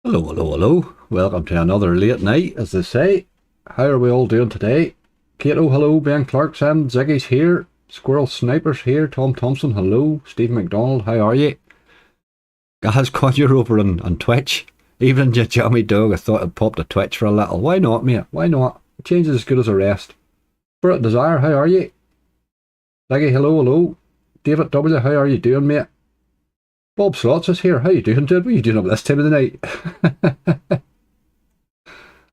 Hello, hello, hello. Welcome to another late night, as they say. How are we all doing today? Kato, hello. Ben Clarkson, Ziggy's here. Squirrel Sniper's here. Tom Thompson, hello. Stephen McDonald, how are you? Guys, Conjure over on Twitch. Even Jammy Dog, I thought I'd pop to Twitch for a little. Why not, mate? Why not? A change is as good as a rest. Spirit Desire, how are you? Ziggy, hello, hello. David W, how are you doing, mate? Bob Slots is here. How you doing, dude? What are you doing up this time of the night?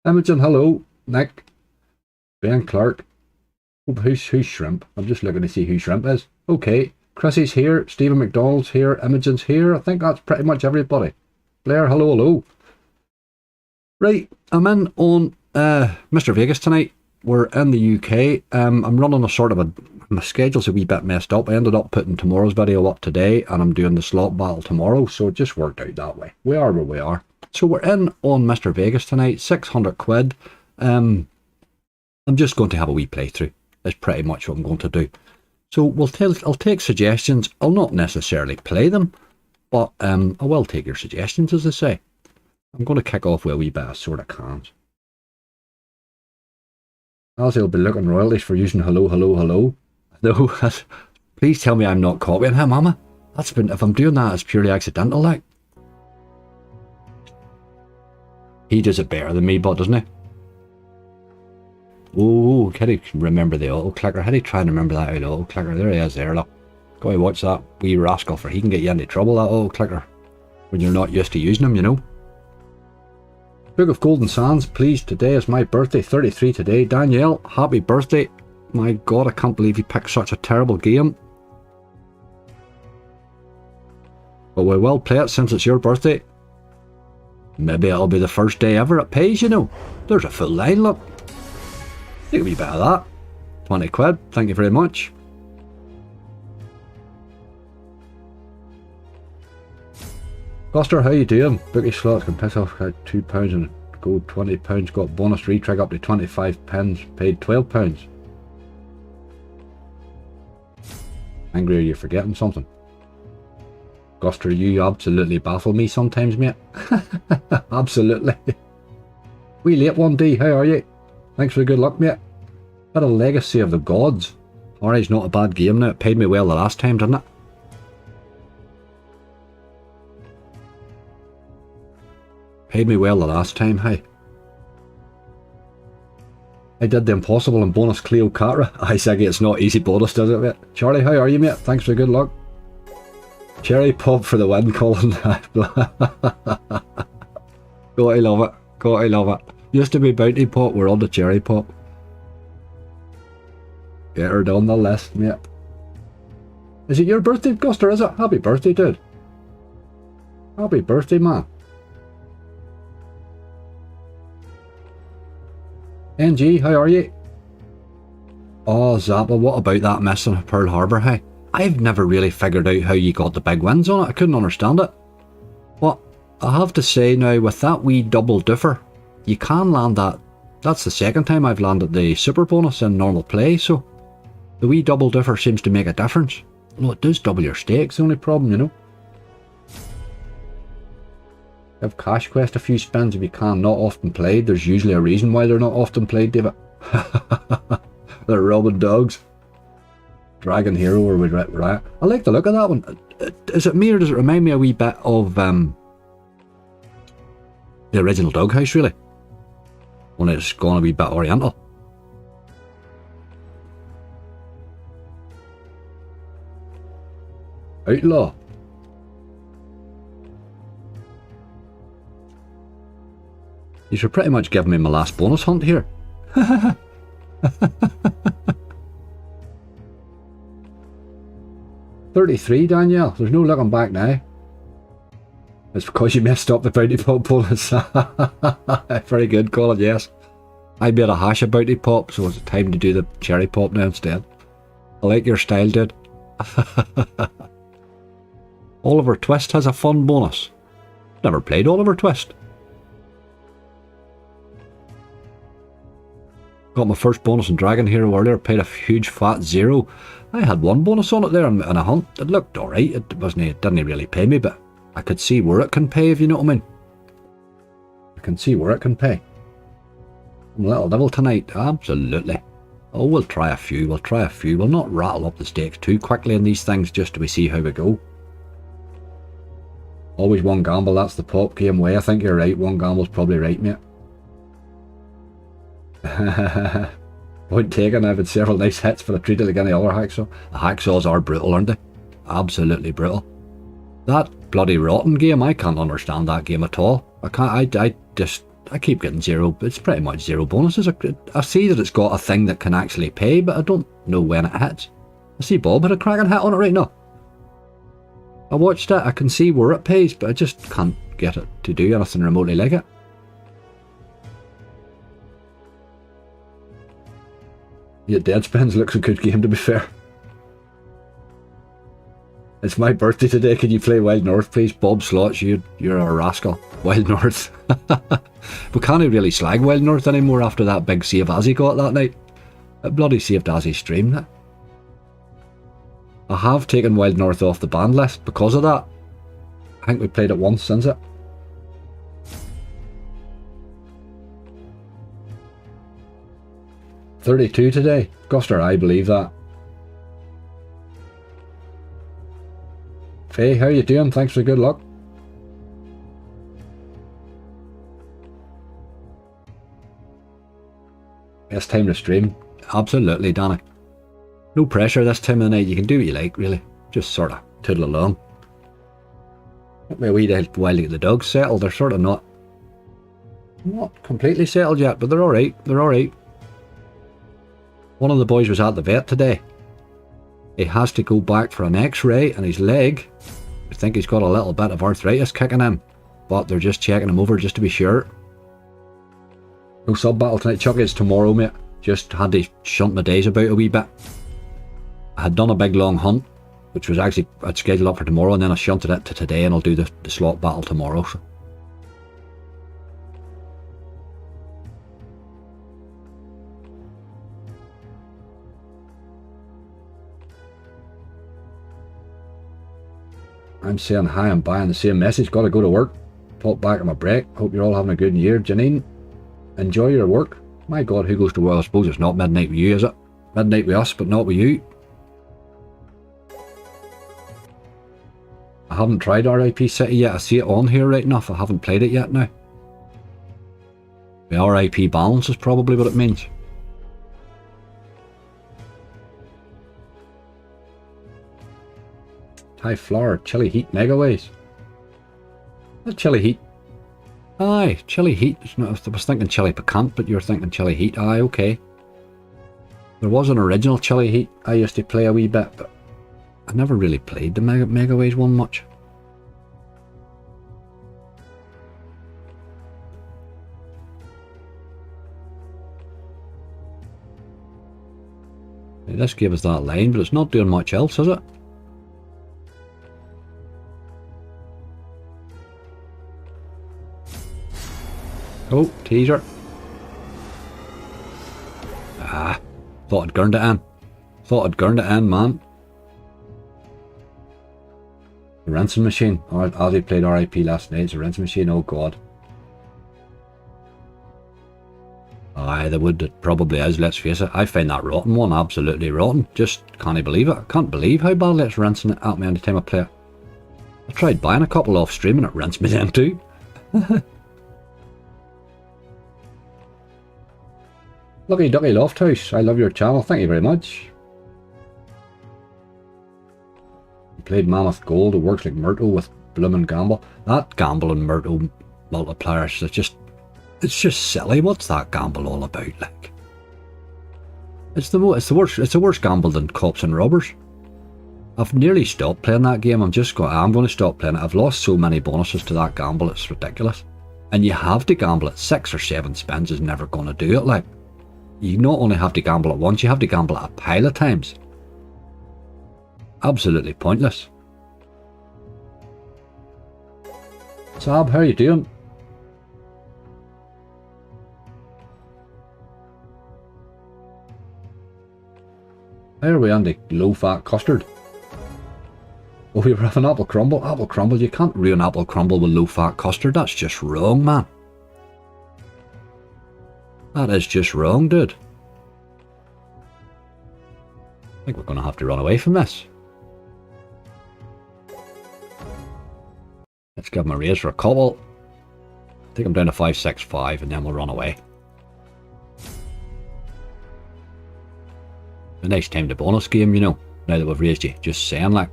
Imogen, hello. Nick. Ben Clark. Oh, who's Shrimp? I'm just looking to see who Shrimp is. Okay. Chrissy's here. Stephen McDonald's here. Imogen's here. I think that's pretty much everybody. Blair, hello, hello. Right, I'm in on Mr. Vegas tonight. We're in the UK. I'm running a sort of my schedule's a wee bit messed up. I ended up putting tomorrow's video up today and I'm doing the slot battle tomorrow, so it just worked out that way. We are where we are. So we're in on Mr. Vegas tonight, 600 quid. I'm just going to have a wee playthrough. That's pretty much what I'm going to do. So I'll take suggestions. I'll not necessarily play them, but I will take your suggestions, as I say. I'm going to kick off with a wee bit of sort of cans. Ozzy will be looking royalties for using hello, hello, hello. No, please tell me I'm not copying him, am I? If I'm doing that, it's purely accidental, like. He does it better than me, but doesn't he? Oh, can he remember the auto clicker? How do you try and remember that out auto clicker? There he is there, look. Go and watch that wee rascal, for he can get you into trouble, that auto clicker, when you're not used to using them, you know. Book of Golden Sands, please. Today is my birthday, 33 today. Danielle, happy birthday. My God, I can't believe you picked such a terrible game. But we will play it since it's your birthday. Maybe it'll be the first day ever it pays, you know. There's a full line, look. Take a wee bit of that. 20 quid, thank you very much. Buster, how you doing? Bookie slots can piss off £2 and go £20. Got bonus retrig up to 25 pence. Paid £12. Angry, are you forgetting something? Guster, you absolutely baffle me sometimes, mate. Absolutely. We late 1D, how are you? Thanks for the good luck, mate. Had a Legacy of the Gods. Alright, not a bad game now. It paid me well the last time, didn't it? Paid me well the last time, hey. I did the impossible and bonus Cleopatra. I say it's not easy bonus, does it, mate? Charlie, how are you, mate? Thanks for the good luck. Cherry pop for the win, Colin. Gotta love it. Gotta love it. Used to be bounty pop, we're on the cherry pop. Get her down the list, mate. Is it your birthday, Guster, is it? Happy birthday, dude. Happy birthday, man. NG, how are you? Oh, Zappa, what about that miss on Pearl Harbor, hey? I've never really figured out how you got the big wins on it. I couldn't understand it. But I have to say now, with that wee double differ, you can land that. That's the second time I've landed the super bonus in normal play, so the wee double differ seems to make a difference. No, it does double your stakes, the only problem, you know. Give Cash Quest a few spins if you can. Not often played. There's usually a reason why they're not often played, David. They're robbing dogs. Dragon Hero or with Riot. I like the look of that one. Is it me or does it remind me a wee bit of the original Doghouse, really? When it's gone a wee bit oriental. Outlaw. You should pretty much give me my last bonus hunt here. 33, Danielle. There's no looking back now. It's because you messed up the bounty pop bonus. Very good, Colin, yes. I made a hash of bounty pop, so it's time to do the cherry pop now instead. I like your style, dude. Oliver Twist has a fun bonus. Never played Oliver Twist. Got my first bonus in Dragon Hero earlier, paid a huge fat £0. I had one bonus on it there in a hunt. It looked alright. It didn't really pay me, but I could see where it can pay, if you know what I mean. I can see where it can pay. I'm a little devil tonight, absolutely. Oh, we'll try a few, We'll not rattle up the stakes too quickly in these things, just till we see how we go. Always one gamble, that's the pop game way. I think you're right, one gamble's probably right, mate. Point taken, I've had several nice hits, but I treated like any other hacksaw. The hacksaws are brutal, aren't they? Absolutely brutal. That bloody rotten game, I can't understand that game at all. I keep getting zero, it's pretty much zero bonuses. I see that it's got a thing that can actually pay, but I don't know when it hits. I see Bob had a cracking hit on it right now. I watched it, I can see where it pays, but I just can't get it to do anything remotely like it. Yeah, Deadspins looks a good game, to be fair. It's my birthday today, can you play Wild North please? Bob Slots, you're a rascal. Wild North. We can't really slag Wild North anymore after that big save Azzy got that night. It bloody saved Azzy's stream, that. I have taken Wild North off the ban list because of that. I think we played it once since it. $32 today. Guster, I believe that. Faye, how you doing? Thanks for good luck. Best time to stream? Absolutely, Danny. No pressure this time of the night. You can do what you like, really. Just sort of toodle along. Took me a wee while to get the dogs settled. They're sort of not completely settled yet, but they're alright. They're alright. One of the boys was at the vet today. He has to go back for an x-ray and his leg. I think he's got a little bit of arthritis kicking in, but they're just checking him over just to be sure. No sub battle tonight, Chucky. It's tomorrow, mate. Just had to shunt my days about a wee bit. I had done a big long hunt, which was actually I'd scheduled up for tomorrow, and then I shunted it to today, and I'll do the slot battle tomorrow. So. I'm saying hi and bye on the same message. Gotta go to work. Pop back on my break. Hope you're all having a good year. Janine, enjoy your work. My God, who goes to work? I suppose it's not midnight with you, is it? Midnight with us, but not with you. I haven't tried RIP City yet. I see it on here right enough. I haven't played it yet now. The RIP balance is probably what it means. High flour, chili heat, megaways. That's chili heat. Aye, chili heat. I was thinking chili piquant, but you're thinking chili heat. Aye, okay. There was an original chili heat I used to play a wee bit, but I never really played the megaways one much. This gave us that line, but it's not doing much else, is it? Oh, teaser. Ah, thought I'd gurned it in. Thought I'd gurned it in, man. The rinsing machine. Ozzy played RIP last night. It's a rinsing machine, oh God. Aye, the wood it probably is, let's face it. I find that rotten one absolutely rotten. Just can't believe it. I can't believe how badly it's rinsing it at me anytime I play it. I tried buying a couple off stream and it rinsed me then too. Lucky Ducky Lofthouse, I love your channel, thank you very much. You played Mammoth Gold, it works like Myrtle with Bloomin' Gamble. That Gamble and Myrtle multipliers, it's just silly. What's that gamble all about, like? It's the worst gamble than Cops and Robbers. I've nearly stopped playing that game. I'm going to stop playing it. I've lost so many bonuses to that gamble, it's ridiculous. And you have to gamble at 6 or 7 spins is never going to do it, like. You not only have to gamble at once, you have to gamble at a pile of times. Absolutely pointless. Sab, how are you doing? How are we on the low-fat custard? Oh, we were having apple crumble. Apple crumble, you can't ruin apple crumble with low-fat custard. That's just wrong, man. That is just wrong, dude. I think we're going to have to run away from this. Let's give him a raise for a couple. Take him down to 565 and then we'll run away. A nice time to bonus game, you know, now that we've raised you. Just saying, like.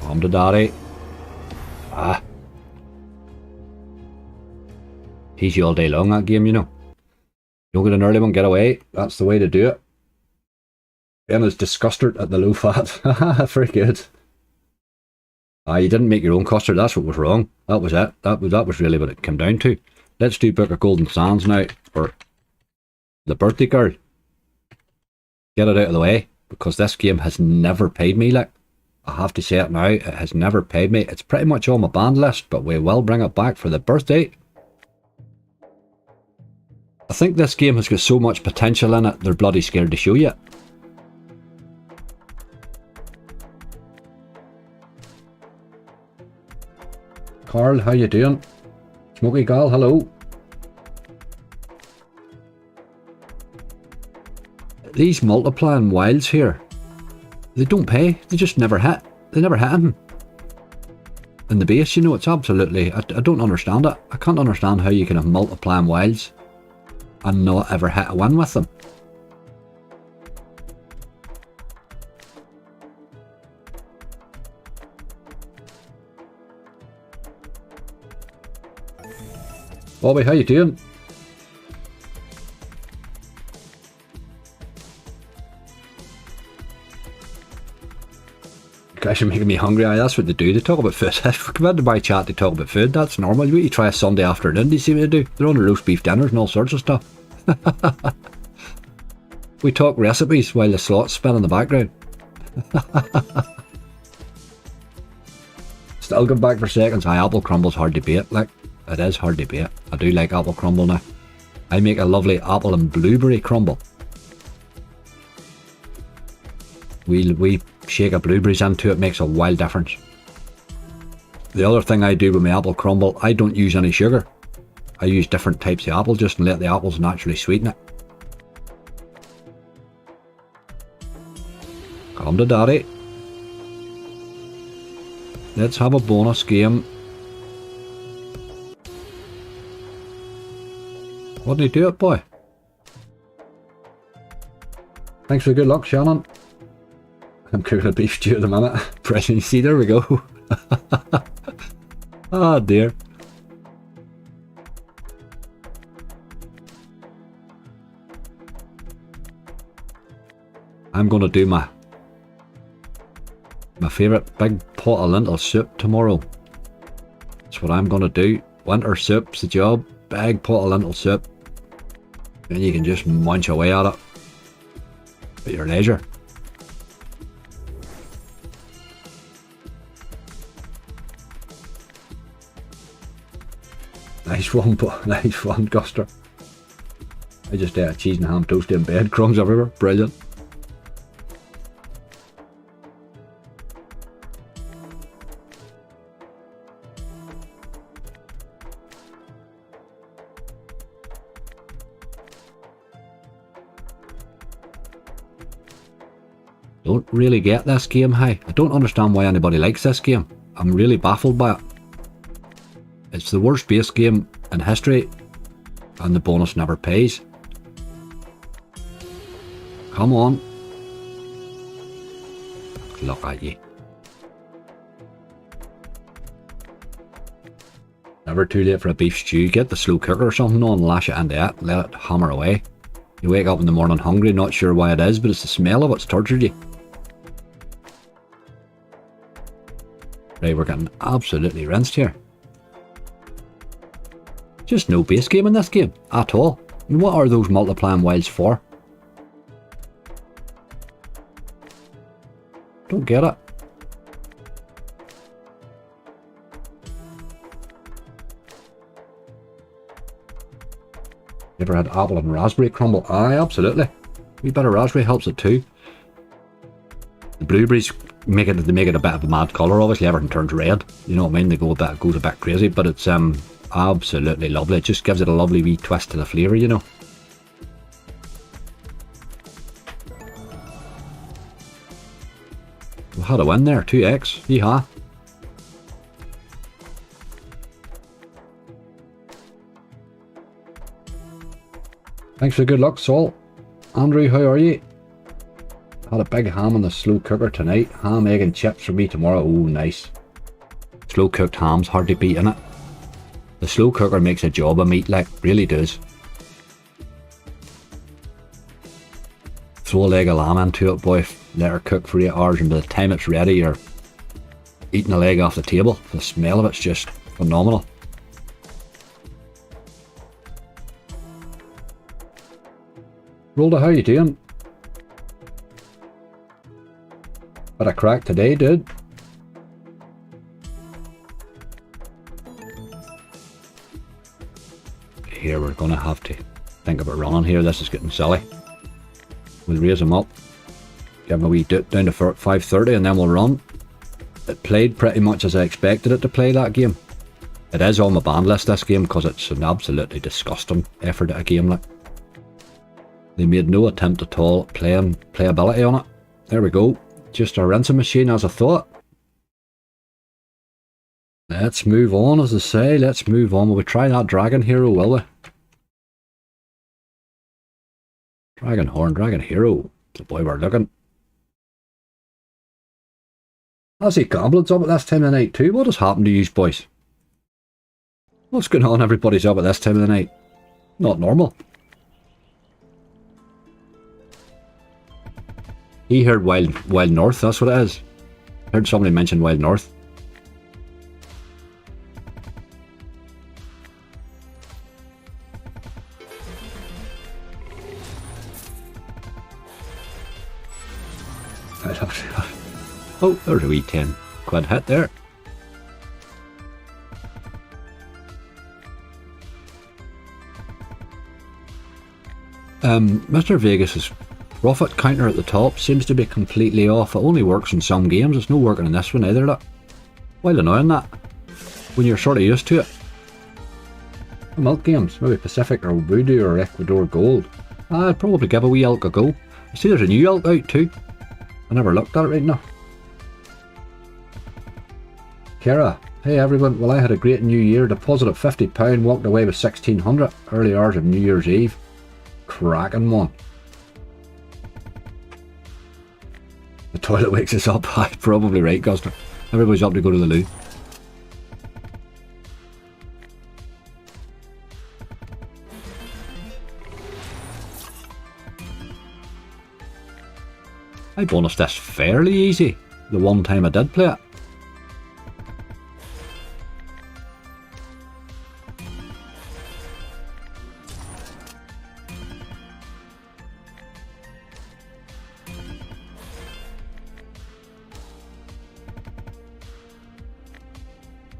Come to daddy. Ah. Tease you all day long, that game, you know. Don't get an early one, get away. That's the way to do it. Ben is disgusted at the low fat. Very good. Ah, you didn't make your own custard. That's what was wrong. That was it. That was really what it came down to. Let's do Book of Golden Sands now for the birthday girl. Get it out of the way, because this game has never paid me. Like, I have to say it now. It has never paid me. It's pretty much on my banned list, but we will bring it back for the birthday. I think this game has got so much potential in it, they're bloody scared to show you it. Carl, how you doing? Smoky Gal, hello. These multiplying wilds here, they don't pay. They just never hit. They never hit him. In the base, you know, it's absolutely... I don't understand it. I can't understand how you can have multiplying wilds and not ever hit a win with them. Bobby, how you doing? You guys are making me hungry. Aye, that's what they do. They talk about food. If we come into my chat, they talk about food. That's normal. You try a Sunday afternoon, do you see what they do? They're on the roast beef dinners and all sorts of stuff. We talk recipes while the slots spin in the background. Still come back for seconds. Aye, apple crumble's hard to beat. Like, it is hard to beat. I do like apple crumble now. I make a lovely apple and blueberry crumble. We shake a blueberries into it, makes a wild difference. The other thing I do with my apple crumble, I don't use any sugar. I use different types of apple just and let the apples naturally sweeten it. Come to daddy. Let's have a bonus game. What did he do it, boy? Thanks for the good luck, Shannon. I'm cooking a beef stew at the minute. Pressing, you see, there we go. Oh dear. I'm going to do my favourite big pot of lentil soup tomorrow. That's what I'm going to do. Winter soup's the job. Big pot of lentil soup. And you can just munch away at it at your leisure. Nice one, nice one, Guster. I just ate a cheese and ham toast in bed, crumbs everywhere. Brilliant. Don't really get this game, hey. I don't understand why anybody likes this game. I'm really baffled by it. It's the worst base game in history, and the bonus never pays. Come on. Look at you. Never too late for a beef stew. Get the slow cooker or something on, lash it into it, let it hammer away. You wake up in the morning hungry, not sure why it is, but it's the smell of it's tortured you. Right, we're getting absolutely rinsed here. Just no base game in this game, at all. And what are those multiplying wilds for? Don't get it. You ever had apple and raspberry crumble? Aye, absolutely. A wee bit of raspberry helps it too. The blueberries make it a bit of a mad colour. Obviously everything turns red, you know what I mean, goes a bit crazy, but it's absolutely lovely. It just gives it a lovely wee twist to the flavour, you know. We had a win there, 2x, yeehaw. Thanks for the good luck, Saul. Andrew, how are you? Had a big ham in the slow cooker tonight. Ham, egg and chips for me tomorrow. Oh, nice. Slow cooked ham's hard to beat, innit? The slow cooker makes a job of meat, like, really does. Throw a leg of lamb into it, boy. Let her cook for 8 hours, and by the time it's ready, you're eating a leg off the table. The smell of it's just phenomenal. Rhoda, how you doing? Bit of crack today, dude. Here, we're gonna have to think about running here. This is getting silly. We'll raise them up. Give them a wee dip down to 5:30 and then we'll run. It played pretty much as I expected it to play, that game. It is on my ban list, this game, because it's an absolutely disgusting effort at a game. Like, they made no attempt at all at playability on it. There we go. Just a rinsing machine, as I thought. Let's move on, as I say. Let's move on. Will we try that Dragon Hero, will we? Dragon Hero. The boy we're looking. I see Goblin's up at this time of the night too. What has happened to you boys? What's going on? Everybody's up at this time of the night. Not normal. He heard Wild North, that's what it is. Heard somebody mention Wild North. Oh, there's a wee 10 quid hit there. Mr. Vegas's profit counter at the top seems to be completely off. It only works in some games. It's no working in this one either. Look. Well annoying that. When you're sort of used to it. Milk games, maybe Pacific or Voodoo or Ecuador Gold. I'd probably give a wee elk a go. I see there's a new elk out too. I never looked at it right now. Kara, hey everyone, well I had a great new year, deposited £50, walked away with 1600, early hours of New Year's Eve. Cracking one. The toilet wakes us up. Probably right, Guster. Everybody's up to go to the loo. I bonused this fairly easy, the one time I did play it.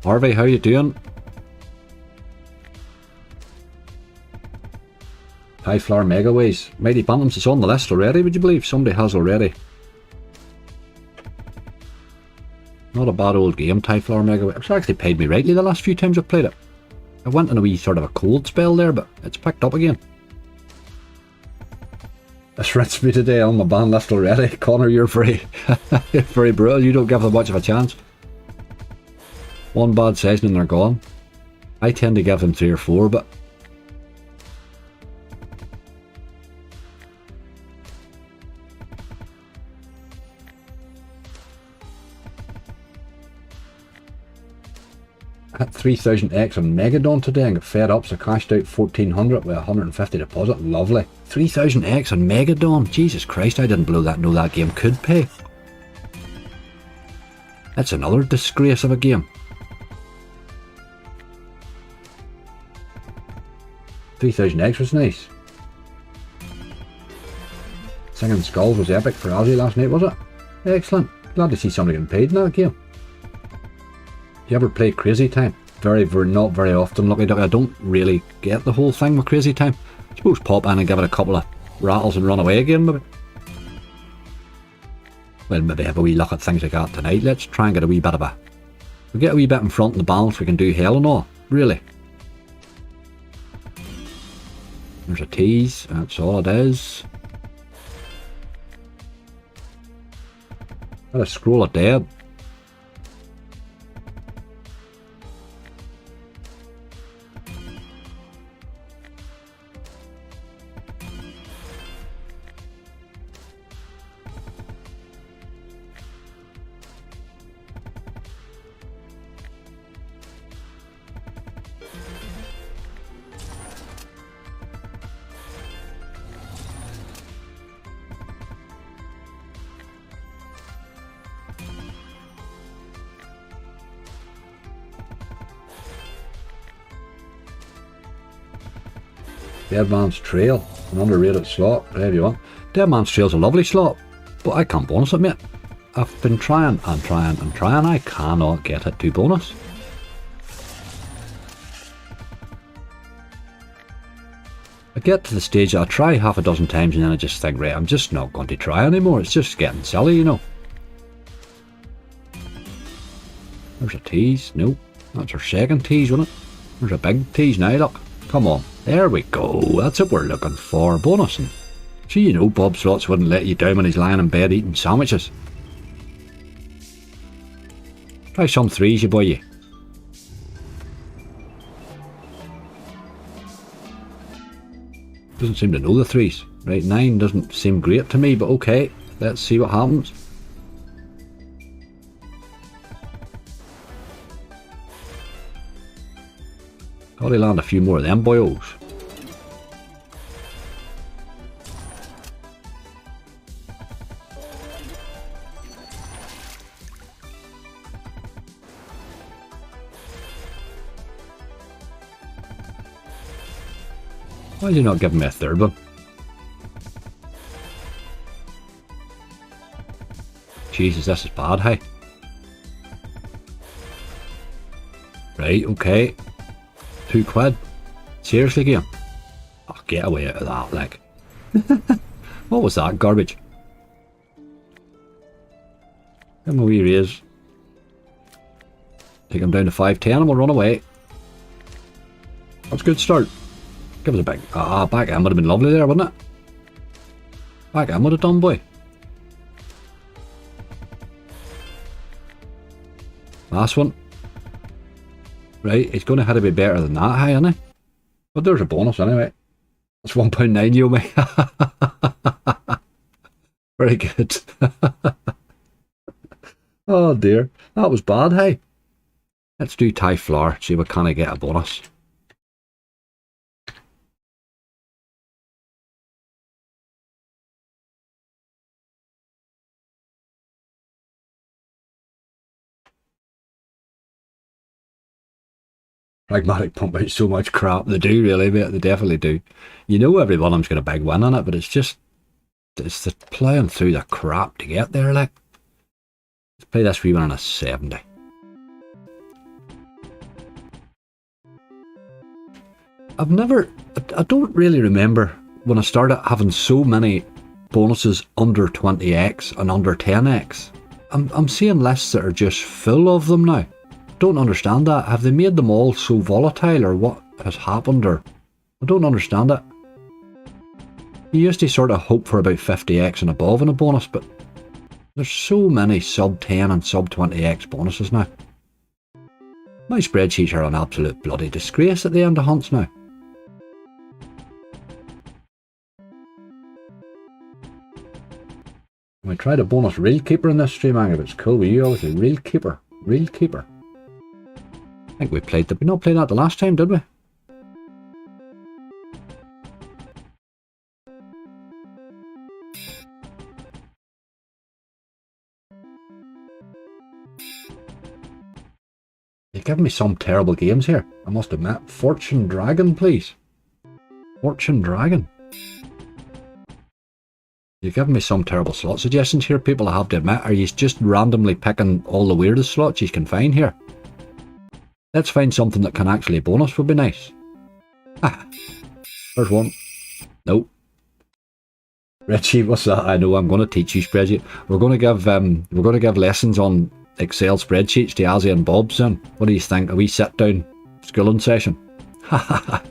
Harvey, how you doing? High Flower Megaways. Mighty Bantams is on the list already, would you believe? Somebody has already. Not a bad old game, High Flower Megaway. It's actually paid me rightly the last few times I've played it. I went in a wee sort of a cold spell there, but it's picked up again. This rinsed me today on my ban list already. Connor, you're very, you're very brutal. You don't give them much of a chance. One bad session and they're gone. I tend to give them 3 or 4, but I hit 3000x on Megadon today and got fed up, so cashed out 1400 with 150 deposit. Lovely. 3000x on Megadon. Jesus Christ, I didn't know that game could pay. That's another disgrace of a game. 3000x was nice. Singing Skulls was epic for Aussie last night, was it? Excellent. Glad to see somebody getting paid in that game. You ever play Crazy Time? Not very often, Lucky Duck. I don't really get the whole thing with Crazy Time. I suppose pop in and give it a couple of rattles and run away again, maybe. Well, maybe have a wee look at things like that tonight. Let's try and get a wee bit of a... we get a wee bit in front in the balance, we can do hell and all. Really. There's a tease. That's all it is. Got a scroll of dead. Dead Man's Trail, an underrated slot, whatever you want. Dead Man's Trail's a lovely slot, but I can't bonus it, mate. I've been trying and trying and trying, I cannot get it to bonus. I get to the stage I try half a dozen times and then I just think, right, I'm just not going to try anymore, it's just getting silly, you know. There's a tease, nope, that's our second tease, wasn't it? There's a big tease now, look, come on. There we go, that's what we're looking for, bonusing. See, you know Bob Slots wouldn't let you down when he's lying in bed eating sandwiches. Try some threes, you boy, you. Doesn't seem to know the threes. Right, 9 doesn't seem great to me, but okay, let's see what happens. Gotta land a few more of them boyos. Why are you not giving me a third one? Jesus, this is bad, hey? Right, okay. £2. Seriously, game? Oh, get away out of that, like. What was that garbage? Give him a wee raise. Take him down to 510 and we'll run away. That's a good start. Give us a big... back end would have been lovely there, wouldn't it? Back end would have done, boy. Last one. Right, it's going to have to be better than that, hey, isn't it? But there's a bonus anyway. It's £1.9 you me. Very good. Oh dear. That was bad, hey. Let's do Thai flour, see what can I get a bonus. Pragmatic pump out so much crap. They do really, mate. They definitely do. You know every one of them's got a big win on it, but it's just... it's the ploughing through the crap to get there, like. Let's play this wee one on a 70. I've never... I don't really remember when I started having so many bonuses under 20x and under 10x. I'm seeing lists that are just full of them now. Don't understand that. Have they made them all so volatile, or what has happened, or... I don't understand it. You used to sort of hope for about 50x and above in a bonus, but there's so many sub 10 and sub 20x bonuses now. My spreadsheets are an absolute bloody disgrace at the end of hunts now. We tried a bonus Real Keeper in this stream, Angry, but it's cool with you, obviously. Real Keeper. Real Keeper. I think we played... did we not play that the last time, did we? You're giving me some terrible games here, I must admit. Fortune Dragon, please. Fortune Dragon. You're giving me some terrible slot suggestions here, people, I have to admit. Are you just randomly picking all the weirdest slots you can find here? Let's find something that can actually bonus, would be nice. Ah, there's one. Nope. Spreadsheet, what's that? I know, I'm going to teach you spreadsheet. We're going to give lessons on Excel spreadsheets to Azzy and Bob's then. What do you think? A wee sit down schooling session? That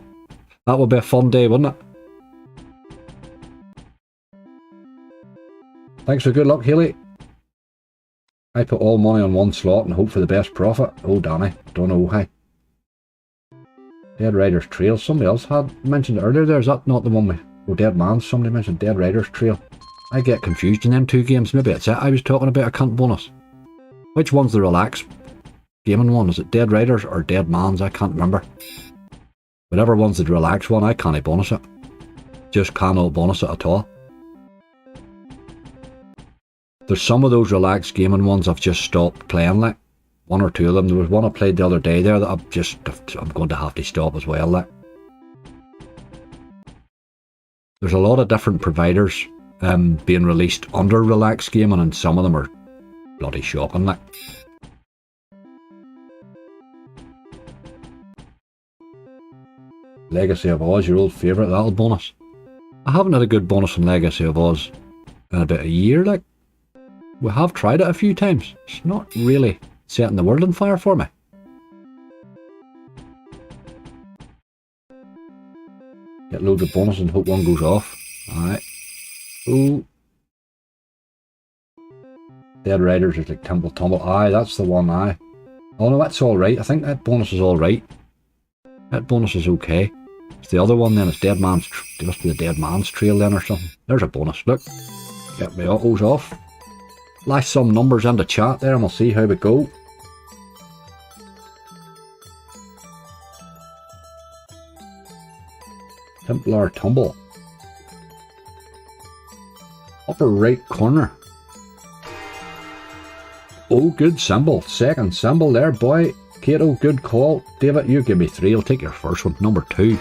would be a fun day, wouldn't it? Thanks for good luck, Haley. I put all money on one slot and hope for the best profit. Oh, Danny, don't know why. Dead Riders Trail, somebody else had mentioned it earlier there. Is that not the one with Dead Man's? Somebody mentioned Dead Riders Trail. I get confused in them two games. Maybe it's it I was talking about. I can't bonus. Which one's the relax gaming one? Is it Dead Riders or Dead Man's? I can't remember. Whatever one's the relax one, I can't bonus it. Just cannot bonus it at all. There's some of those relax gaming ones I've just stopped playing, like one or two of them. There was one I played the other day there that I'm going to have to stop as well, like. There's a lot of different providers being released under relax gaming, and some of them are bloody shocking, like. Legacy of Oz, your old favourite, that'll bonus. I haven't had a good bonus in Legacy of Oz in about a year, like. We have tried it a few times. It's not really setting the world on fire for me. Get loads of bonus and hope one goes off. Alright. Ooh. Dead Riders is like Temple Tumble. Aye, that's the one, aye. Oh no, that's alright. I think that bonus is alright. That bonus is okay. It's the other one then. It's Dead Man's... It must be the Dead Man's Trail then or something. There's a bonus. Look. Get my autos off. Lash some numbers into chat there and we'll see how we go. Templar Tumble. Upper right corner. Oh, good symbol. Second symbol there, boy. Kato, good call. David, you give me 3. I'll take your first one. Number 2.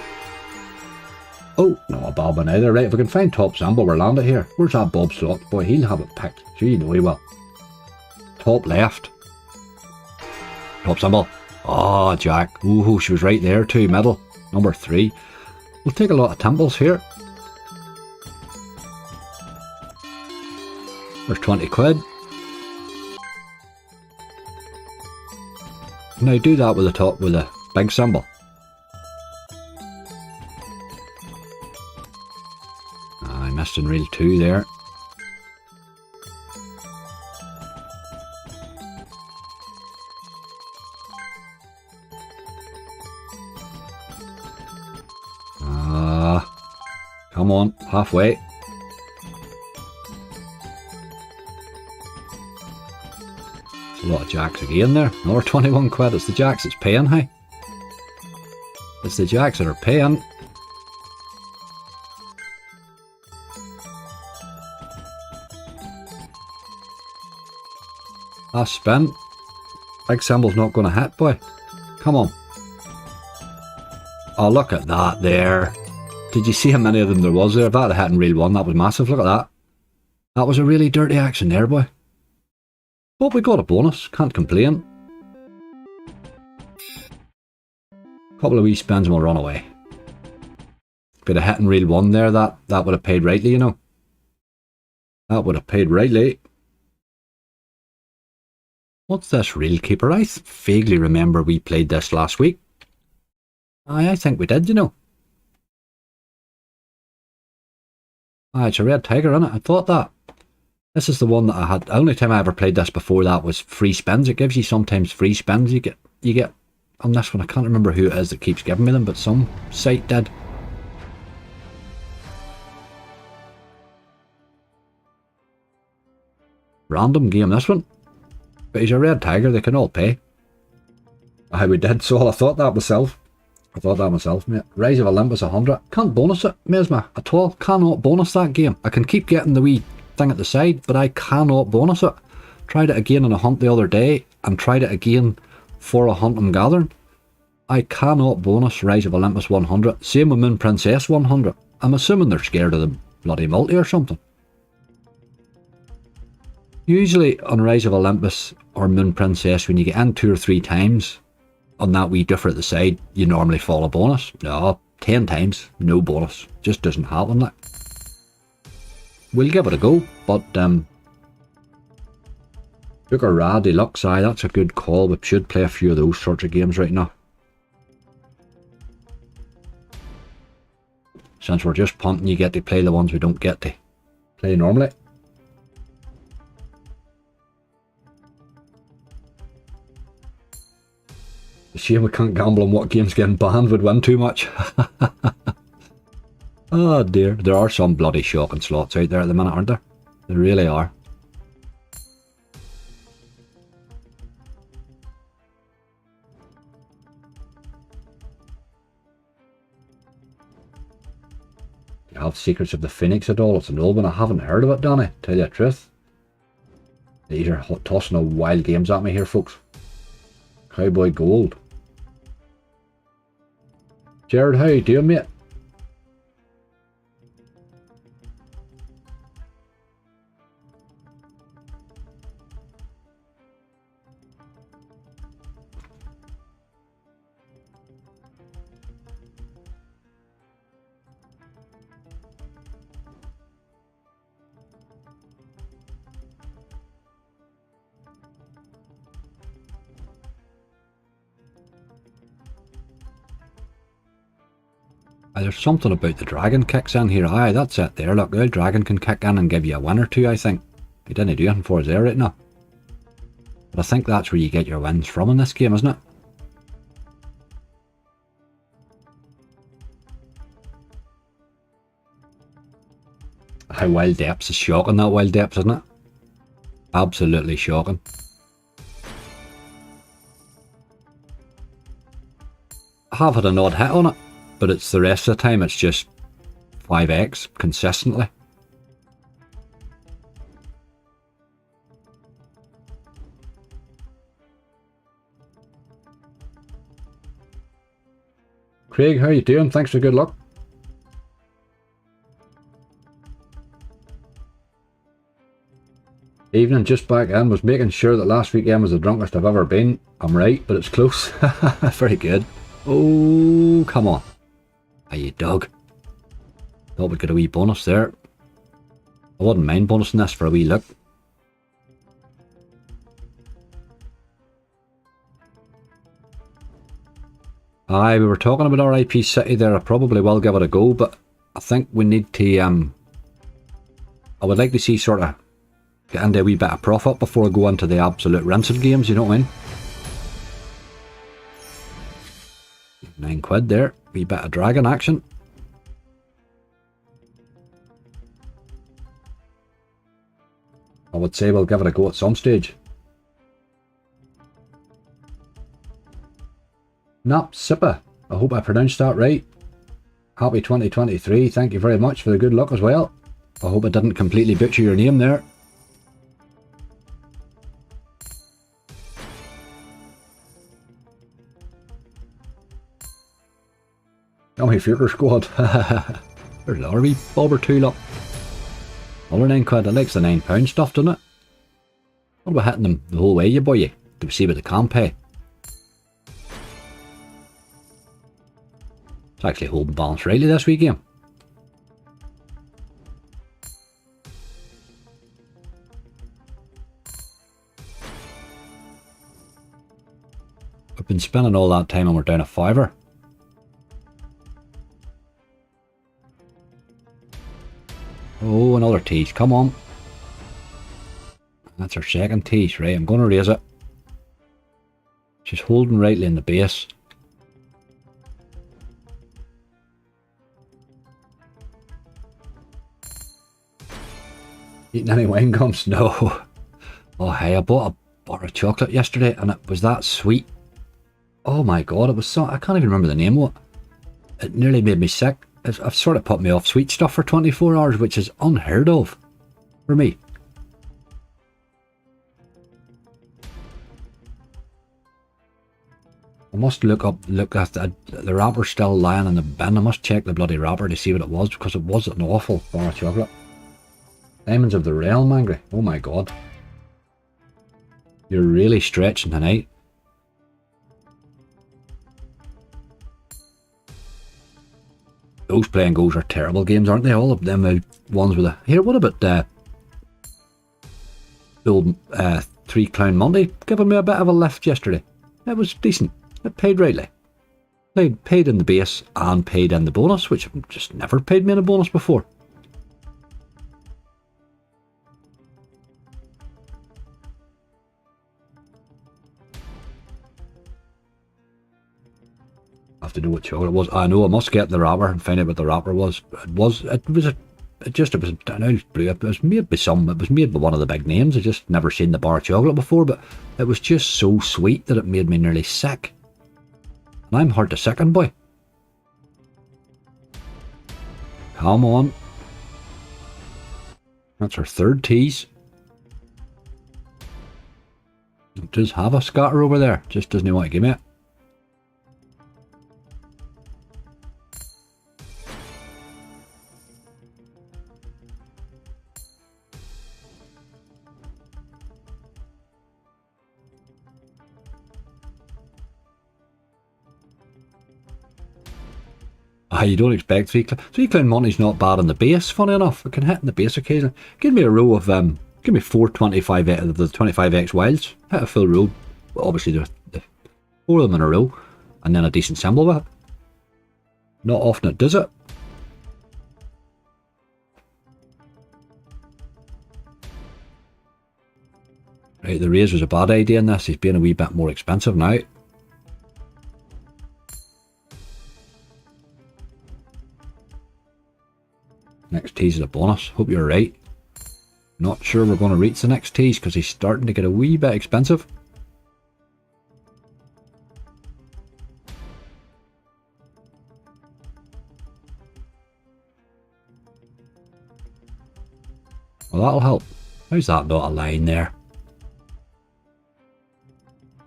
Oh, no, a Bob and either. Right, if we can find top symbol, we're landed here. Where's that Bob slot? Boy, he'll have it picked. Sure, you know he will. Top left. Top symbol. Oh, Jack. Ooh, she was right there too. Middle. Number 3. We'll take a lot of temples here. There's 20 quid. Now do that with the top, with the big symbol. I missed in reel 2 there. Come on, halfway. It's a lot of jacks again there. Another 21 quid. It's the jacks that's paying, hey? It's the jacks that are paying. Last spin. Big symbol's not going to hit, boy. Come on. Oh, look at that there. Did you see how many of them there was there? If that had hit in reel 1, that was massive. Look at that. That was a really dirty action there, boy. But we got a bonus. Can't complain. Couple of wee spins and we'll run away. Bit of hit in reel 1 there. That would have paid rightly, you know. That would have paid rightly. What's this reel keeper? I vaguely remember we played this last week. I think we did, you know. Ah, it's a red tiger, isn't it? I thought that. This is the one that I had. The only time I ever played this before that was free spins. It gives you sometimes free spins. You get on this one. I can't remember who it is that keeps giving me them, but some site did. Random game, this one. But he's a red tiger. They can all pay. Aye, we did. So I thought that myself. Mate. Rise of Olympus 100. Can't bonus it, Mesma, at all. Cannot bonus that game. I can keep getting the wee thing at the side, but I cannot bonus it. Tried it again on a hunt the other day, and tried it again for a hunt and gathering. I cannot bonus Rise of Olympus 100. Same with Moon Princess 100. I'm assuming they're scared of the bloody multi or something. Usually on Rise of Olympus or Moon Princess, when you get in 2 or 3 times, on that wee differ at the side, you normally fall a bonus. No, 10 times, no bonus. Just doesn't happen, like. we'll give it a go. But Booker Ra Deluxe, aye, that's a good call. We should play a few of those sorts of games right now. Since we're just punting, you get to play the ones we don't get to play normally. It's a shame we can't gamble on what game's getting banned, would win too much. Oh dear, there are some bloody shocking slots out there at the minute, aren't there? There really are. Do you have Secrets of the Phoenix at all? It's an old one. I haven't heard of it, Danny, tell you the truth. These are tossing a wild games at me here, folks. Cowboy Gold. Jared, how you doing, mate? There's something about the dragon kicks in here. Aye, that's it there. Look, the dragon can kick in and give you a win or two, I think. He didn't do anything for us there right now. But I think that's where you get your wins from in this game, isn't it? How Wild Depths is shocking, that Wild Depths, isn't it? Absolutely shocking. I have had an odd hit on it, but it's the rest of the time it's just 5x consistently. Craig, how you doing? Thanks for good luck. Evening, just back in, was making sure that last weekend was the drunkest I've ever been. I'm right, but it's close. Very good. Oh, come on. Are you dug? Thought we'd get a wee bonus there. I wouldn't mind bonusing this for a wee look. Aye, we were talking about RIP City there. I probably will give it a go, but I think we need to, I would like to see sort of get into a wee bit of profit before I go into the absolute rinsing games, you know what I mean? £9 there, wee bit of dragon action. I would say we'll give it a go at some stage. Nap Sippa, I hope I pronounced that right. Happy 2023, thank you very much for the good luck as well. I hope I didn't completely butcher your name there. Yummy Future Squad. There's another wee bob or two, look. Another £9. It likes the £9 stuff, doesn't it? What about hitting them the whole way, you boy? To see what they can pay. It's actually holding balance rightly this week game. We've been spending all that time and we're down a £5. Oh, another tease, come on. That's our second tease, right? I'm going to raise it. She's holding rightly in the base. Eating any wine gums? No. Oh hey, I bought a bar of chocolate yesterday and it was that sweet. Oh my god, it was so... I can't even remember the name of it. It nearly made me sick. I've sort of put me off sweet stuff for 24 hours, which is unheard of for me. I must look at the wrapper still lying in the bin. I must check the bloody wrapper to see what it was, because it was an awful bar of chocolate. Diamonds of the Realm, Angry. Oh my god. You're really stretching tonight. Those play and goes are terrible games, aren't they? All of them ones with a... Here, what about the old Three Clown Monday giving me a bit of a lift yesterday? It was decent. It paid rightly. Paid in the base and paid in the bonus, which just never paid me in a bonus before. I have to know what chocolate it was. I know I must get the wrapper and find out what the wrapper was. It was I know it's blue. It was made by one of the big names. I just never seen the bar of chocolate before, but it was just so sweet that it made me nearly sick. And I'm hard to sicken, boy. Come on. That's our third tease. It does have a scatter over there. Just doesn't want to give me it. You don't expect Three Clown Money's not bad on the base, funny enough. It can hit in the base occasionally. Give me a row of, give me 4 25 of the 25x wilds. Hit a full row. Well, obviously, the 4 of them in a row. And then a decent symbol with it. Not often it does it. Right, the raise was a bad idea in this. He's being a wee bit more expensive now. Next tease is a bonus. Hope you're right. Not sure we're going to reach the next tease because he's starting to get a wee bit expensive. Well, that'll help. How's that not a line there?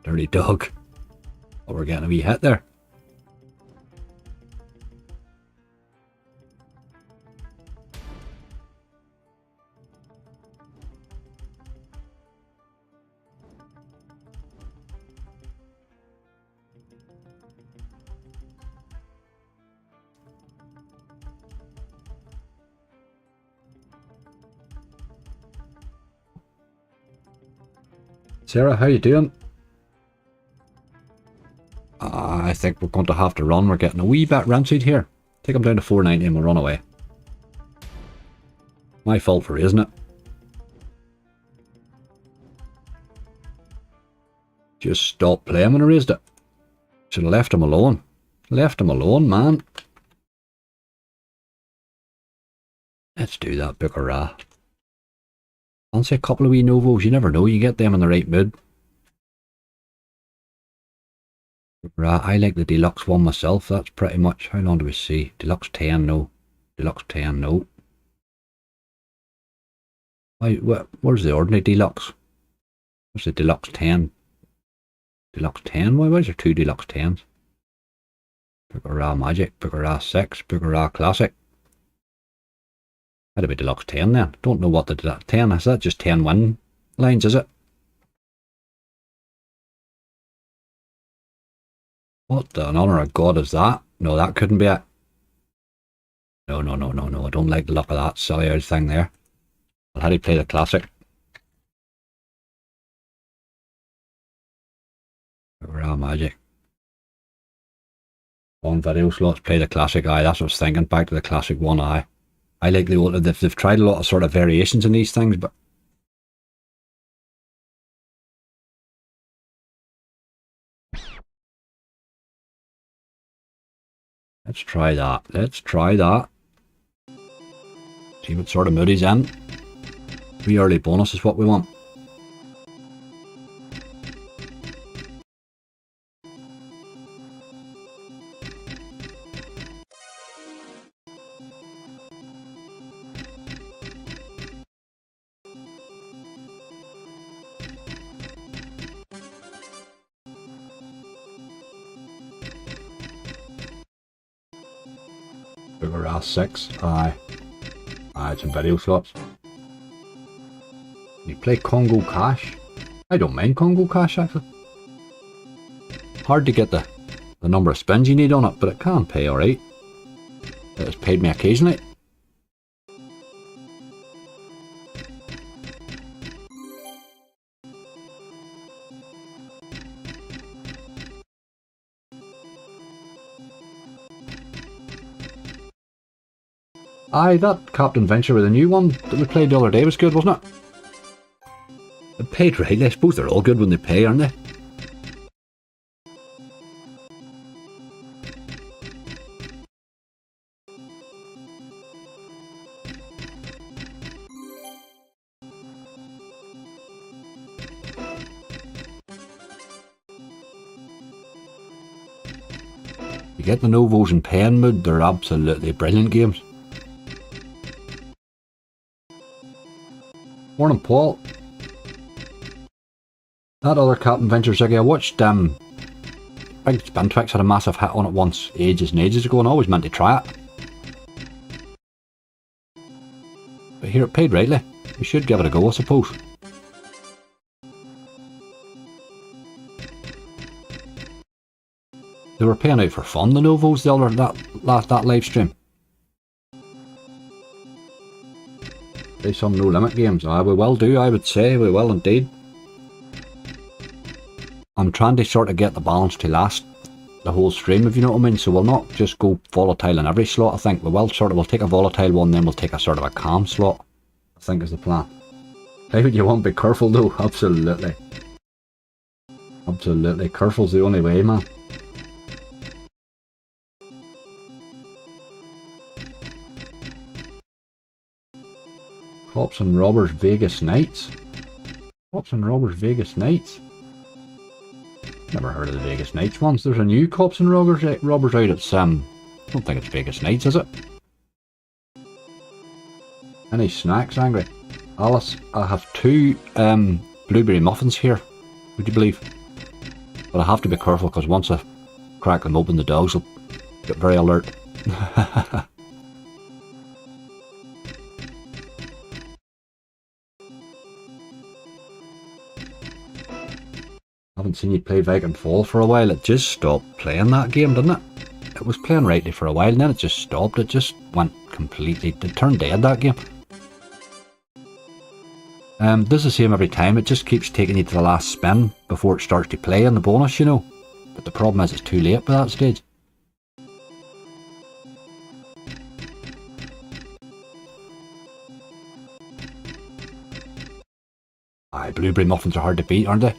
Dirty dog. Oh, we're getting a wee hit there. Sarah, how you doing? I think we're going to have to run. We're getting a wee bit rancid here. Take them down to 490 and we'll run away. My fault for raising it. Just stop playing when I raised it. Should have left him alone. Left him alone, man. Let's do that, Bookerah. Fancy a couple of wee novos. You never know. You get them in the right mood. I like the deluxe one myself. That's pretty much. How long do we see? Deluxe 10, no. Deluxe 10, no. Where's the ordinary deluxe? Where's the deluxe 10? Deluxe 10? Why is there 2 deluxe 10s? Bookerah Magic, Bookerah 6, Bookerah Classic. That'd be deluxe 10 then. Don't know what the 10 is. That just 10 win lines, is it? What the honor of God is that? No, that couldn't be it. No. I don't like the look of that silly old thing there. I'll have to play the classic. Bookerah Magic. On video slots, play the classic. Aye, that's what I was thinking. Back to the classic one. Aye. I like the old. They've tried a lot of sort of variations in these things, but let's try that. Let's try that. See what sort of mood he's in. 3 early bonus is what we want. Bookerah 6, aye. Aye, some video slots. You play Congo Cash? I don't mind Congo Cash actually. Hard to get the number of spins you need on it, but it can pay alright. that has paid me occasionally. Aye, that Captain Venture with the new one that we played the other day was good, wasn't it? It paid right. I suppose they're all good when they pay, aren't they? You get the Novos in paying mood, they're absolutely brilliant games. Morning, Paul. That other Captain Venture Ziggy, I watched Big Spin Twix had a massive hit on it once, ages and ages ago, and I always meant to try it. But here it paid rightly. You should give it a go, I suppose. They were paying out for fun, the Novos, that live stream. Play some no limit games. Aye, we will do, I would say, we will indeed. I'm trying to sort of get the balance to last the whole stream, if you know what I mean, so we'll not just go volatile in every slot. I think we will we'll take a volatile one, then we'll take a sort of a calm slot, I think is the plan. How would you want to be careful though? Absolutely. Absolutely, careful's the only way, man. Cops and Robbers Vegas Nights. Cops and Robbers Vegas Nights. Never heard of the Vegas Nights ones. There's a new Cops and Robbers out at I don't think it's Vegas Nights, is it? Any snacks, Angry? Alice, I have 2 blueberry muffins here, would you believe? But I have to be careful because once I crack them open, the dogs will get very alert. Haven't seen you play Viking Fall for a while. It just stopped playing that game, didn't it? It was playing rightly for a while and then it just stopped. It just went completely, it turned dead, that game. Does the same every time. It just keeps taking you to the last spin before it starts to play in the bonus, you know. But the problem is it's too late by that stage. Aye, blueberry muffins are hard to beat, aren't they?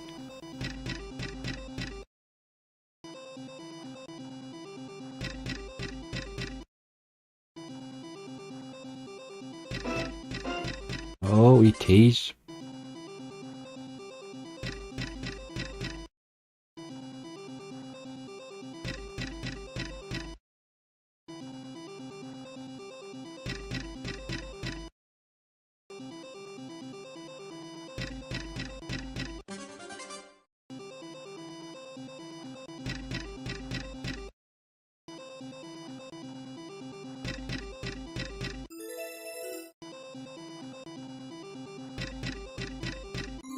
Oh, he teased.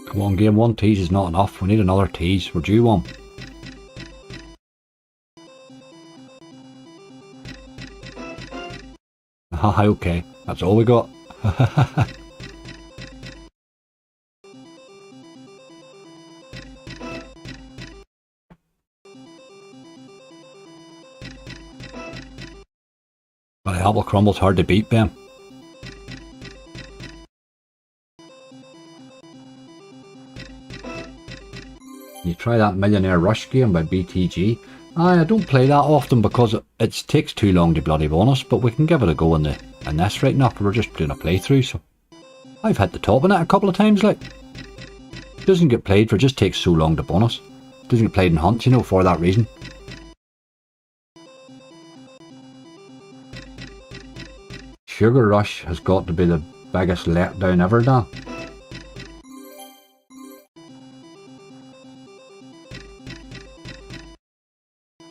Come on, game, 1 tease is not enough. We need another tease. We're due one. Haha, okay. That's all we got. But apple crumble's hard to beat, Ben. You try that Millionaire Rush game by BTG. I don't play that often because it takes too long to bloody bonus, but we can give it a go in this right now. We're just doing a playthrough, so I've hit the top in it a couple of times, like. It doesn't get played for it just takes so long to bonus. It doesn't get played in hunts, you know, for that reason. Sugar Rush has got to be the biggest letdown ever, Dan.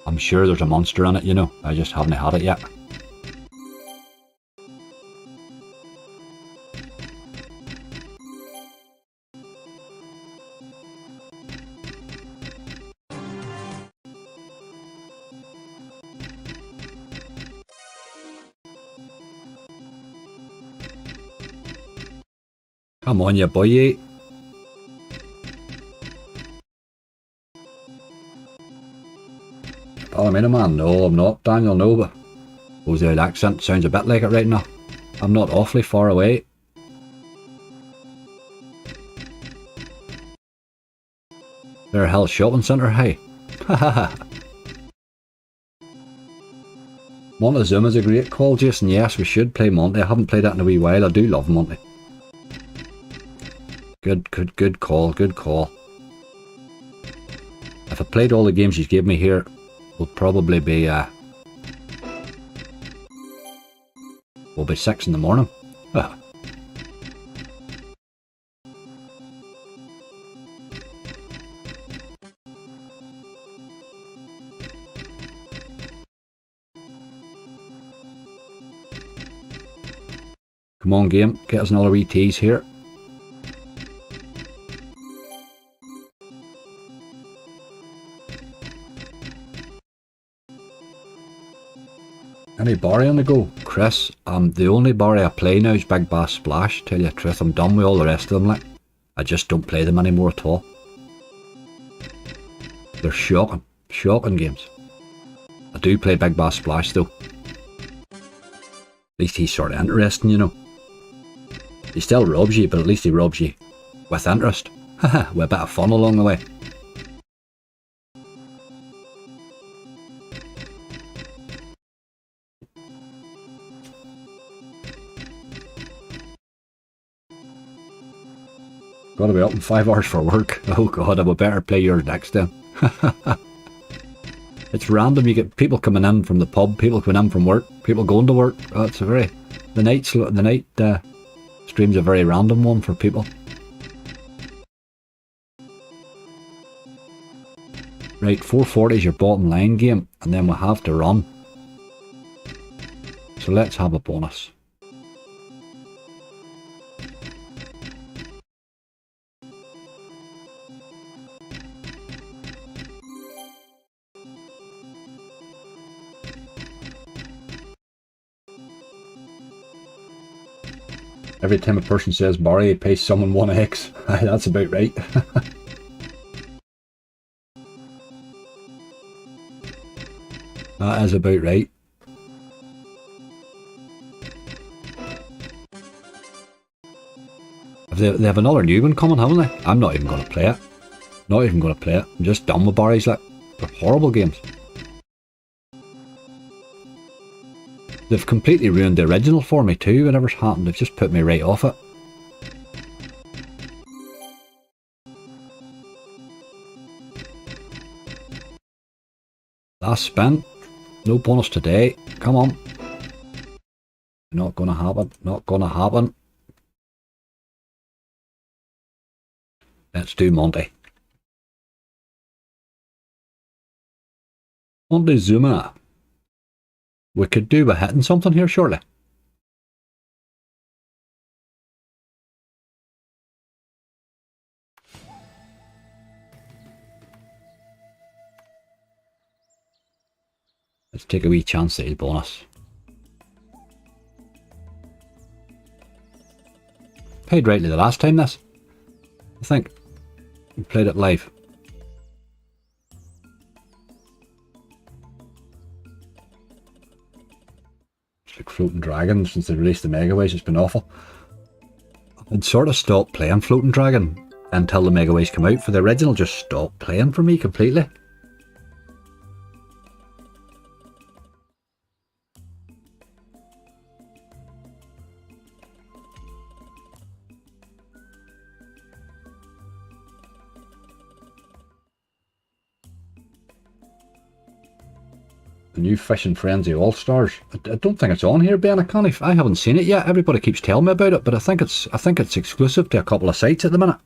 I'm sure there's a monster in it, you know. I just haven't had it yet. Come on, you boy. Ballymena man? No, I'm not, Daniel, no, but suppose the accent sounds a bit like it right now. I'm not awfully far away. Bear Hill Shopping Centre, hey. Hahaha. Montezuma's a great call, Jason. Yes, we should play Monty. I haven't played that in a wee while. I do love Monty. Good call, good call. If I played all the games he's gave me here, we'll probably be, we'll be 6 in the morning. Ah. Come on, game, get us another wee tease here. Any Barry on the go? Chris, the only Barry I play now is Big Bass Splash. Tell you the truth, I'm done with all the rest of them. Like, I just don't play them anymore at all. They're shocking, shocking games. I do play Big Bass Splash though. At least he's sort of interesting, you know. He still robs you, but at least he robs you with interest. Haha, with a bit of fun along the way. Gotta be up in 5 hours for work. Oh god, I would better play yours next then. It's random, you get people coming in from the pub, people coming in from work, people going to work. Oh, it's a very... The night stream's a very random one for people. Right, 440 is your bottom line game, and then we'll have to run. So let's have a bonus. Every time a person says Barry, he pays someone 1x. That's about right. That is about right. They have another new one coming, haven't they? I'm not even going to play it. Not even going to play it. I'm just done with Barry's. Like, they're horrible games. They've completely ruined the original for me too, whatever's happened. They've just put me right off it. Last spin. No bonus today. Come on. Not gonna happen. Not gonna happen. Let's do Monty. Montezuma. We could do with hitting something here shortly. Let's take a wee chance at his bonus. Paid rightly the last time this. I think. We played it live. Like Floating Dragon, since they released the Megaways, it's been awful. I'd sort of stopped playing Floating Dragon until the Megaways come out. For the original, just stopped playing for me completely. The new Fishing Frenzy All-Stars. I don't think it's on here, Ben. I haven't seen it yet. Everybody keeps telling me about it, but I think it's exclusive to a couple of sites at the minute.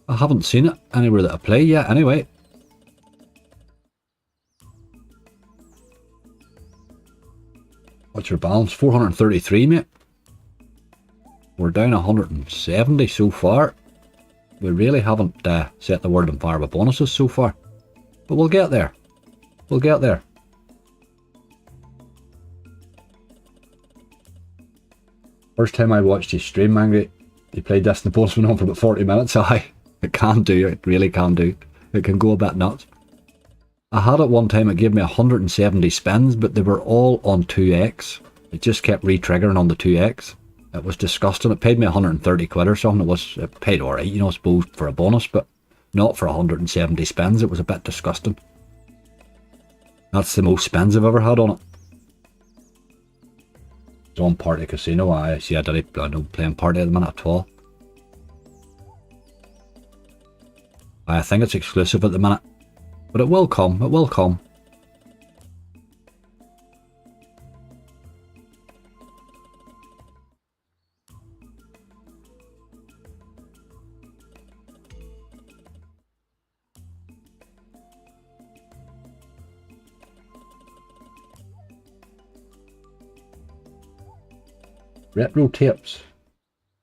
I haven't seen it anywhere that I play yet, anyway. What's your balance? 433, mate. We're down 170 so far. We really haven't set the world on fire with bonuses so far. But we'll get there. We'll get there. First time I watched you stream, Angry, you played this and the post went on for about 40 minutes. It can do, it really can do. It can go a bit nuts. I had it one time, it gave me 170 spins, but they were all on 2x. It just kept re-triggering on the 2x. It was disgusting. It paid me 130 quid or something. It paid alright, you know, I suppose, for a bonus, but not for 170 spins. It was a bit disgusting. That's the most spins I've ever had on it. It's on Party Casino. I see I don't play in Party at the minute at all. I think it's exclusive at the minute. But it will come, it will come. Retro tapes.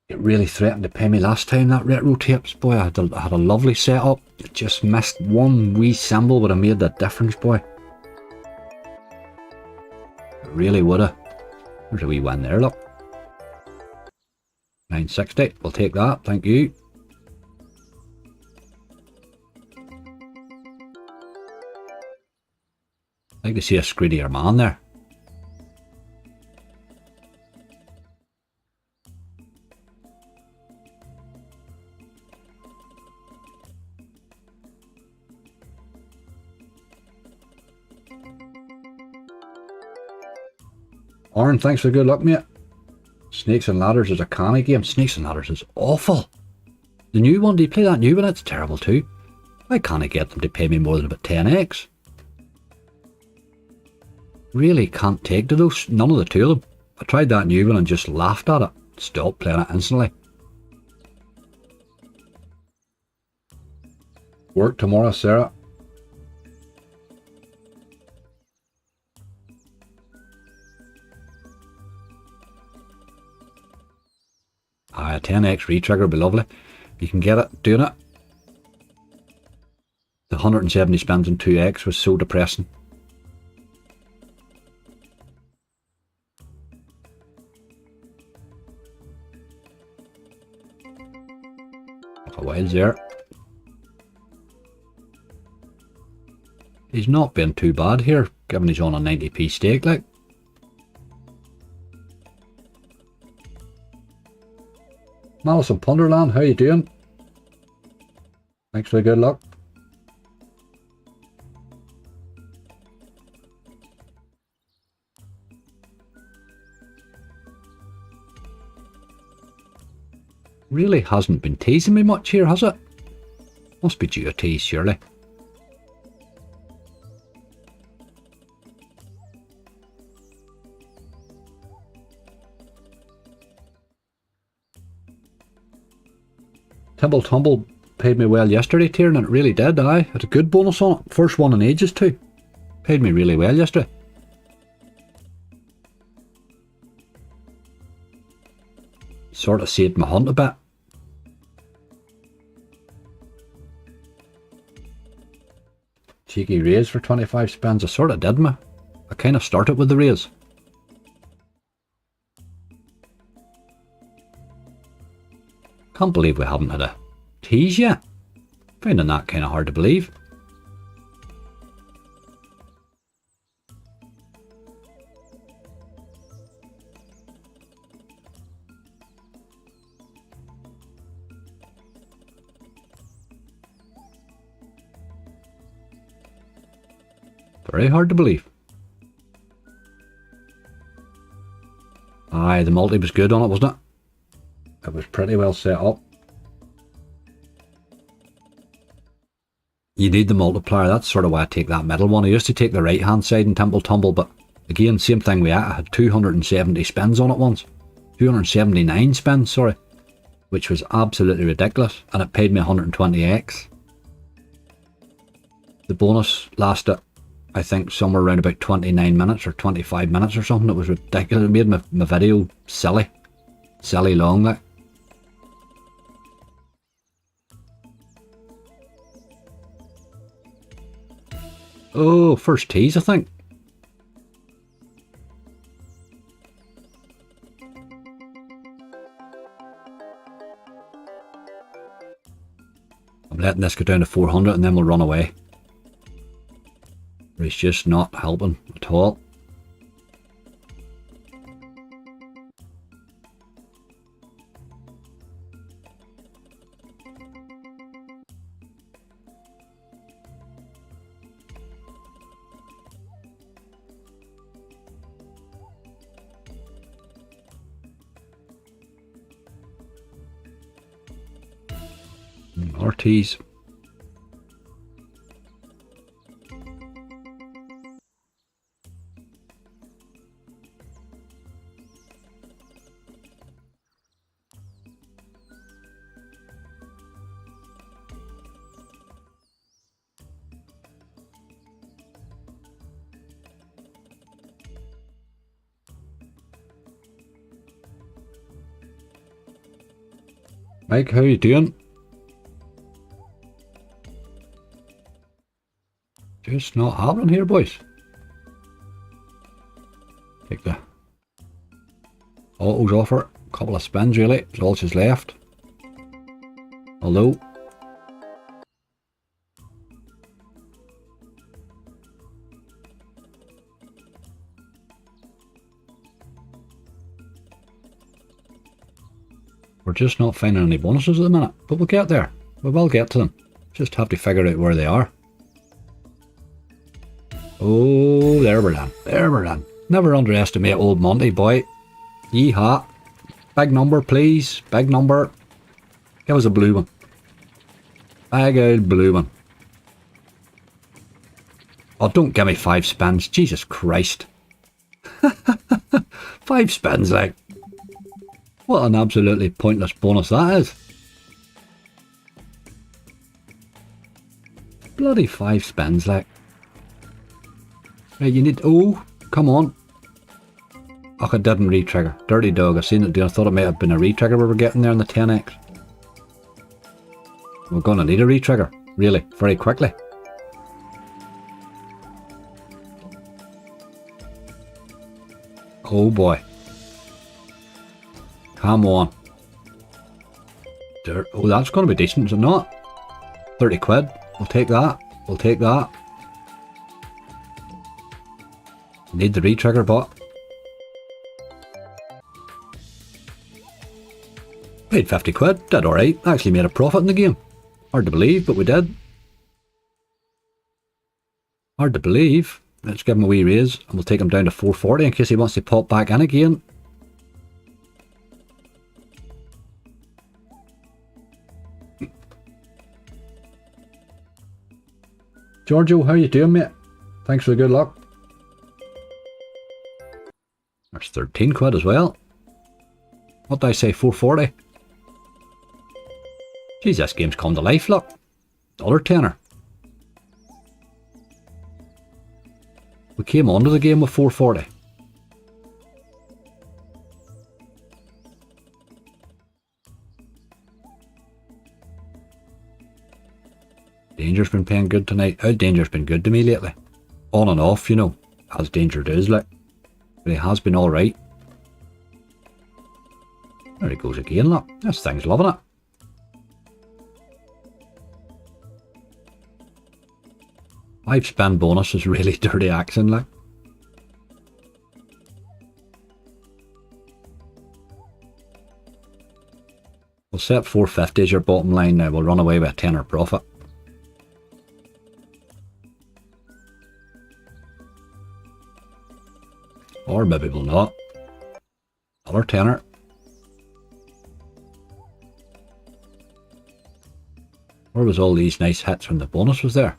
It really threatened to pay me last time, that retro tapes, boy. I had a lovely setup. It just missed one wee symbol would have made the difference, boy. It really would have. There's a wee win there, look. 960, we'll take that, thank you. I'd like to see a screedier man there. Aaron, thanks for the good luck, mate. Snakes and Ladders is a canny game. Snakes and Ladders is awful. The new one, do you play that new one? It's terrible too. I can't get them to pay me more than about 10x. Really can't take to those, none of the two of them. I tried that new one and just laughed at it. Stopped playing it instantly. Work tomorrow, Sarah. A 10x retrigger would be lovely. You can get it, doing it. The 170 spins on 2x was so depressing. A while there. He's not been too bad here, given he's on a 90p stake, like. Malice and Punderland, how you doing? Thanks for the good luck. Really hasn't been teasing me much here, has it? Must be due a tease, surely. Timble Tumble paid me well yesterday, Tiernan, and it really did. I had a good bonus on it. First one in ages too. Paid me really well yesterday. Sort of saved my hunt a bit. Cheeky raise for 25 spins. I sort of did me. I kind of started with the raise. Can't believe we haven't had a tease yet. Finding that kind of hard to believe. Very hard to believe. Aye, the multi was good on it, wasn't it? It was pretty well set up. You need the multiplier, that's sort of why I take that middle one. I used to take the right hand side in Timble Tumble, but again, same thing with that. I had 270 spins on it once. 279 spins, sorry. Which was absolutely ridiculous, and it paid me 120x. The bonus lasted, I think, somewhere around about 29 minutes or 25 minutes or something. It was ridiculous. It made my video silly. Silly long, like. Oh, first tease, I think. I'm letting this go down to 400 and then we'll run away. He's just not helping at all. Ortiz. Mike, how you doing? Just not happening here, boys. Take the autos off her. Couple of spins really, it's all she's left. Although we're just not finding any bonuses at the minute, but we'll get there. We will get to them. Just have to figure out where they are. Oh, there we're done. There we're done. Never underestimate old Monty, boy. Yeehaw. Big number, please. Big number. Give us a blue one. Big old blue one. Oh, don't give me 5 spins. Jesus Christ. 5 spins, like. What an absolutely pointless bonus that is. Bloody 5 spins, like. Right, you need... Oh, come on. Oh, it didn't re-trigger. Dirty dog. I've seen it do. I thought it might have been a re-trigger we were getting there in the 10x. We're going to need a re-trigger. Really, very quickly. Oh boy. Come on. Oh, that's going to be decent, is it not? 30 quid. We'll take that. We'll take that. Need the re-trigger bot. Paid 50 quid. Did alright. Actually made a profit in the game. Hard to believe, but we did. Hard to believe. Let's give him a wee raise and we'll take him down to 440 in case he wants to pop back in again. Giorgio, how you doing, mate? Thanks for the good luck. There's 13 quid as well. What did I say, 440? Jeez, this game's come to life, look. Dollar tenner. We came onto the game with 440. Danger's been paying good tonight. Danger's been good to me lately. On and off, you know, as Danger does, like. But he has been alright. There he goes again, look. This thing's loving it. Five spin bonus is really dirty action, like. We'll set 450 as your bottom line now. We'll run away with a tenner profit. Or maybe we'll not. Another tenner. Where was all these nice hits when the bonus was there?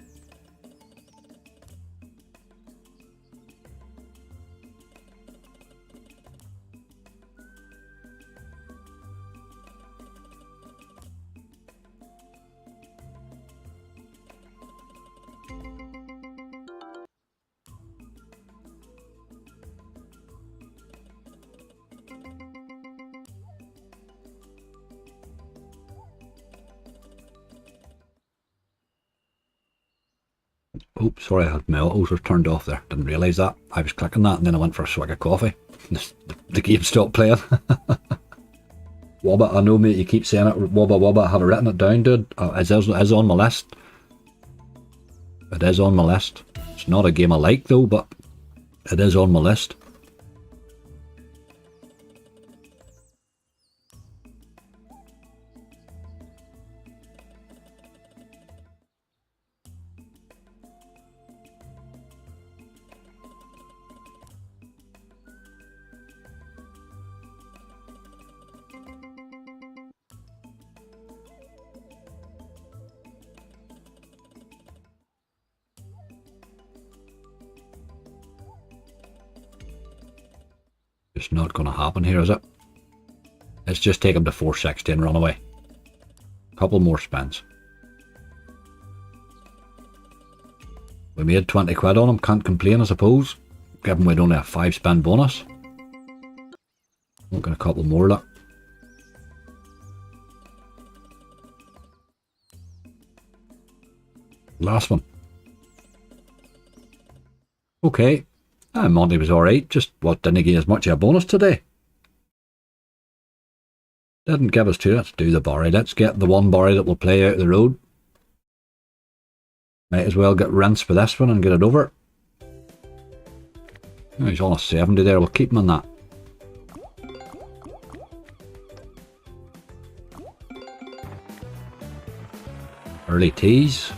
Oops, sorry, I had my autos were turned off there. Didn't realise that. I was clicking that and then I went for a swig of coffee. The game stopped playing. Wobba, I know, mate, you keep saying it. Wobba Wobba, I have written it down, dude. It is on my list. It is on my list. It's not a game I like, though, but it is on my list. It's not going to happen here, is it? Let's just take him to 460 and run away. Couple more spins. We made 20 quid on him, can't complain, I suppose. Given we'd only a 5 spin bonus. We'll get a couple more, look. Last one. Okay. Monty was alright, just what didn't give as much of a bonus today. Didn't give us two. Let's do the Barry. Let's get the one Barry that will play out of the road. Might as well get rinsed for this one and get it over. Oh, he's on a 70 there, we'll keep him on that. Early tease.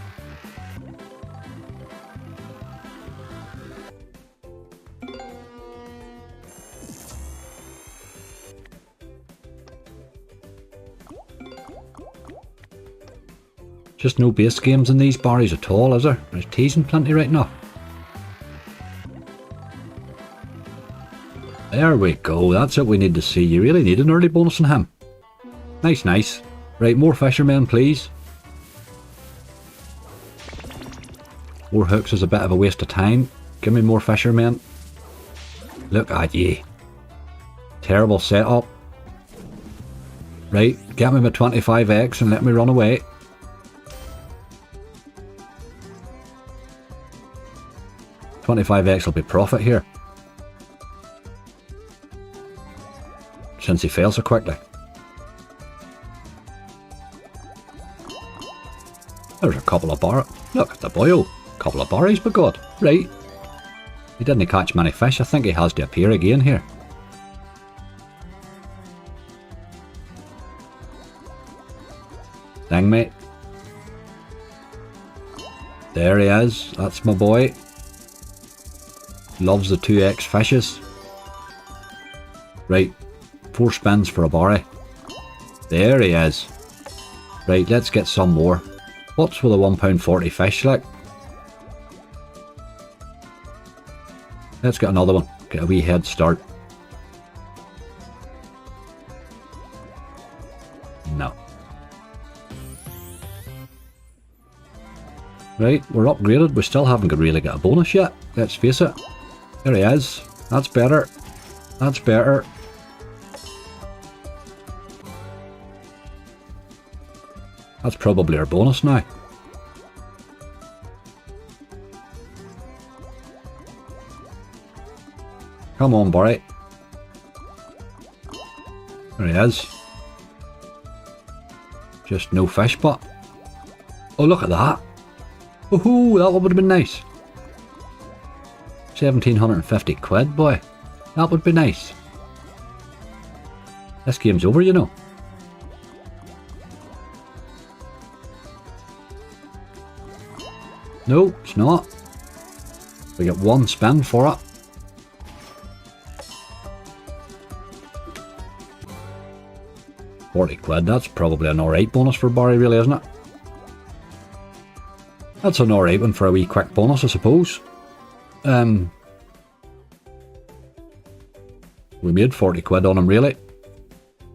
Just no base games in these Barries at all, is there? There's teasing plenty right now. There we go, that's what we need to see. You really need an early bonus on him. Nice, nice. Right, more fishermen, please. More hooks is a bit of a waste of time. Give me more fishermen. Look at ye. Terrible setup. Right, get me my 25x and let me run away. $25x will be profit here. Since he fails so quickly. There's a couple of bar. Look at the boyo. Couple of barries, by God. Right. He didn't catch many fish. I think he has to appear again here. Dang, mate. There he is. That's my boy. Loves the 2x fishes. Right. 4 spins for a barry. There he is. Right, let's get some more. What's with a £1.40 fish like? Let's get another one. Get a wee head start. No. Right, we're upgraded. We still haven't really got a bonus yet. Let's face it. There he is. That's better. That's better. That's probably our bonus now. Come on, Barry. There he is. Just no fish, but... Oh, look at that. Woohoo, that would have been nice. 1750 quid, boy. That would be nice. This game's over, you know. No, it's not. We get 1 spin for it. £40, that's probably an alright bonus for Barry, really, isn't it? That's an alright one for a wee quick bonus, I suppose. We made £40 on him, really.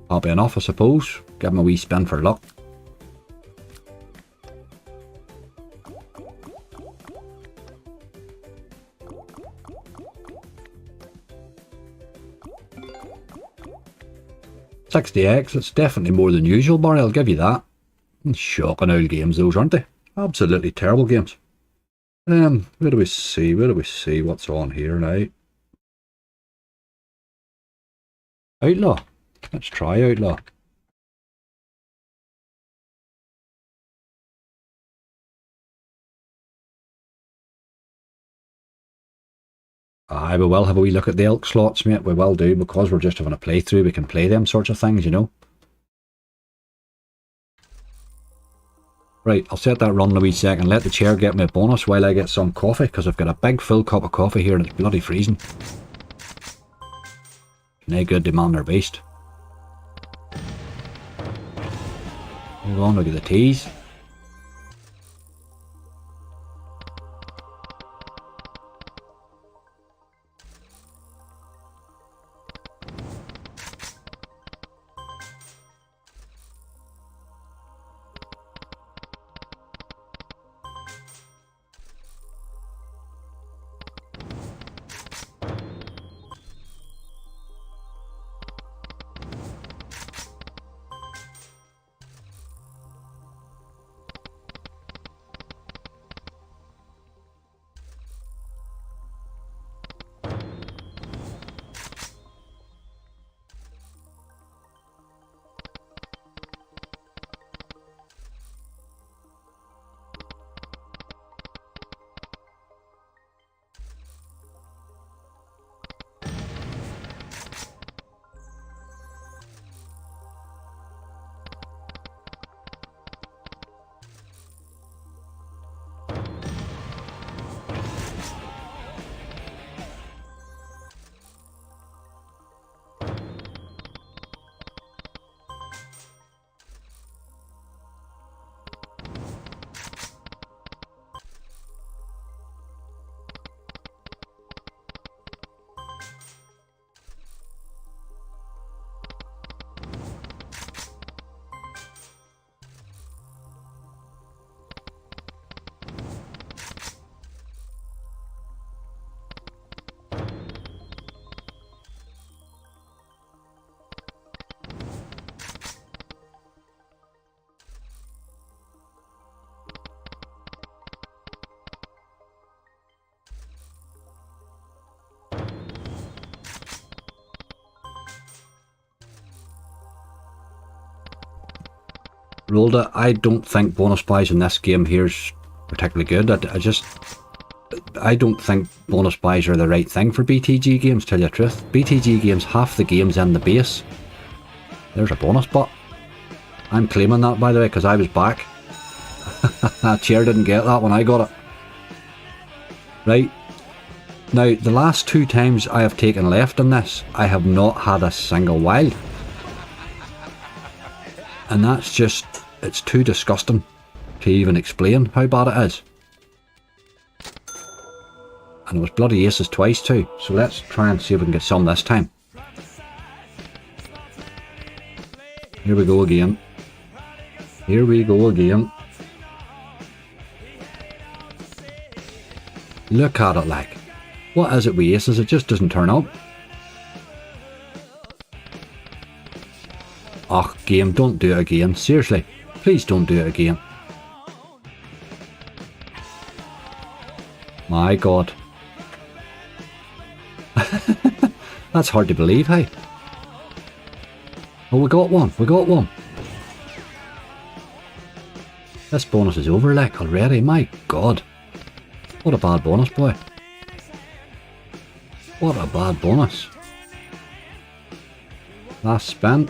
Happy enough, I suppose. Give him a wee spin for luck. $60x, it's definitely more than usual, Barry, I'll give you that. Shocking old games those, aren't they? Absolutely terrible games. Where do we see? Where do we see what's on here now? Outlaw. Let's try Outlaw. Aye, we will have a wee look at the elk slots, mate. We will do, because we're just having a playthrough. We can play them sorts of things, you know. Right, I'll set that run in a wee second. Let the chair get me a bonus while I get some coffee, because I've got a big full cup of coffee here and it's bloody freezing. No good to man their beast. Hold on, look at the teas. Rolda, I don't think bonus buys in this game here is particularly good. I don't think bonus buys are the right thing for BTG games, tell you the truth. BTG games, half the game's in the base. There's a bonus bot. I'm claiming that, by the way, because I was back. That chair didn't get that when I got it. Right. Now, the last 2 times I have taken left in this, I have not had a single wild. And that's just, it's too disgusting to even explain how bad it is. And it was bloody aces twice too, so let's try and see if we can get some this time. Here we go again. Here we go again. Look at it like. What is it with aces? It just doesn't turn up. Och, game, don't do it again. Seriously, please don't do it again. My God. That's hard to believe, hey? Oh, we got one. We got one. This bonus is over, like, already. My God. What a bad bonus, boy. What a bad bonus. Last spin.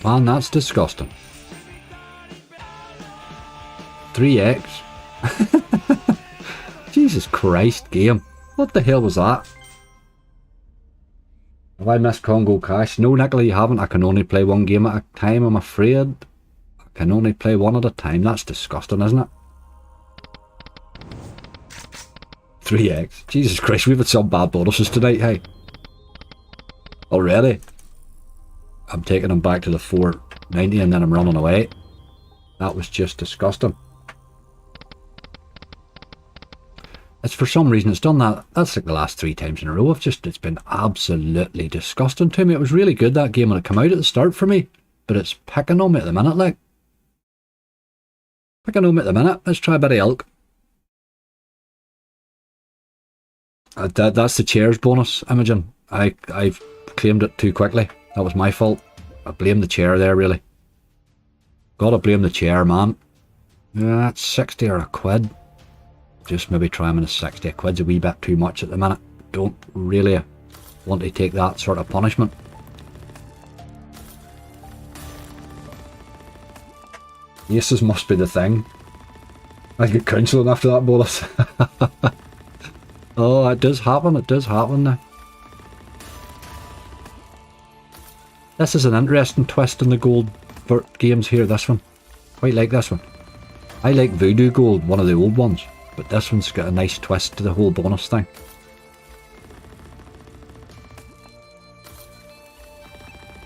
Man, that's disgusting. 3x. Jesus Christ, game. What the hell was that? Have I missed Congo Cash? No, Nicola, you haven't. I can only play one game at a time, I'm afraid. I can only play one at a time. That's disgusting, isn't it? 3x. Jesus Christ, we've had some bad bonuses tonight, hey? Already? I'm taking them back to the 490 and then I'm running away. That was just disgusting. It's for some reason it's done that. That's like the last 3 times in a row. It's been absolutely disgusting to me. It was really good, that game, when it came out at the start for me. But it's picking on me at the minute, like. Picking on me at the minute. Let's try a bit of elk. That's the chair's bonus, Imogen. I've claimed it too quickly. That was my fault. I blame the chair there, really. Gotta blame the chair, man. Yeah, that's 60 or a quid. just maybe try him in a 60 quid's a wee bit too much at the minute. Don't really want to take that sort of punishment. Aces must be the thing. I get counselling after that bonus. Oh, it does happen now. This is an interesting twist in the gold games here, this one. Quite like this one. I like Voodoo Gold, one of the old ones, but this one's got a nice twist to the whole bonus thing.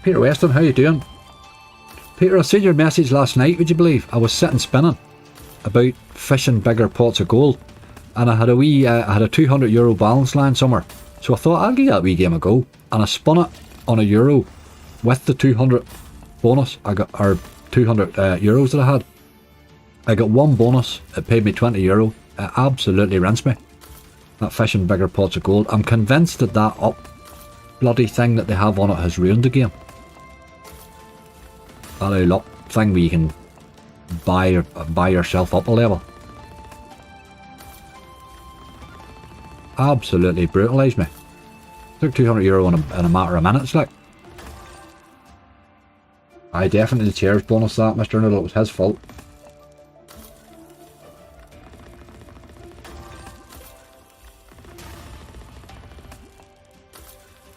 Peter Weston, how you doing? Peter, I seen your message last night, would you believe? I was sitting spinning about fishing bigger pots of gold, and I had a wee, I had a €200 balance line somewhere, so I thought I'll give that wee game a go, and I spun it on €1 with the 200 bonus. I got, or 200 euros that I had. I got one bonus, it paid me €20. It absolutely rinsed me. That fishing bigger pots of gold. I'm convinced that that up bloody thing that they have on it has ruined the game. That little up thing where you can buy yourself up a level. Absolutely brutalised me. Took €200 in a matter of minutes, like. I definitely the chairs bonus that, Mr. Noodle. It was his fault.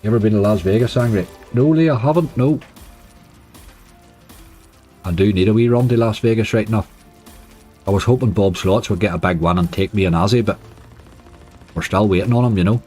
You ever been to Las Vegas, Angry? No, Lee, I haven't, no. I do need a wee run to Las Vegas right now. I was hoping Bob Slots would get a big one and take me an Aussie, but we're still waiting on him, you know.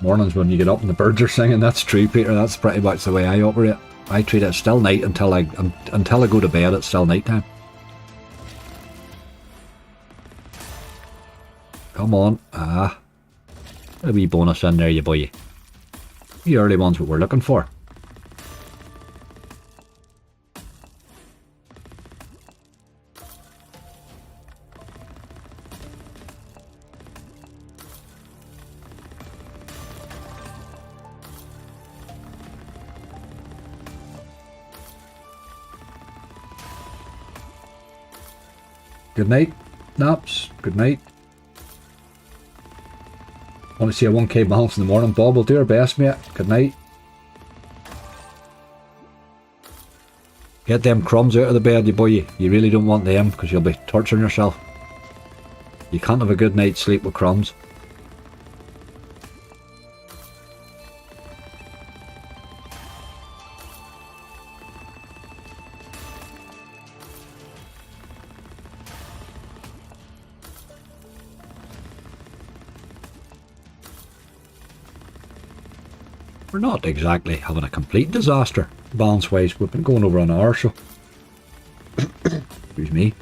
Mornings when you get up and the birds are singing. That's true, Peter. That's pretty much the way I operate. I treat it still night until I go to bed. It's still night time. Come on. Ah. A wee bonus in there, you boy. The early one's what we're looking for. Good night, Naps. Good night. Want to see a 1k balance in the morning, Bob? We'll do our best, mate. Good night. Get them crumbs out of the bed, you boy. You really don't want them, because you'll be torturing yourself. You can't have a good night's sleep with crumbs. We're not exactly having a complete disaster, balance-wise. We've been going over an hour, so... Excuse me.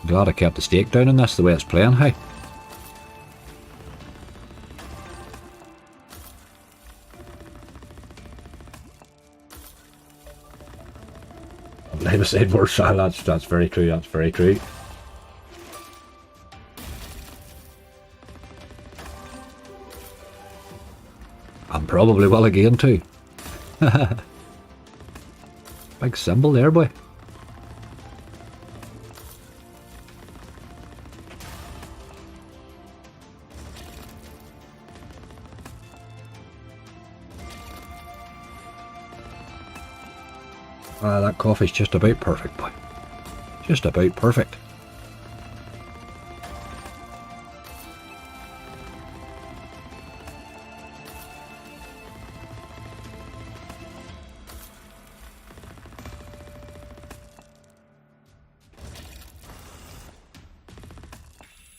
Glad I kept the stake down in this, the way it's playing, hey? Never said worse. That's very true. That's very true. And probably will again too. Big symbol there, boy. That coffee's just about perfect, boy. Just about perfect.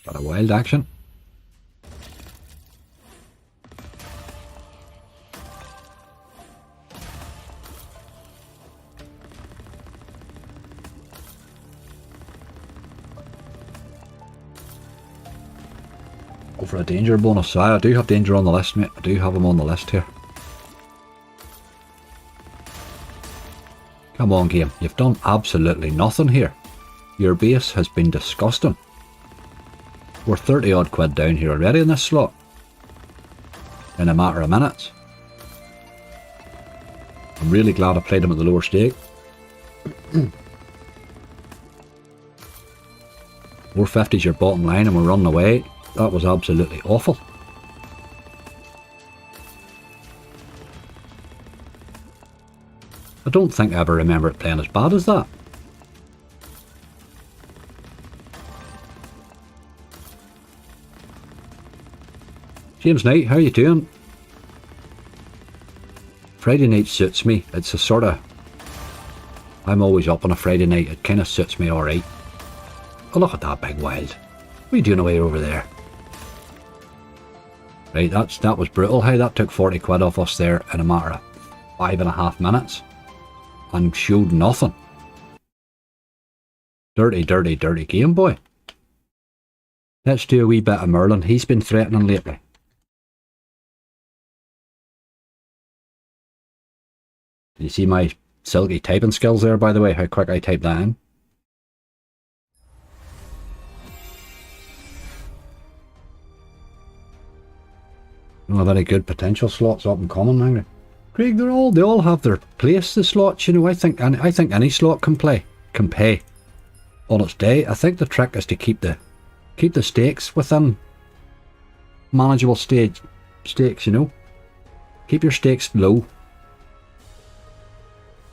Got a wild action. Go for a danger bonus. So I do have danger on the list, mate. I do have him on the list here. Come on, game. You've done absolutely nothing here. Your base has been disgusting. We're 30 odd quid down here already in this slot. In a matter of minutes. I'm really glad I played him at the lower stake. 450 is your bottom line and we're running away. That was absolutely awful. I don't think I ever remember it playing as bad as that. James Knight, how you doing? Friday night suits me. It's a sort of... I'm always up on a Friday night. It kind of suits me alright. Oh, look at that big wild. What are you doing away over there? Right, that was brutal. Hey, that took 40 quid off us there in a matter of 5.5 minutes. And showed nothing. Dirty, dirty, dirty game, boy. Let's do a wee bit of Merlin. He's been threatening lately. You see my silky typing skills there, by the way, how quick I type that in? Don't have any good potential slots up and coming, Angry. Craig, they all have their place, the slots, you know. I think any slot can pay on its day. I think the trick is to keep the stakes within manageable stakes, you know. Keep your stakes low.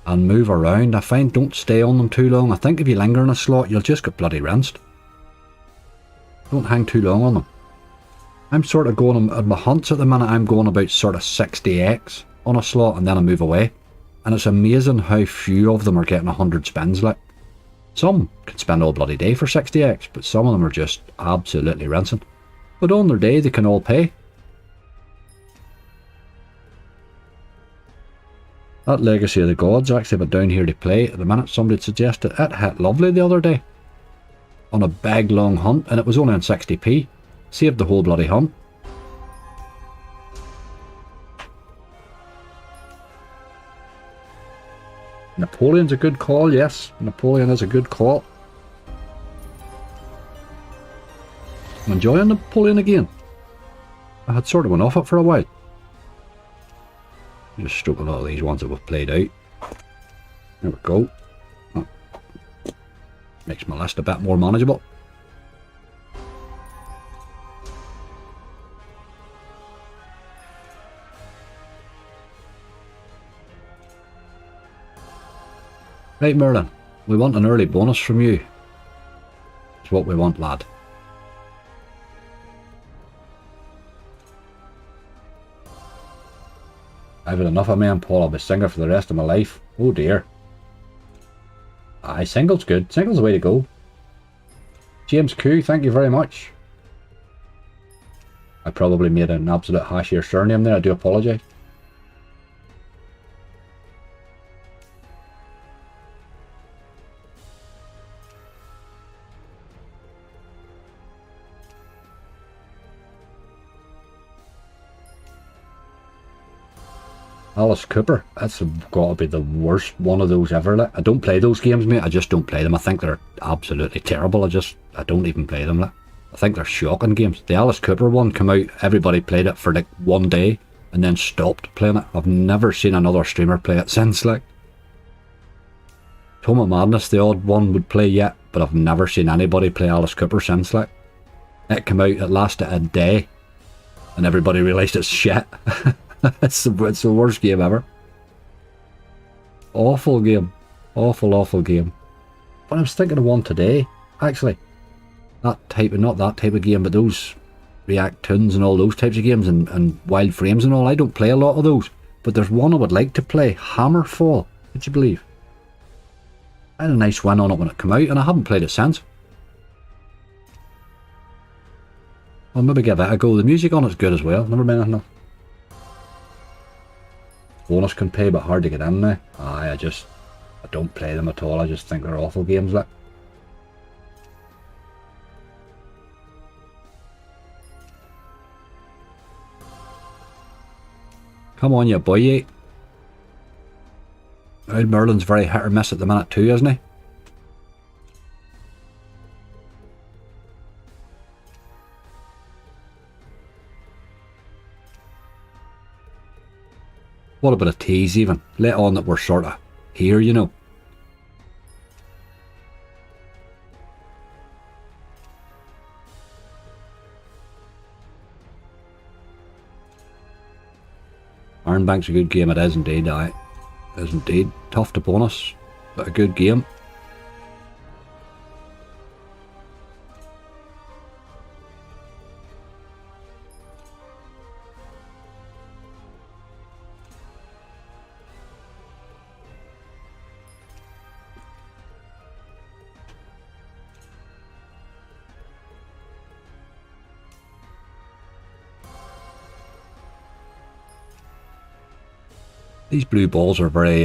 And move around. I find don't stay on them too long. I think if you linger in a slot, you'll just get bloody rinsed. Don't hang too long on them. I'm sort of going at my hunts at the minute. I'm going about sort of 60x on a slot and then I move away. And it's amazing how few of them are getting 100 spins. Like, some could spend all bloody day for 60x, but some of them are just absolutely rinsing. But on their day, they can all pay. That Legacy of the Gods actually went down here to play at the minute. Somebody suggested it hit lovely the other day on a big long hunt and it was only on 60p. Saved the whole bloody hunt. Napoleon's a good call, yes. Napoleon is a good call. I'm enjoying Napoleon again. I had sort of went off it for a while. Just stroking all these ones that we've played out. There we go. That makes my list a bit more manageable. Right, Merlin, we want an early bonus from you. It's what we want, lad. I've had enough of me and Paul. I'll be single for the rest of my life. Oh dear. Aye, single's good. Single's the way to go. James Q, thank you very much. I probably made an absolute hash of your surname there. I do apologise. Alice Cooper, that's got to be the worst one of those ever. Like, I don't play those games, mate. I just don't play them. I think they're absolutely terrible. I don't even play them. Like, I think they're shocking games. The Alice Cooper one came out, everybody played it for like one day and then stopped playing it. I've never seen another streamer play it since. Like, Tome of Madness, the odd one would play yet, but I've never seen anybody play Alice Cooper since. Like, it came out, it lasted a day and everybody realised it's shit. It's the worst game ever. Awful game. Awful, awful game. But I was thinking of one today, actually. Not that type of game, but those React Tunes and all those types of games and Wild Frames and all. I don't play a lot of those. But there's one I would like to play, Hammerfall. Would you believe? I had a nice win on it when it came out and I haven't played it since. I'll maybe give that a go. The music on it's good as well. Never mind anything else. Bonus can pay, but hard to get in now. Aye, I don't play them at all. I just think they're awful games. Like, Come on, you boy. Old Merlin's very hit or miss at the minute too, isn't he? What a bit of tease even. Let on that we're sort of here, you know. Ironbank's a good game, it is indeed, aye. It is indeed. Tough to bonus, but a good game. These blue balls are very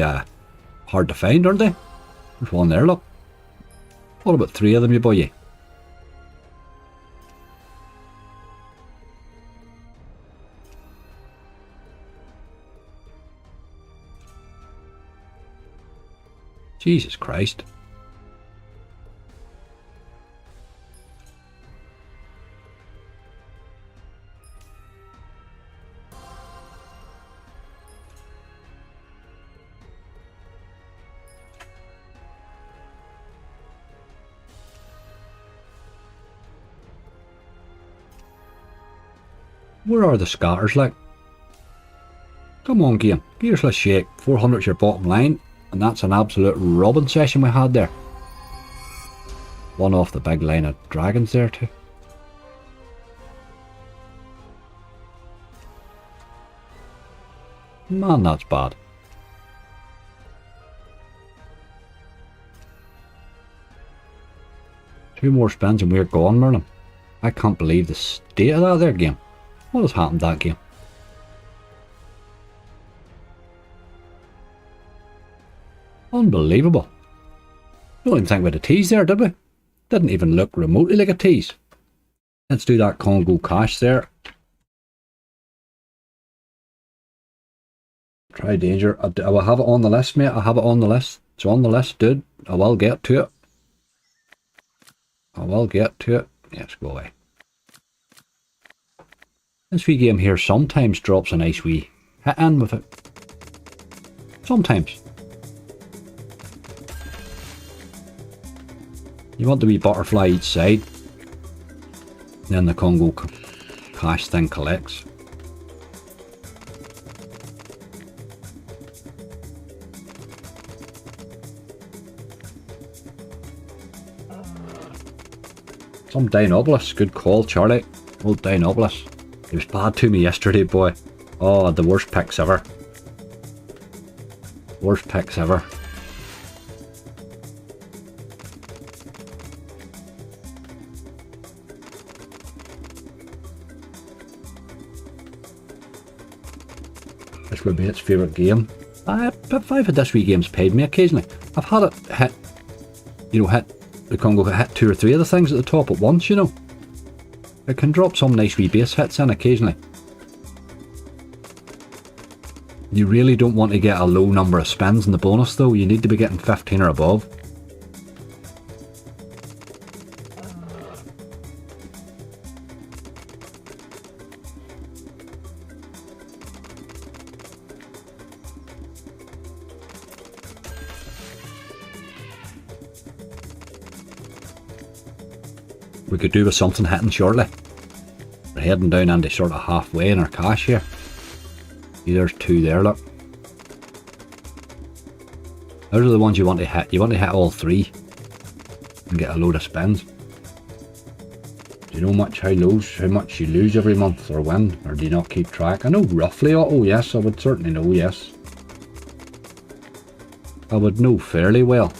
hard to find, aren't they? There's one there, look. What about 3 of them, you boy? Jesus Christ. Where are the scatters, like? Come on, game. Give yourself a shake. 400's your bottom line, and that's an absolute robbing session we had there. One off the big line of dragons there, too. Man, that's bad. Two more spins and we're gone, Merlin. I can't believe the state of that there game. What has happened to that game? Unbelievable. We don't even think we had a tease there, did we? Didn't even look remotely like a tease. Let's do that Congo cash there. Try danger. I will have it on the list, mate. I have it on the list. It's on the list, dude. I will get to it. I will get to it. Yes, go away. This wee game here sometimes drops a nice wee hit in with it. Sometimes. You want the wee butterfly each side. Then the Congo cash thing collects. Some Dinopolis. Good call, Charlie. Old Dinopolis. He was bad to me yesterday, boy. Oh, the worst picks ever. Worst picks ever. This would be its favourite game. If I've had this wee game's paid me occasionally. I've had it hit, you know, hit the Congo hit 2 or 3 of the things at the top at once, you know. It can drop some nice wee base hits in occasionally. You really don't want to get a low number of spins in the bonus though. You need to be getting 15 or above. We could do with something hitting shortly. We're heading down into sort of halfway in our cash here. See, there's 2 there, look. Those are the ones you want to hit. You want to hit all 3 and get a load of spins. Do you know how much you lose every month or win, or do you not keep track? I know roughly. Oh yes, I would certainly know. Yes, I would know fairly well.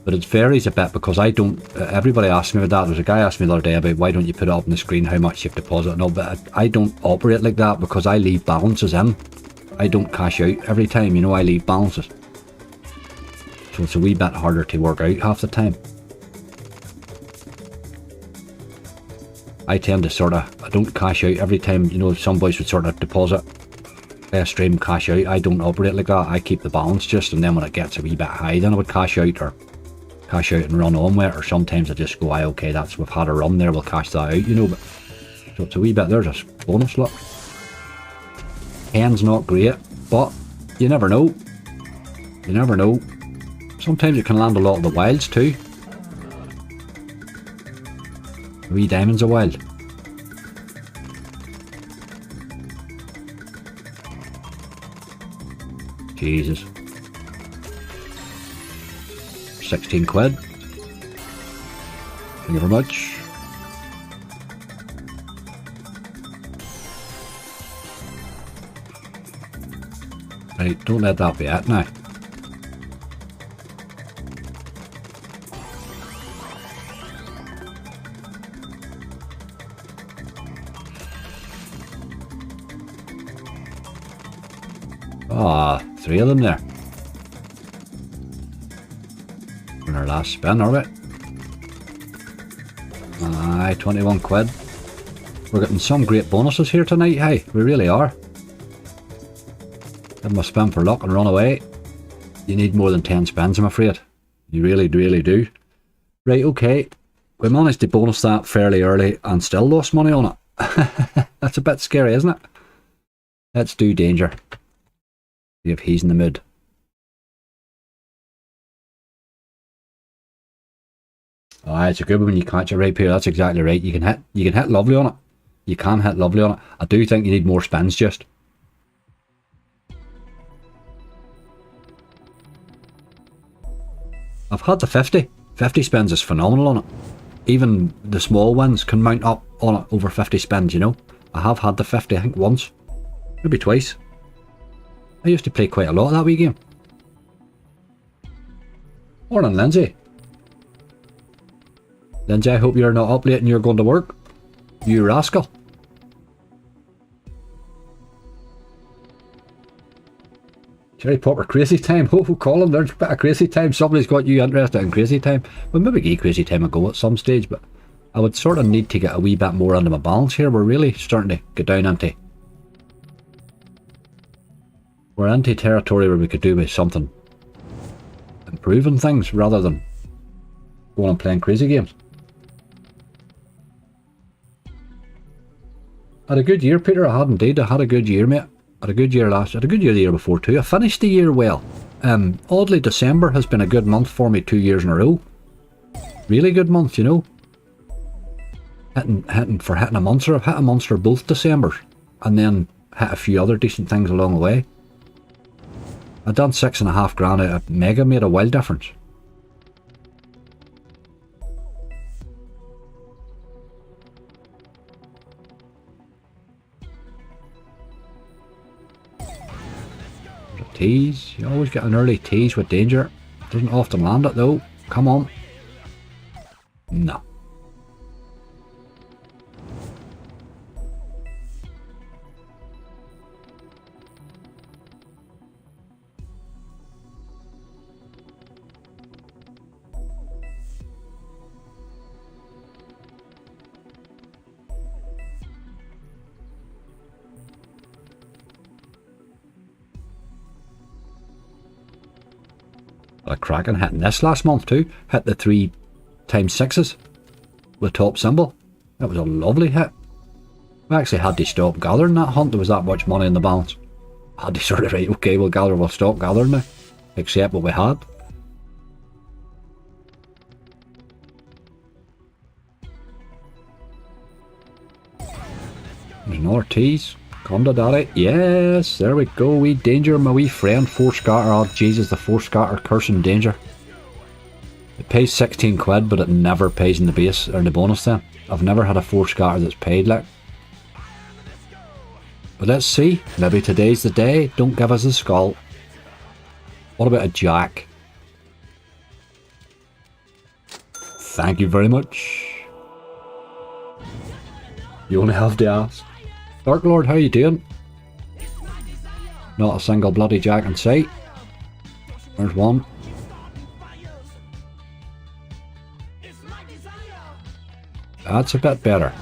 But it varies a bit because I don't, everybody asks me about that. There was a guy asked me the other day about why don't you put it up on the screen how much you've deposited and all, but I don't operate like that because I leave balances in. I don't cash out every time, you know, I leave balances. So it's a wee bit harder to work out half the time. I tend to sort of, I don't cash out every time, you know, some boys would sort of deposit stream cash out. I don't operate like that. I keep the balance just, and then when it gets a wee bit high, then I would cash out and run on with it. Or sometimes I just go, okay, we've had a run there, we'll cash that out, you know. But so it's a wee bit. There's a bonus, look. 10's not great, but you never know. You never know. Sometimes you can land a lot of the wilds too. The wee diamond's a wild. Jesus. 16 quid. Thank you very much. Right, don't let that be it now. Ah, 3 of them there. On our last spin, are we? Aye, 21 quid. We're getting some great bonuses here tonight, hey, we really are. Give them a spin for luck and run away. You need more than 10 spins, I'm afraid. You really, really do. Right, okay. We managed to bonus that fairly early and still lost money on it. That's a bit scary, isn't it? Let's do danger. See if he's in the mood. Ah, it's a good one when you catch it right here. That's exactly right. You can hit lovely on it. You can hit lovely on it. I do think you need more spins just. I've had the 50. 50 spins is phenomenal on it. Even the small ones can mount up on it over 50 spins, you know. I have had the 50, I think once. Maybe twice. I used to play quite a lot of that wee game. Morning, Lindsay. Lindsay, I hope you're not up late and you're going to work. You rascal. Cherry Popper Crazy Time. Oh, Colin, there's a bit of Crazy Time. Somebody's got you interested in Crazy Time. Well, maybe give Crazy Time a go at some stage, but I would sort of need to get a wee bit more under my balance here. We're really starting to get down into... We're into territory where we could do with something improving things rather than going and playing crazy games. Had a good year, Peter. I had indeed. I had a good year, mate. Had a good year last year. Had a good year the year before too. I finished the year well. Oddly, December has been a good month for me 2 years in a row. Really good month, you know. Hitting a monster. I've hit a monster both Decembers, and then hit a few other decent things along the way. I done 6.5 grand out of Mega, made a wild difference. Tease. You always get an early tease with danger. Doesn't often land it though. Come on. No. A cracking hitting this last month too. Hit the 3x6s with top symbol. That was a lovely hit. We actually had to stop gathering that hunt. There was that much money in the balance. I had to sort of right, okay, we'll stop gathering now. Accept what we had. There's another tease. Come to daddy. Yes, there we go. Wee danger, my wee friend. 4 scatter. Oh, Jesus, the 4 scatter cursing danger. It pays 16 quid, but it never pays in the base or in the bonus then. I've never had a 4 scatter that's paid like. But let's see. Maybe today's the day. Don't give us a skull. What about a jack? Thank you very much. You only have to ask. Dark Lord, how you doing? Not a single bloody jack in sight. There's one. That's a bit better.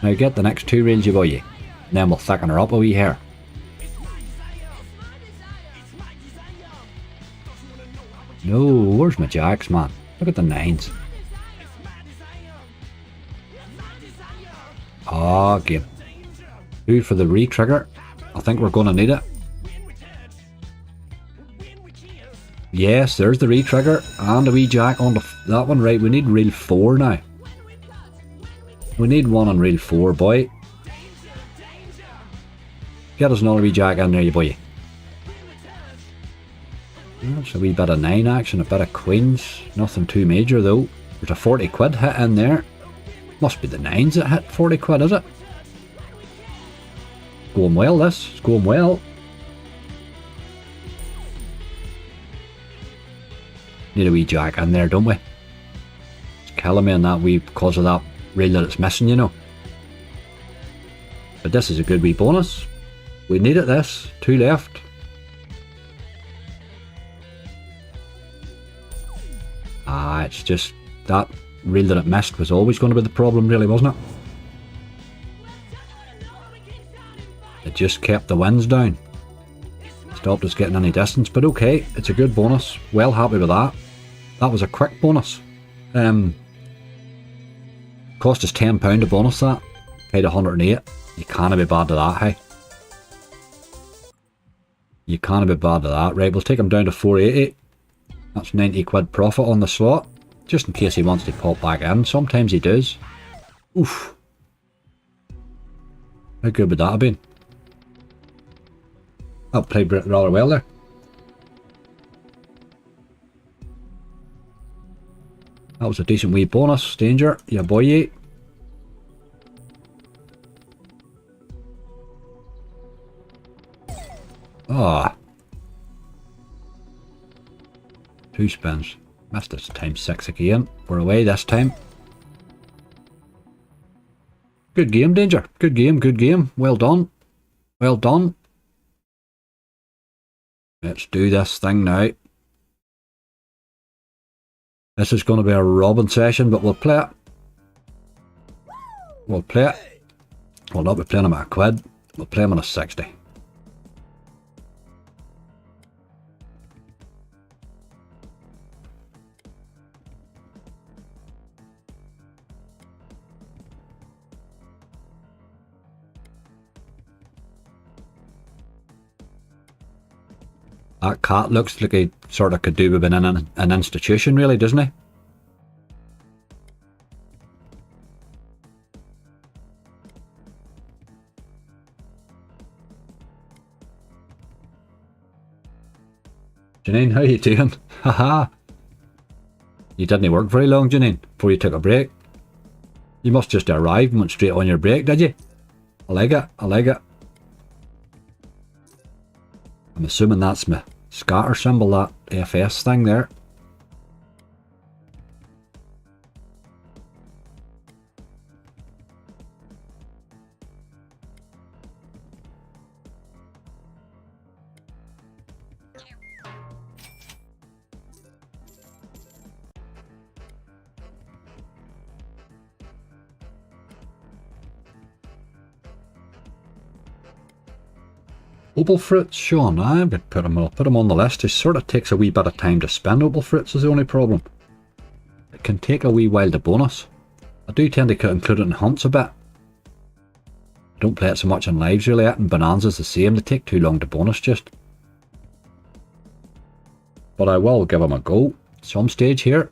Now get the next 2 rangy boy, and then we'll thicken her up a wee hair. No, where's my jacks, man? Look at the 9s. Ah, game. Good for the re-trigger. I think we're going to need it. Yes, there's the re-trigger and a wee jack on that one. Right, we need reel 4 now. We need one on reel 4, boy. Get us another wee jack in there, you boy. That's a wee bit of 9 action, a bit of queens. Nothing too major though. There's a 40 quid hit in there. Must be the 9s that hit 40 quid, is it? Going well, this. It's going well. Need a wee jack in there, don't we? It's killing me on that wee because of that reel that it's missing, you know. But this is a good wee bonus. We needed this. 2 left. Ah, it's just that reel that it missed was always going to be the problem, really, wasn't it? It just kept the winds down. Stopped us getting any distance, but okay, it's a good bonus. Well happy with that. That was a quick bonus. Cost us £10 to bonus that. Paid 108. You can't be bad to that, hey? You can't be bad to that. Right, we'll take him down to 480. That's 90 quid profit on the slot. Just in case he wants to pop back in. Sometimes he does. Oof. How good would that have been? That played rather well there. That was a decent wee bonus. Danger, yeah boy. Ah. 2 spins. Missed it times 6 again. We're away this time. Good game, Danger. Good game, good game. Well done. Well done. Let's do this thing now. This is going to be a robbing session, but we'll play it. We'll play it. We'll not be playing him at a quid. We'll play him on a 60. That cat looks like he sort of could do with an institution, really, doesn't he? Janine, how you doing? Haha. You didn't work very long, Janine, before you took a break. You must just arrive and went straight on your break, did you? I like it, I like it. I'm assuming that's my scatter symbol, that FS thing there. Opal fruits, Sean, I'm going to put him on the list. It sort of takes a wee bit of time to spin opal fruits is the only problem. It can take a wee while to bonus. I do tend to include it in hunts a bit. I don't play it so much in lives really, and bonanza's the same, they take too long to bonus just. But I will give him a go at some stage here.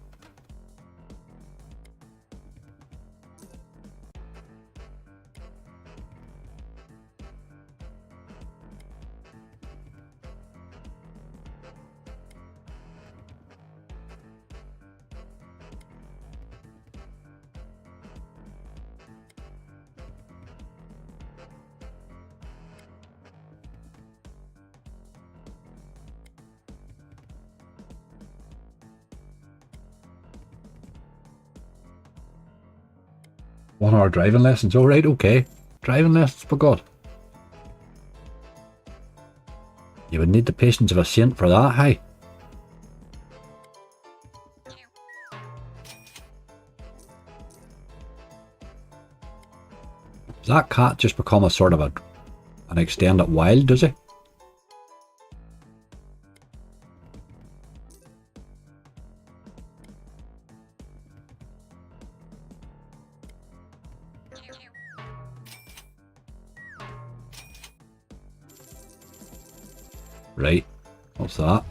One-hour driving lessons, alright, okay. Driving lessons, for God. You would need the patience of a saint for that, hey? Does that cat just become a sort of an extended wild, does he? Right. What's that?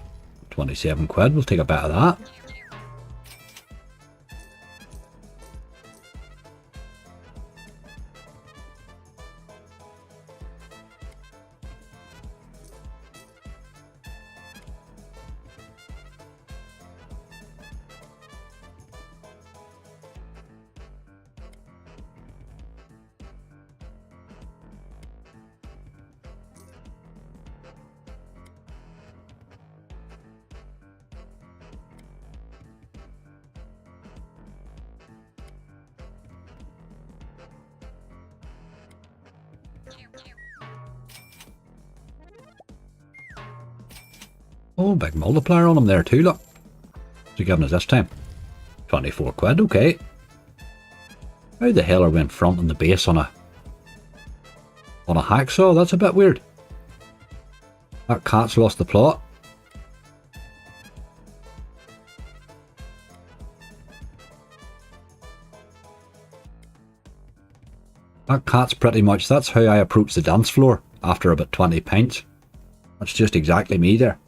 27 quid. We'll take a bit of that. Oh, big multiplier on them there too, look. What's he giving us this time? 24 quid, okay. How the hell are we in front on the base on a hacksaw? That's a bit weird. That cat's lost the plot. That cat's pretty much, that's how I approach the dance floor after about 20 pints. That's just exactly me there.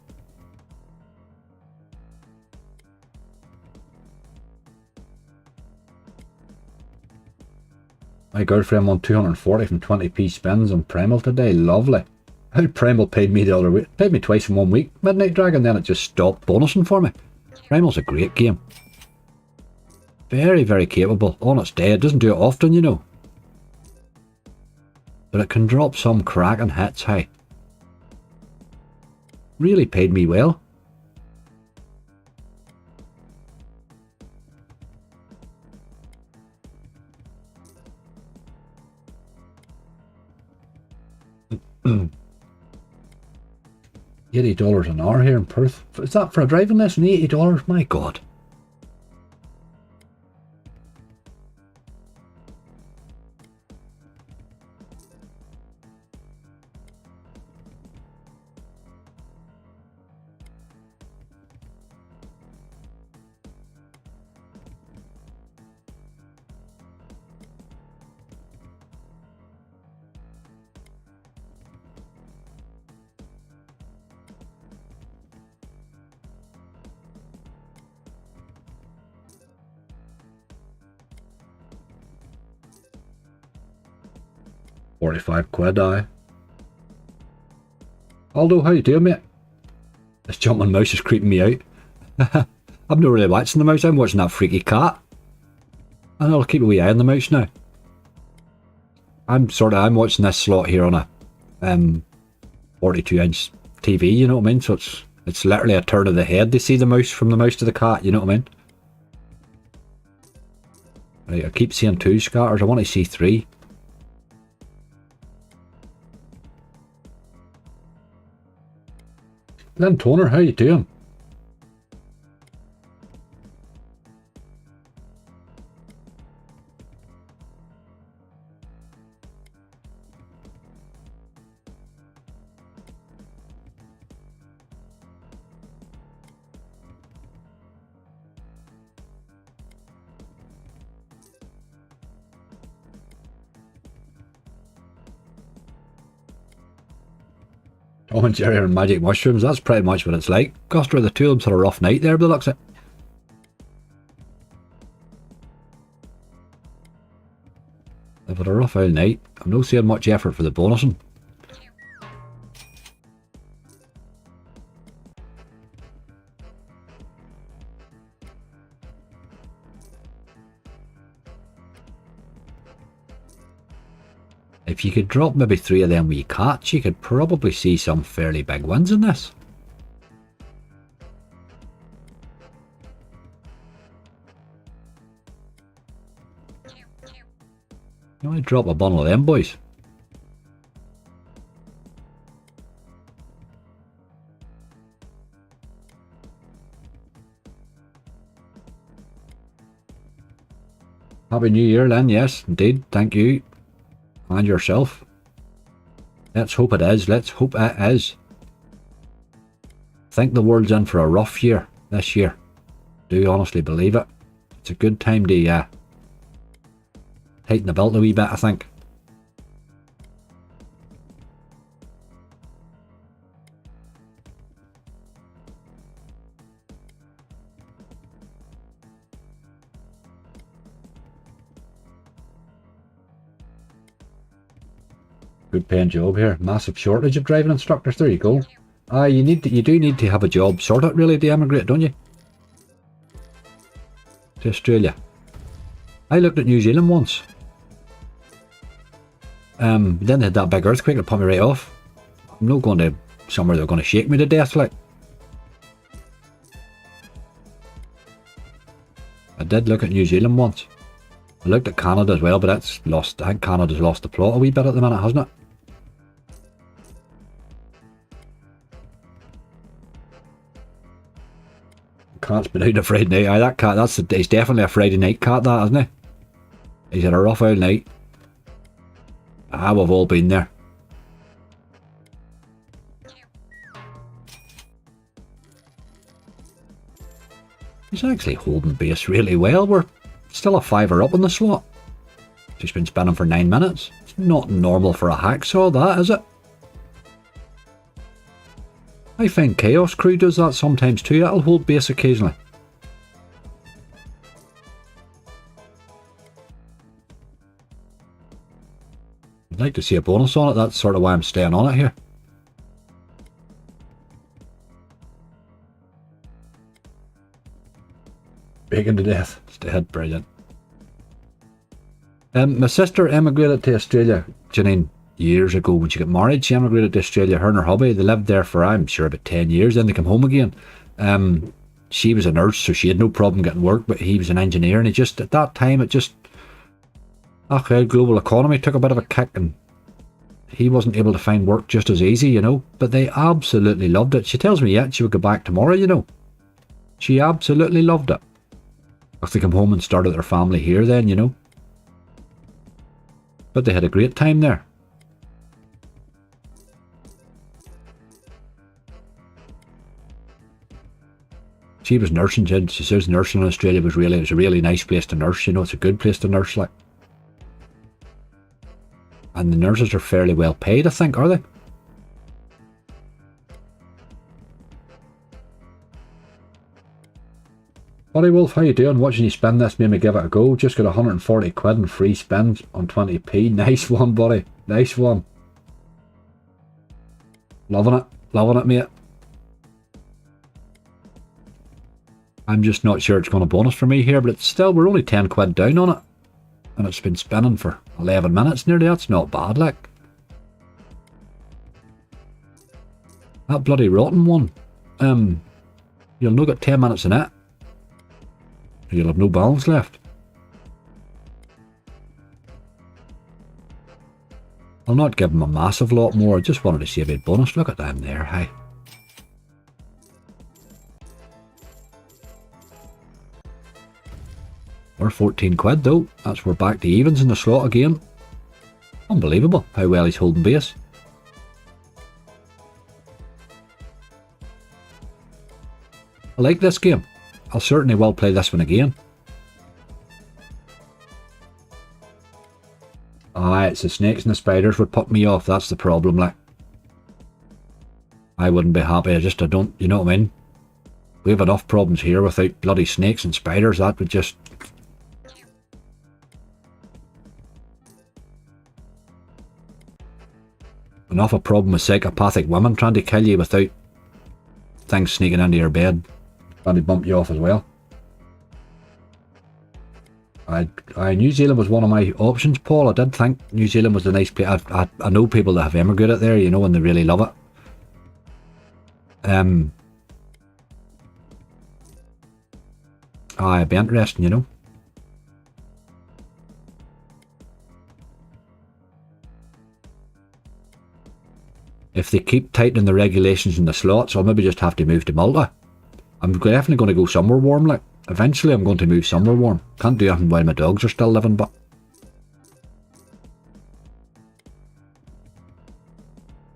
My girlfriend won 240 from 20p spins on Primal today. Lovely. How Primal paid me the other week. Paid me twice in 1 week. Midnight Dragon, then it just stopped bonusing for me. Primal's a great game. Very, very capable. On its day, it doesn't do it often, you know. But it can drop some cracking hits, hey. Really paid me well. $80 an hour here in Perth. Is that for a driving lesson? $80? My God. £45, aye. Aldo, how you doing, mate? This jumping mouse is creeping me out. I'm not really watching the mouse, I'm watching that freaky cat. And I'll keep a wee eye on the mouse now. I'm watching this slot here on a 42-inch TV, you know what I mean? So it's literally a turn of the head to see the mouse from the mouse to the cat, you know what I mean? Right, I keep seeing 2 scatters, I want to see 3. Lynn Toner, how you doing? Tom and Jerry are magic mushrooms, that's pretty much what it's like. Costa, the two of them's had a rough night there, but looks it. They've had a rough old night. I'm not seeing much effort for the bonusing. If you could drop maybe 3 of them wee cats, you could probably see some fairly big wins in this. You only drop a bundle of them boys. Happy New Year, Lynn. Yes, indeed. Thank you. And yourself. Let's hope it is. Let's hope it is. I think the world's in for a rough year this year. Do honestly believe it. It's a good time to tighten the belt a wee bit, I think. Good paying job here. Massive shortage of driving instructors. There you go. You do need to have a job sorted really to emigrate, don't you? To Australia. I looked at New Zealand once. Then they had that big earthquake that put me right off. I'm not going to somewhere they're going to shake me to death like. I did look at New Zealand once. I looked at Canada as well, but that's lost. I think Canada's lost the plot a wee bit at the minute, hasn't it? Cat's been out a Friday night. Aye, that cat, he's definitely a Friday night cat, that, isn't he? He's had a rough old night. Ah, we've all been there. He's actually holding base really well. We're still a fiver up in the slot. He's been spinning for 9 minutes. It's not normal for a hacksaw, that, is it? I find Chaos Crew does that sometimes too. It'll hold base occasionally. I'd like to see a bonus on it. That's sort of why I'm staying on it here. Bacon to death. Stayed brilliant. My sister emigrated to Australia, Janine, years ago when she got married. She emigrated to Australia, her and her hubby. They lived there for, I'm sure, about 10 years. Then they come home again. She was a nurse, so she had no problem getting work, but he was an engineer, and he just, at that time, global economy took a bit of a kick, and he wasn't able to find work just as easy, you know. But they absolutely loved it. She tells me yet she would go back tomorrow, you know. She absolutely loved it. They come home and started their family here then, you know. But they had a great time there. She was nursing, she says nursing in Australia was it was a really nice place to nurse, you know, it's a good place to nurse, like. And the nurses are fairly well paid, I think, are they? Buddy Wolf, how you doing? Watching you spin this made me give it a go. Just got 140 quid in free spins on 20p. Nice one, buddy. Nice one. Loving it. Loving it, mate. I'm just not sure it's going to bonus for me here, but it's still, we're only 10 quid down on it. And it's been spinning for 11 minutes nearly. That's not bad, like. That bloody rotten one. You'll not get 10 minutes in it. You'll have no balance left. I'll not give him a massive lot more. I just wanted to see a bit bonus. Look at them there, hey. We're 14 quid though. We're back to evens in the slot again. Unbelievable how well he's holding base. I like this game. I'll certainly will play this one again. Aye, it's the snakes and the spiders would put me off. That's the problem, like. I wouldn't be happy. I don't, you know what I mean? We have enough problems here without bloody snakes and spiders. That would just... Enough a problem with psychopathic women trying to kill you without things sneaking into your bed. Trying to bump you off as well. New Zealand was one of my options, Paul. I did think New Zealand was a nice place. I know people that have emigrated there, you know, and they really love it. It'd be interesting, you know. If they keep tightening the regulations in the slots, I'll maybe just have to move to Malta. I'm definitely going to go somewhere warm, like. Eventually I'm going to move somewhere warm. Can't do anything while my dogs are still living, but...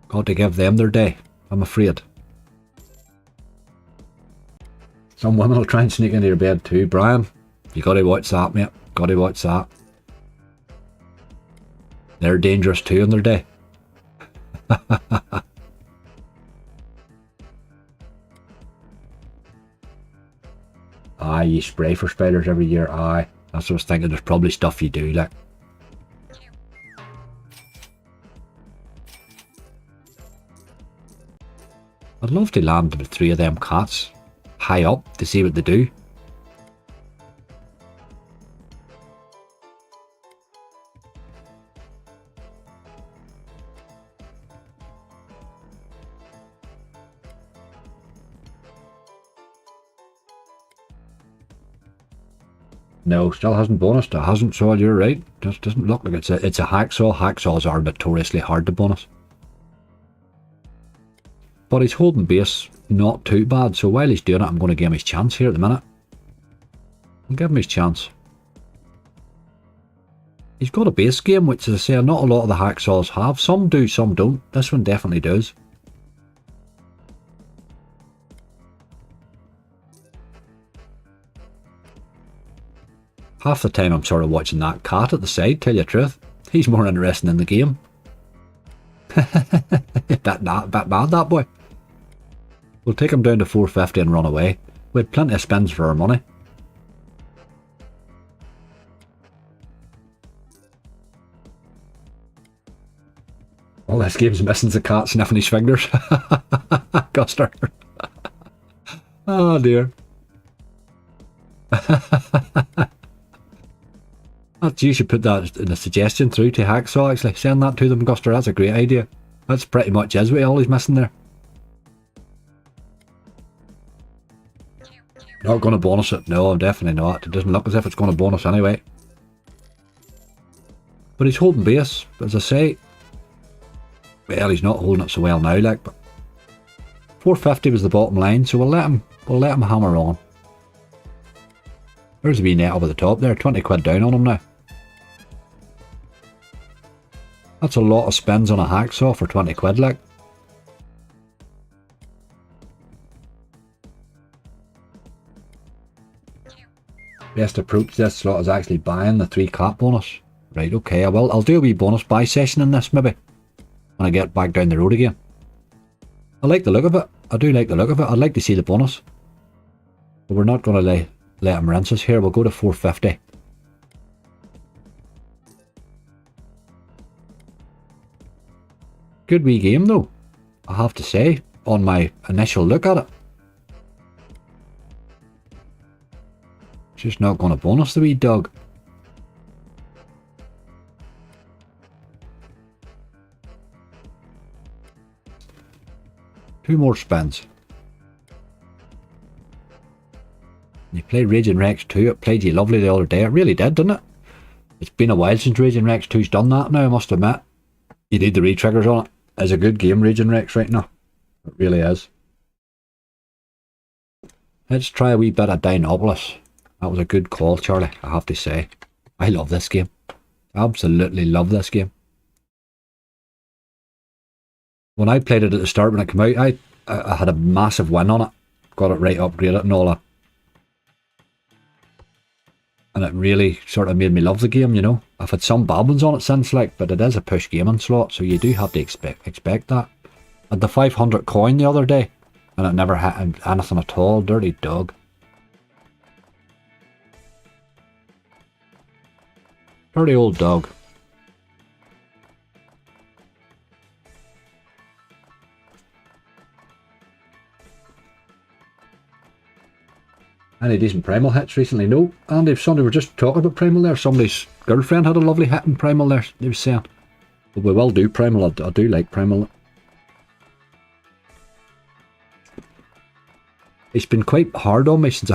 Got to give them their day, I'm afraid. Some women will try and sneak into your bed too. Brian, you got to watch that, mate. Got to watch that. They're dangerous too in their day. Aye, you spray for spiders every year. Aye, that's what I was thinking. There's probably stuff you do, like. I'd love to land the 3 of them cats high up to see what they do. No, still hasn't bonused. It hasn't, so you're right. Just doesn't look like it's a hacksaw. Hacksaws are notoriously hard to bonus. But he's holding base not too bad, so while he's doing it, I'm going to give him his chance here at the minute. I'll give him his chance. He's got a base game, which, as I say, not a lot of the hacksaws have. Some do, some don't. This one definitely does. Half the time I'm sort of watching that cat at the side, tell you the truth. He's more interesting in the game. Bit mad, that boy. We'll take him down to 450 and run away. We had plenty of spins for our money. All this game's missing the cat sniffing his fingers. Guster. Oh dear. You should put that in a suggestion through to Hacksaw, actually. Send that to them, Guster. That's a great idea. That's pretty much is what all he's missing there. Not going to bonus it. No, I'm definitely not. It doesn't look as if it's going to bonus anyway. But he's holding base, as I say. Well, he's not holding it so well now, like, but 450 was the bottom line, so we'll let him hammer on. There's a wee net over the top there, 20 quid down on him now. That's a lot of spins on a hacksaw for 20 quid, like. Best approach this slot is actually buying the 3 cat bonus. Right, okay, I'll do a wee bonus buy session in this, maybe, when I get back down the road again. I like the look of it. I do like the look of it. I'd like to see the bonus. But we're not going to let him rinse us here. We'll go to 450. Good wee game though, I have to say, on my initial look at it. Just not going to bonus the wee dog. Two more spins. You played Raging Rex 2, it played you lovely the other day. It really did, didn't it? It's been a while since Raging Rex 2's done that now, I must admit. You need the re-triggers on it. It's a good game, Raging Rex, right now. It really is. Let's try a wee bit of Dinopolis. That was a good call, Charlie, I have to say. I love this game. Absolutely love this game. When I played it at the start, when it came out, I had a massive win on it. Got it right upgraded and all that. And it really sort of made me love the game, you know. I've had some bad ones on it since, like, but it is a push gaming slot, so you do have to expect that. I had the 500 coin the other day, and it never had anything at all. Dirty dog. Dirty old dog. Any decent Primal hits recently? No. And if somebody were just talking about Primal there, somebody's girlfriend had a lovely hit in Primal there, they were saying. But we will do Primal, I do like Primal. It's been quite hard on me since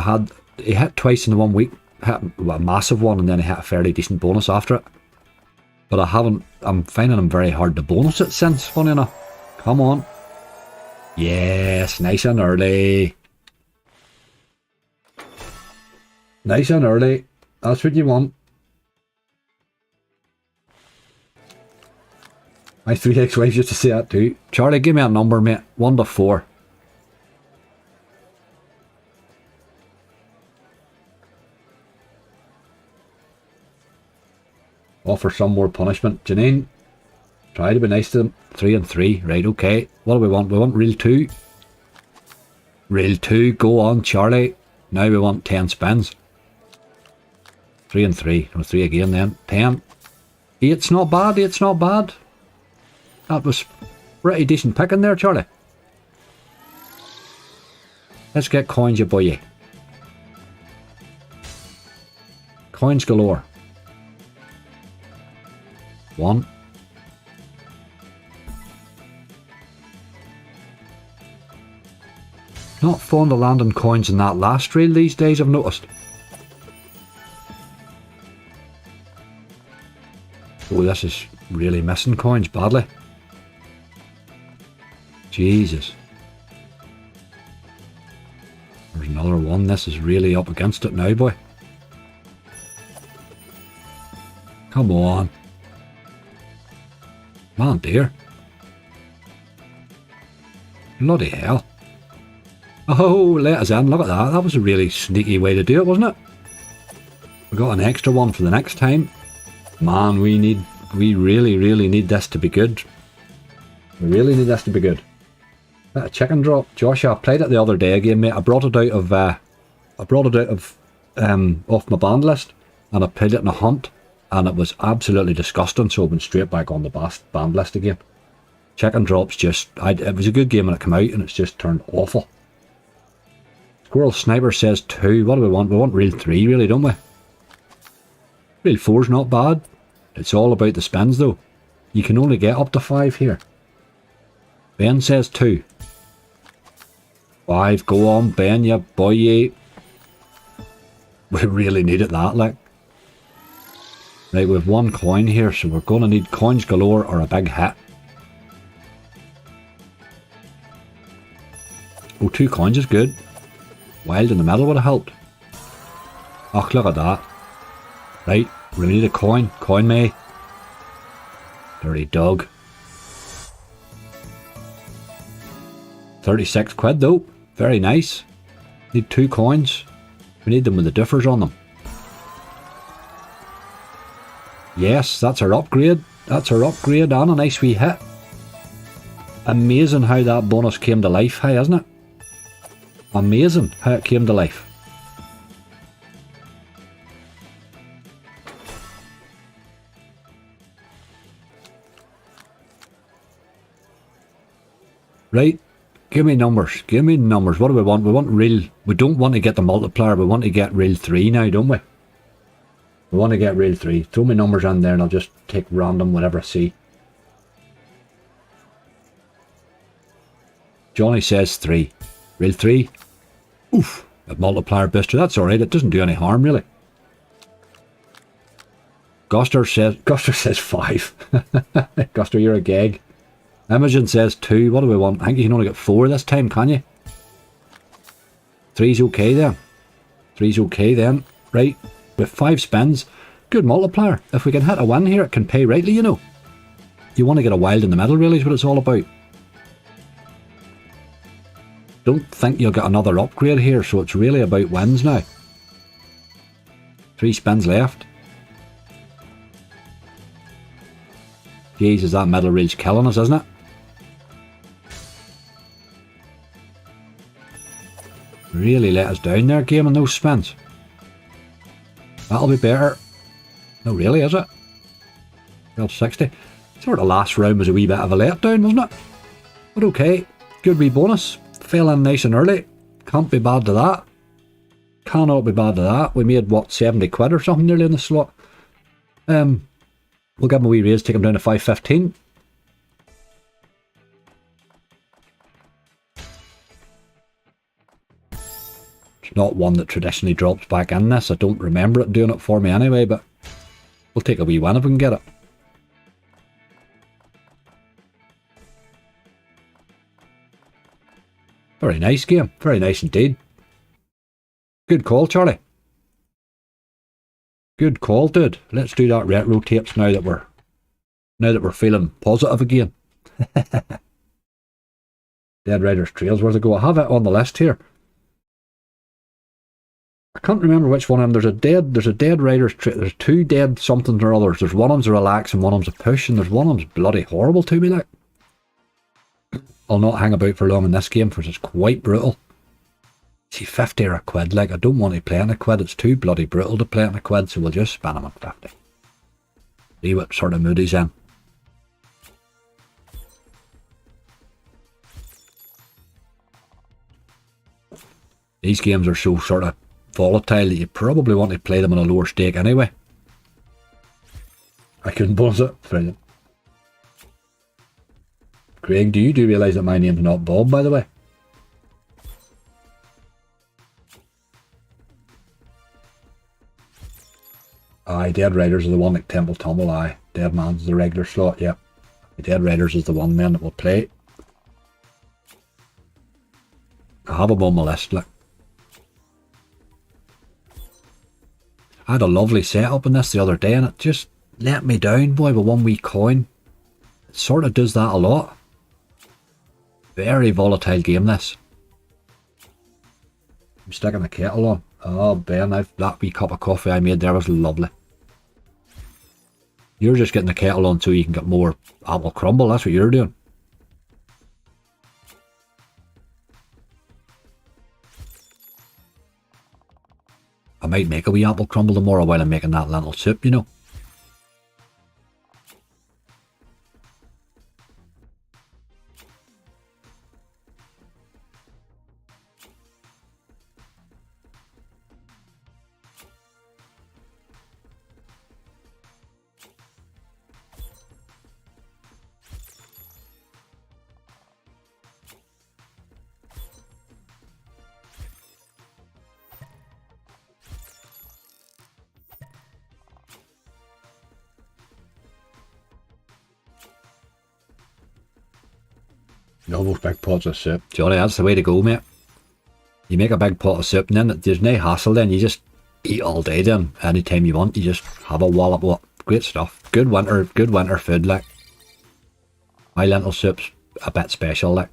he hit twice in the 1 week, hit a massive one, and then he hit a fairly decent bonus after it. But I'm finding him very hard to bonus it since, funny enough. Come on. Yes, nice and early. Nice and early. That's what you want. My 3 ex-wives used to say that too. Charlie, give me a number, mate. 1 to 4. Offer some more punishment. Janine, try to be nice to them. 3 and 3. Right, okay. What do we want? We want reel 2. Reel 2. Go on, Charlie. Now we want 10 spins. 3 and 3. Or 3 again then. 10. 8's not bad. 8's not bad. That was pretty decent picking there, Charlie. Let's get coins, you boy. Coins galore. 1. Not fond of landing coins in that last reel these days, I've noticed. Oh, this is really missing coins badly. Jesus. There's another one. This is really up against it now, boy. Come on. Man, dear. Bloody hell. Oh, let us in. Look at that. That was a really sneaky way to do it, wasn't it? We got an extra one for the next time. Man, we really, really need this to be good. We really need this to be good. Bit of chicken drop. Josh, I played it the other day again, mate. I brought it out of off my band list, and I played it in a hunt, and it was absolutely disgusting. So I went straight back on the band list again. Chicken drops it was a good game when it came out, and it's just turned awful. Squirrel Sniper says 2. What do we want? We want reel 3, really, don't we? Reel 4's not bad. It's all about the spins, though. You can only get up to 5 here. Ben says 2. 5. Go on, Ben, you boy. We really needed that, like. Right, we have 1 coin here, so we're going to need coins galore or a big hit. Oh, 2 coins is good. Wild in the middle would have helped. Oh, look at that. Right, we need a coin. Coin me. Dirty dog. 36 quid though. Very nice. Need 2 coins. We need them with the differs on them. Yes, that's our upgrade. That's our upgrade and a nice wee hit. Amazing how that bonus came to life, hey, isn't it? Amazing how it came to life. Right, give me numbers. Give me numbers. What do we want? We want reel. We don't want to get the multiplier. We want to get reel 3 now, don't we? We want to get reel 3. Throw me numbers in there and I'll just take random whatever I see. Johnny says 3. Reel 3. Oof. A multiplier booster. That's alright. It doesn't do any harm, really. Guster says 5. Guster, you're a gag. Imogen says 2. What do we want? I think you can only get 4 this time, can you? 3's okay then. 3's okay then. Right. With 5 spins. Good multiplier. If we can hit a win here, it can pay rightly, you know. You want to get a wild in the middle, really, is what it's all about. Don't think you'll get another upgrade here, so it's really about wins now. 3 spins left. Jesus, that middle reel's killing us, isn't it? Really let us down there, game, on those spins. That'll be better. No, really, is it? Well, 60. Sort of last round was a wee bit of a letdown, wasn't it? But okay, good wee bonus. Fell in nice and early. Can't be bad to that. Cannot be bad to that. We made, what, 70 quid or something nearly in the slot. We'll give him a wee raise, take him down to 515. It's not one that traditionally drops back in this. I don't remember it doing it for me anyway, but we'll take a wee win if we can get it. Very nice game. Very nice indeed. Good call, Charlie. Good call, dude. Let's do that retro tapes now that we're feeling positive again. Dead Riders Trails, where's it go? I have it on the list here. I can't remember which one of them. There's a Dead Riders Trail. There's 2 dead something or others. There's one of them's a relax and one of them's a push, and there's one of them's bloody horrible to me, like. I'll not hang about for long in this game because it's quite brutal. See, 50 or a quid, like, I don't want to play on a quid. It's too bloody brutal to play on a quid, so we'll just spin him on 50. See what sort of mood he's in. These games are so sort of volatile that you probably want to play them on a lower stake anyway. I couldn't bonus it. Brilliant. Craig, do you realise that my name's not Bob, by the way? Aye, Dead Riders are the one like Temple Tumble, aye. Dead Man's the regular slot, yep. Dead Riders is the one man that will play. I have him on my list, like. I had a lovely setup in this the other day and it just let me down, boy, with one wee coin. It sort of does that a lot. Very volatile game, this. I'm sticking the kettle on. Oh, Ben, that wee cup of coffee I made there was lovely. You're just getting the kettle on so you can get more apple crumble, that's what you're doing. I might make a wee apple crumble tomorrow while I'm making that lentil soup, you know. All those big pots of soup. Johnny, that's the way to go, mate. You make a big pot of soup and then there's no hassle then. You just eat all day then. Anytime you want, you just have a wallop. What? Great stuff. Good winter food, like. My lentil soup's a bit special, like.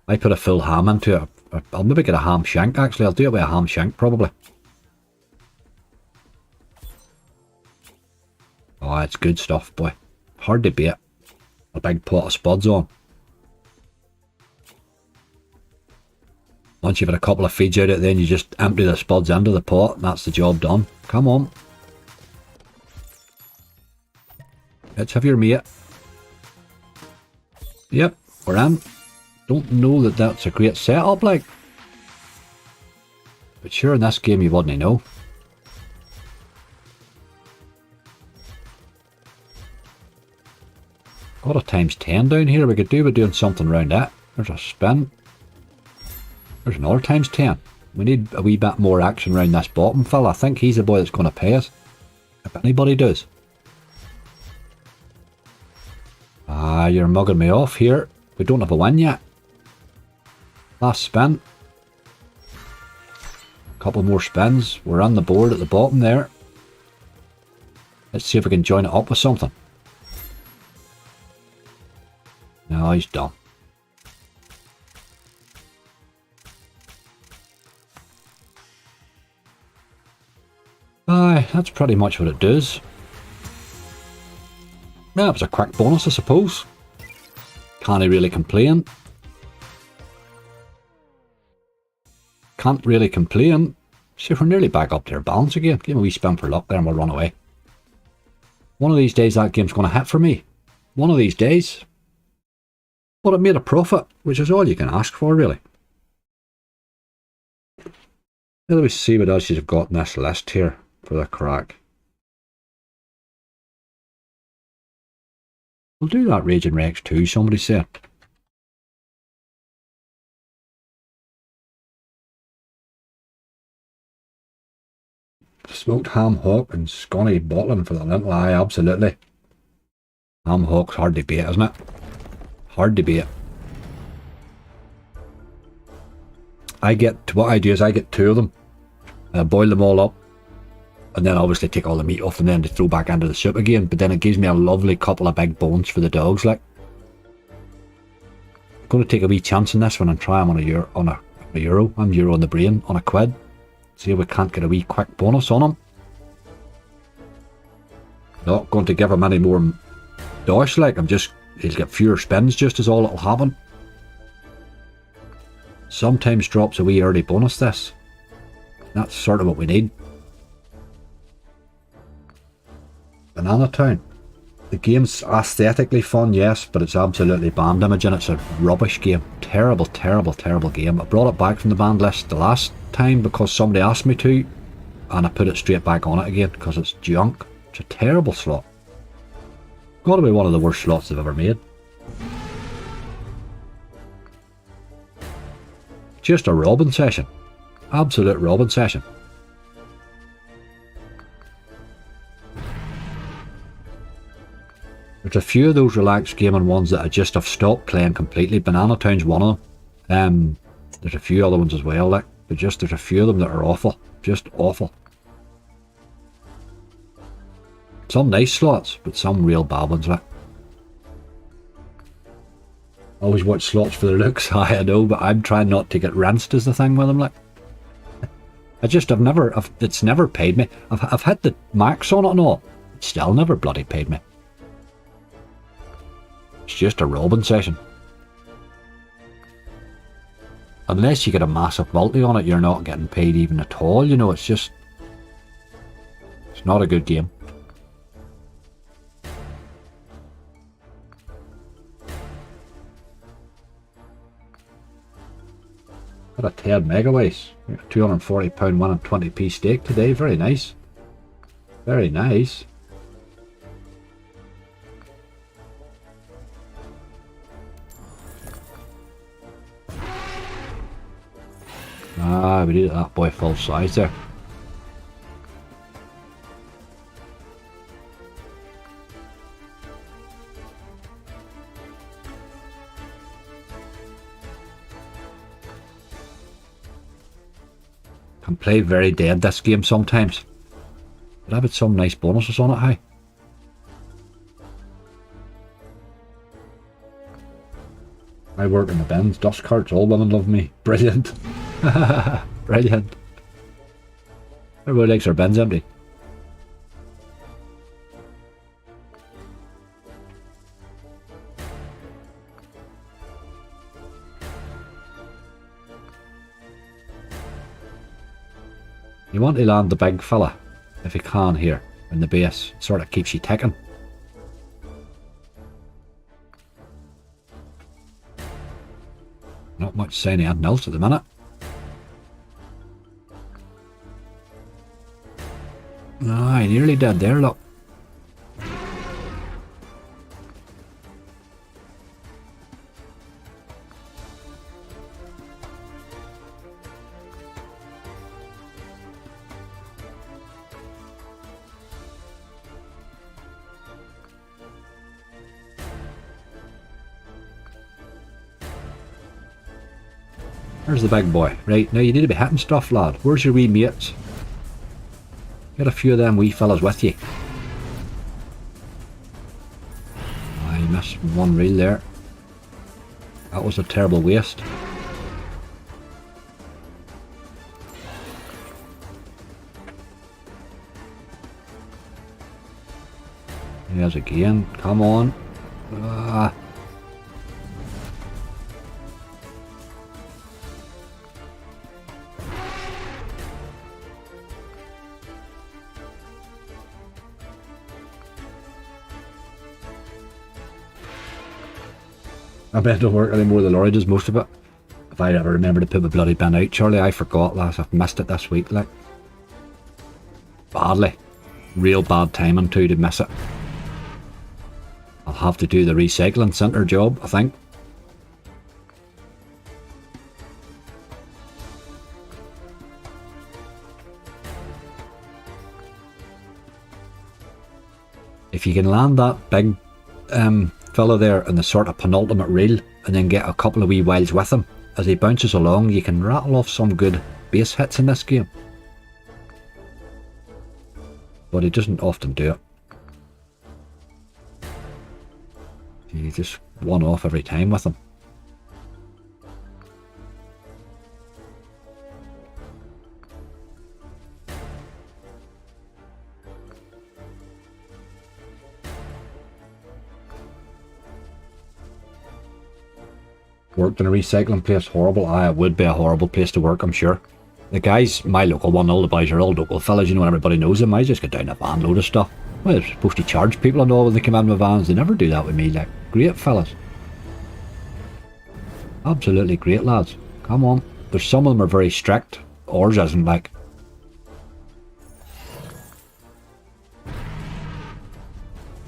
I put a full ham into it. I'll maybe get a ham shank, actually. I'll do it with a ham shank, probably. Oh, it's good stuff, boy. Hard to beat. A big pot of spuds on. Once you've had a couple of feeds out of it, then you just empty the spuds into the pot and that's the job done. Come on. Let's have your mate. Yep, we're in. Don't know that that's a great setup, like. But sure, in this game you wouldn't know. Got a times 10 down here. We could do with doing something around that. There's a spin. There's another times 10. We need a wee bit more action around this bottom fella. I think he's the boy that's going to pay us. If anybody does. Ah, you're mugging me off here. We don't have a win yet. Last spin. Couple more spins. We're on the board at the bottom there. Let's see if we can join it up with something. No, he's done. Aye, that's pretty much what it does. Yeah, it was a quick bonus, I suppose. Can't really complain. Can't really complain. See, we're nearly back up to our balance again. Give me a wee spin for luck there and we'll run away. One of these days that game's going to hit for me. One of these days. But it made a profit, which is all you can ask for, really. Let me see what else you've got in this list here for the crack. We'll do that Raging Rex too, somebody said. Smoked ham hock and scunny bottling for the lentil. Aye, absolutely. Ham hock's hard to beat, isn't it? Hard to beat. What I do is I get two of them. I boil them all up. And then obviously take all the meat off and then to throw back into the soup again. But then it gives me a lovely couple of big bones for the dogs, like. I'm going to take a wee chance in this one and try them on a euro. I'm euro on the brain, on a quid. See if we can't get a wee quick bonus on him. Not going to give him any more dosh, like. He'll get fewer spins just as all it'll happen. Sometimes drops a wee early bonus this. That's sort of what we need. Banana Town. The game's aesthetically fun, yes, but it's absolutely band imaging. It's a rubbish game. terrible, terrible, terrible game. I brought it back from the banned list the last time because somebody asked me to, and I put it straight back on it again because it's junk. It's a terrible slot. Gotta be one of the worst slots they've ever made. Just a robbing session. Absolute robbing session. There's a few of those relaxed gaming ones that I just have stopped playing completely. Banana Town's one of them. There's a few other ones as well, like, but just there's a few of them that are awful. Just awful. Some nice slots, but some real bad ones, like. Always watch slots for their looks, I know, but I'm trying not to get rinsed is the thing with them, like. It's never paid me. I've hit the max on it and all. It's still never bloody paid me. It's just a robbing session. Unless you get a massive multi on it, you're not getting paid even at all, you know, it's just... It's not a good game. Got a 10 megaways. £240 win and 20p stake today, very nice. Very nice. Ah, we needed that boy full size there. Can play very dead this game sometimes. But I've had some nice bonuses on it, hey. I work in the bins, dust carts, all women love me. Brilliant. Brilliant. Everybody likes their bins empty. You want to land the big fella, if you can here, in the base. It sort of keeps you ticking. Not much sign of anything else at the minute. Ah, I nearly did there, look. There's the big boy. Right, now you need to be hitting stuff, lad. Where's your wee mates? Get a few of them wee fellas with you. I missed one reel there. That was a terrible waste. Yes, again. Come on. Ah. I bet it don't work anymore. The lorry does most of it. If I ever remember to put my bloody bin out, Charlie, I forgot last. I've missed it this week, like. Badly. Real bad timing too to miss it. I'll have to do the recycling centre job, I think. If you can land that big fella there in the sort of penultimate reel and then get a couple of wee whiles with him as he bounces along, you can rattle off some good base hits in this game. But he doesn't often do it. You just one off every time with him. Worked in a recycling place, horrible. Aye, it would be a horrible place to work, I'm sure. The guys, my local one, all the boys are all local fellas, you know, and everybody knows them. I just get down a van load of stuff. Well, they're supposed to charge people and all when they come in with vans. They never do that with me, like, great fellas. Absolutely great, lads. Come on. There's some of them are very strict. Ours isn't, like.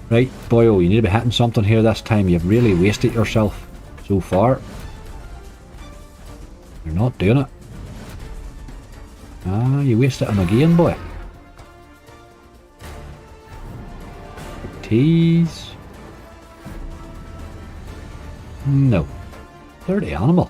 Right, boyo, you need to be hitting something here this time. You've really wasted yourself so far. You're not doing it. Ah, you wasted him again, boy. Tease. No. Dirty animal.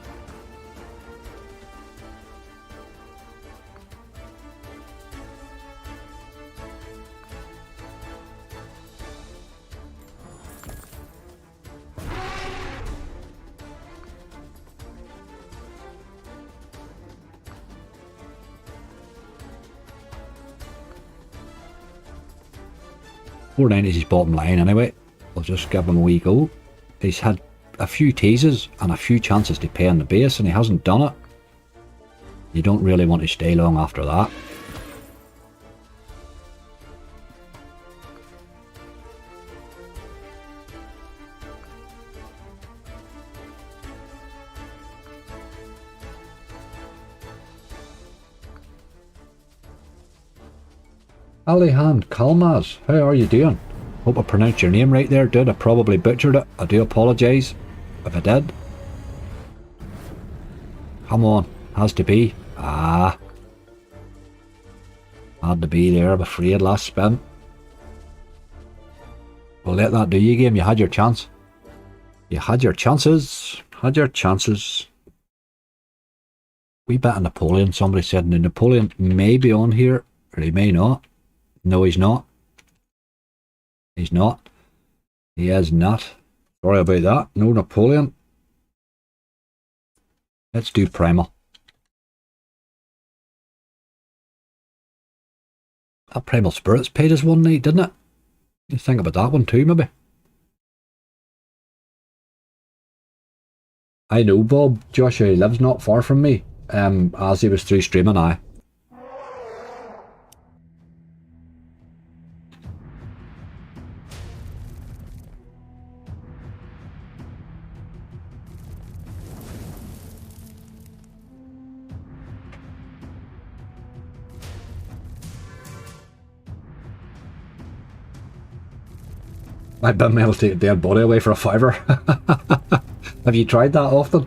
$4.90 is his bottom line anyway. We'll just give him a wee go. He's had a few teases and a few chances to pay on the base and he hasn't done it. You don't really want to stay long after that. Alihan Kalmaz, how are you doing? Hope I pronounced your name right there, dude. I probably butchered it. I do apologise if I did. Come on, has to be. Ah. Had to be there, I'm afraid, last spin. Well, let that do you, game. You had your chance. You had your chances. Had your chances. We bet on Napoleon. Somebody said now Napoleon may be on here, or he may not. No, he's not. He's not. He is not. Sorry about that. No Napoleon. Let's do Primal. That Primal Spirits paid us one night, didn't it? You think about that one too, maybe. I know Bob. Joshua lives not far from me. As he was through streaming, aye. My bin man will take a dead body away for a fiver. Have you tried that often?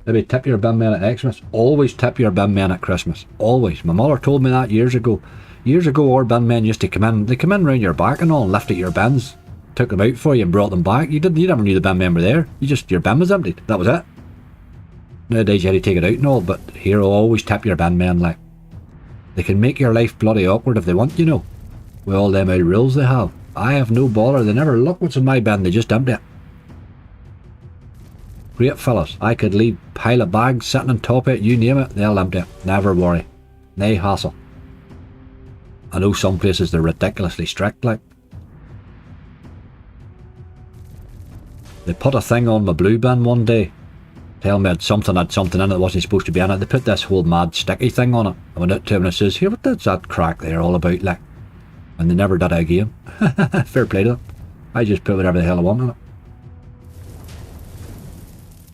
Maybe tip your bin man at Xmas. Always tip your bin man at Christmas. Always. My mother told me that years ago. Years ago, our bin men used to come in. They come in round your back and all and lifted your bins. Took them out for you and brought them back. You never knew the bin men were there. Your bin was emptied. That was it. Nowadays you had to take it out and all, but here always tip your bin men, like. They can make your life bloody awkward if they want, you know. With all them old rules they have. I have no bother. They never look what's in my bin. They just empty it. Great fellas. I could leave pile of bags sitting on top of it. You name it, they'll empty it. Never worry. Nay hassle. I know some places they're ridiculously strict, like. They put a thing on my blue bin one day. Tell me had something in it that wasn't supposed to be in it. They put this whole mad sticky thing on it. I went out to him and I says, here, what's that crack there all about, like? And they never did it again. Fair play to them. I just put whatever the hell I want in it.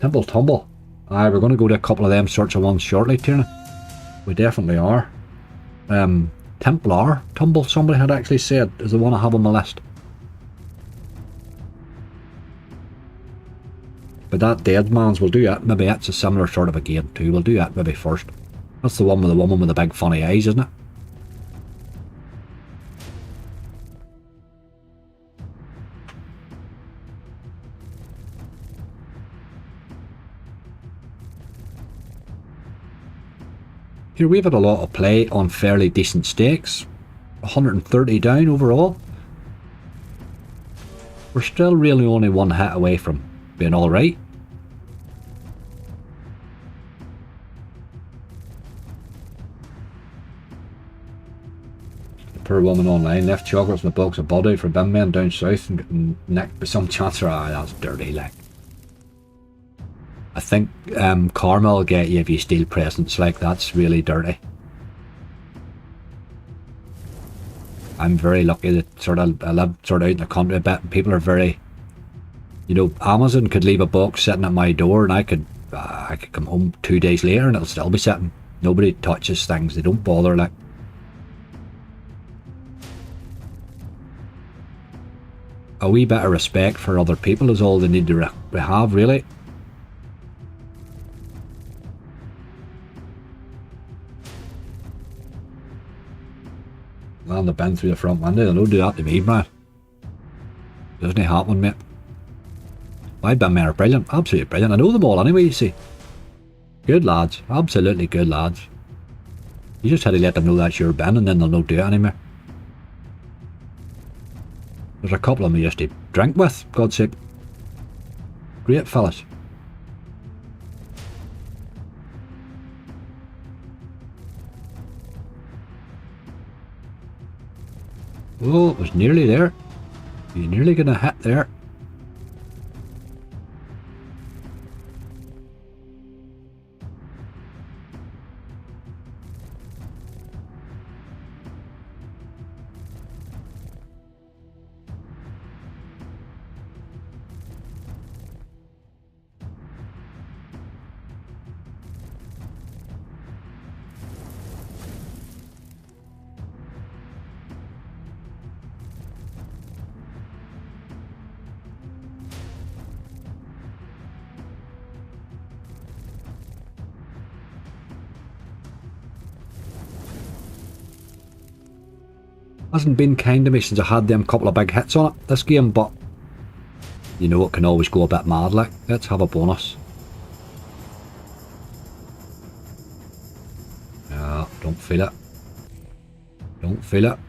Temple Tumble. Aye, we're going to go to a couple of them sorts of ones shortly, Tierna. We definitely are. Templar Tumble, somebody had actually said, is the one I have on my list. But that Dead Man's, we'll do that. Maybe that's a similar sort of a game too. We'll do that maybe first. That's the one with the woman with the big funny eyes, isn't it? Here we've had a lot of play on fairly decent stakes. 130 down overall. We're still really only one hit away from being alright. The poor woman online left chocolates and a box of body for bin men down south and getting nicked by some chancer. Ah, that's dirty, like. I think karma will get you if you steal presents, like. That's really dirty. I'm very lucky that I live sort of out in the country a bit and people are very You know, Amazon could leave a box sitting at my door and I could come home 2 days later and it'll still be sitting. Nobody touches things, they don't bother like. A wee bit of respect for other people is all they need to have, really. Land the bin through the front window, they don't do that to me, man. Doesn't happen, mate. My bin men are brilliant, absolutely brilliant. I know them all anyway, you see. Good lads, absolutely good lads. You just had to let them know that's your bin and then they'll not do it anymore. There's a couple of them I used to drink with, God's sake. Great fellas. Oh, it was nearly there. You're nearly gonna hit there. Hasn't been kind to me since I had them couple of big hits on it this game, but you know it can always go a bit mad like. Let's have a bonus. Yeah, don't feel it. Don't feel it.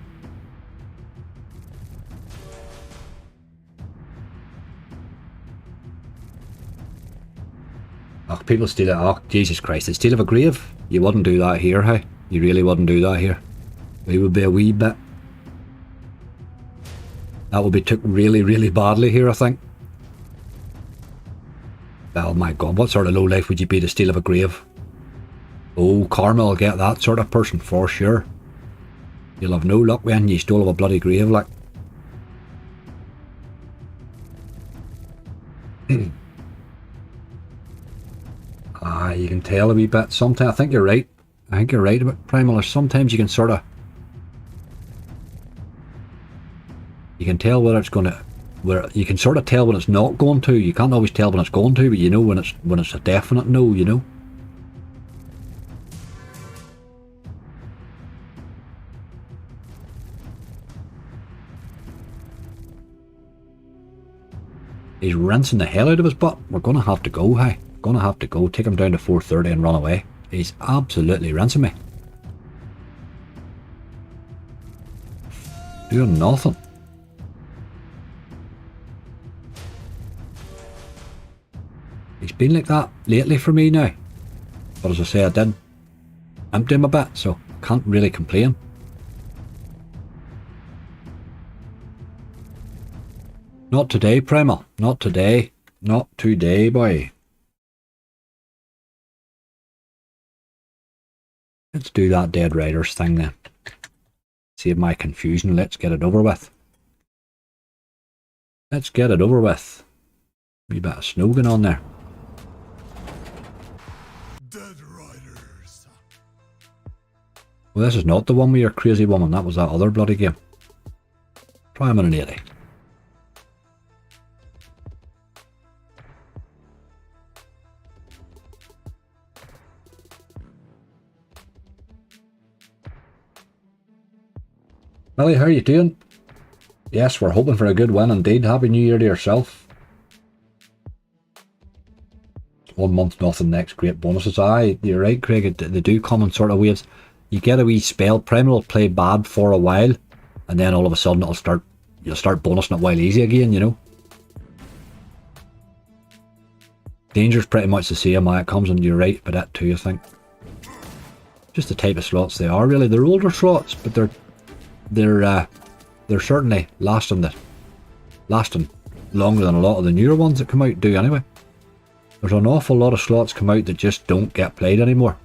Oh, people steal it. Oh, Jesus Christ, they steal of a grave. You wouldn't do that here, hey? You really wouldn't do that here. We would be a wee bit. That would be took really, really badly here, I think. Oh my god, what sort of low life would you be to steal of a grave? Oh, karma will get that sort of person for sure. You'll have no luck when you stole of a bloody grave, like. You can tell a wee bit. Sometimes, I think you're right. I think you're right about Primal. Sometimes you can sort of... You can tell whether it's going to... You can sort of tell when it's not going to. You can't always tell when it's going to, but you know when it's a definite no, you know. He's rinsing the hell out of his butt. We're going to have to go, hey. Going to have to go. Take him down to 430 and run away. He's absolutely rinsing me. Doing nothing. He's been like that lately for me now. But as I say, I did empty him a bit, so can't really complain. Not today, Primal. Not today. Not today, boy. Let's do that Dead Riders thing then. Save my confusion. Let's get it over with. Let's get it over with. Wee bit of snow going on there. Dead Riders. Well, this is not the one with your crazy woman. That was that other bloody game. Try him in an 80. Billy, how are you doing? Yes, we're hoping for a good win indeed. Happy New Year to yourself. 1 month, nothing next. Great bonuses. Aye, you're right, Craig. They do come in sort of waves. You get a wee spell. Primal will play bad for a while, and then all of a sudden you'll start bonusing it while easy again, you know. Danger's pretty much the same. It comes and you're right about that too, I think. Just the type of slots they are, really. They're older slots, but they're certainly lasting longer than a lot of the newer ones that come out do anyway. There's an awful lot of slots come out that just don't get played anymore.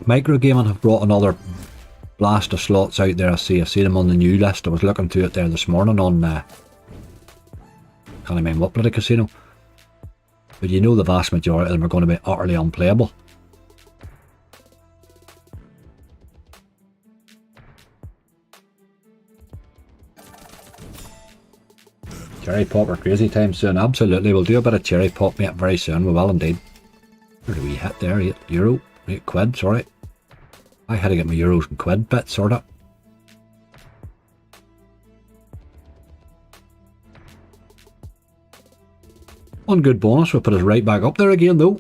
Microgaming have brought another blast of slots out there. I see them on the new list. I was looking through it there this morning on can't remember what bloody casino. But you know the vast majority of them are going to be utterly unplayable. Cherry pop or crazy time soon? Absolutely, we'll do a bit of cherry pop, mate, very soon. We will indeed. Where do we hit there? €8, 8 quid, sorry. I had to get my euros and quid bit sorted. One good bonus will put us right back up there again though.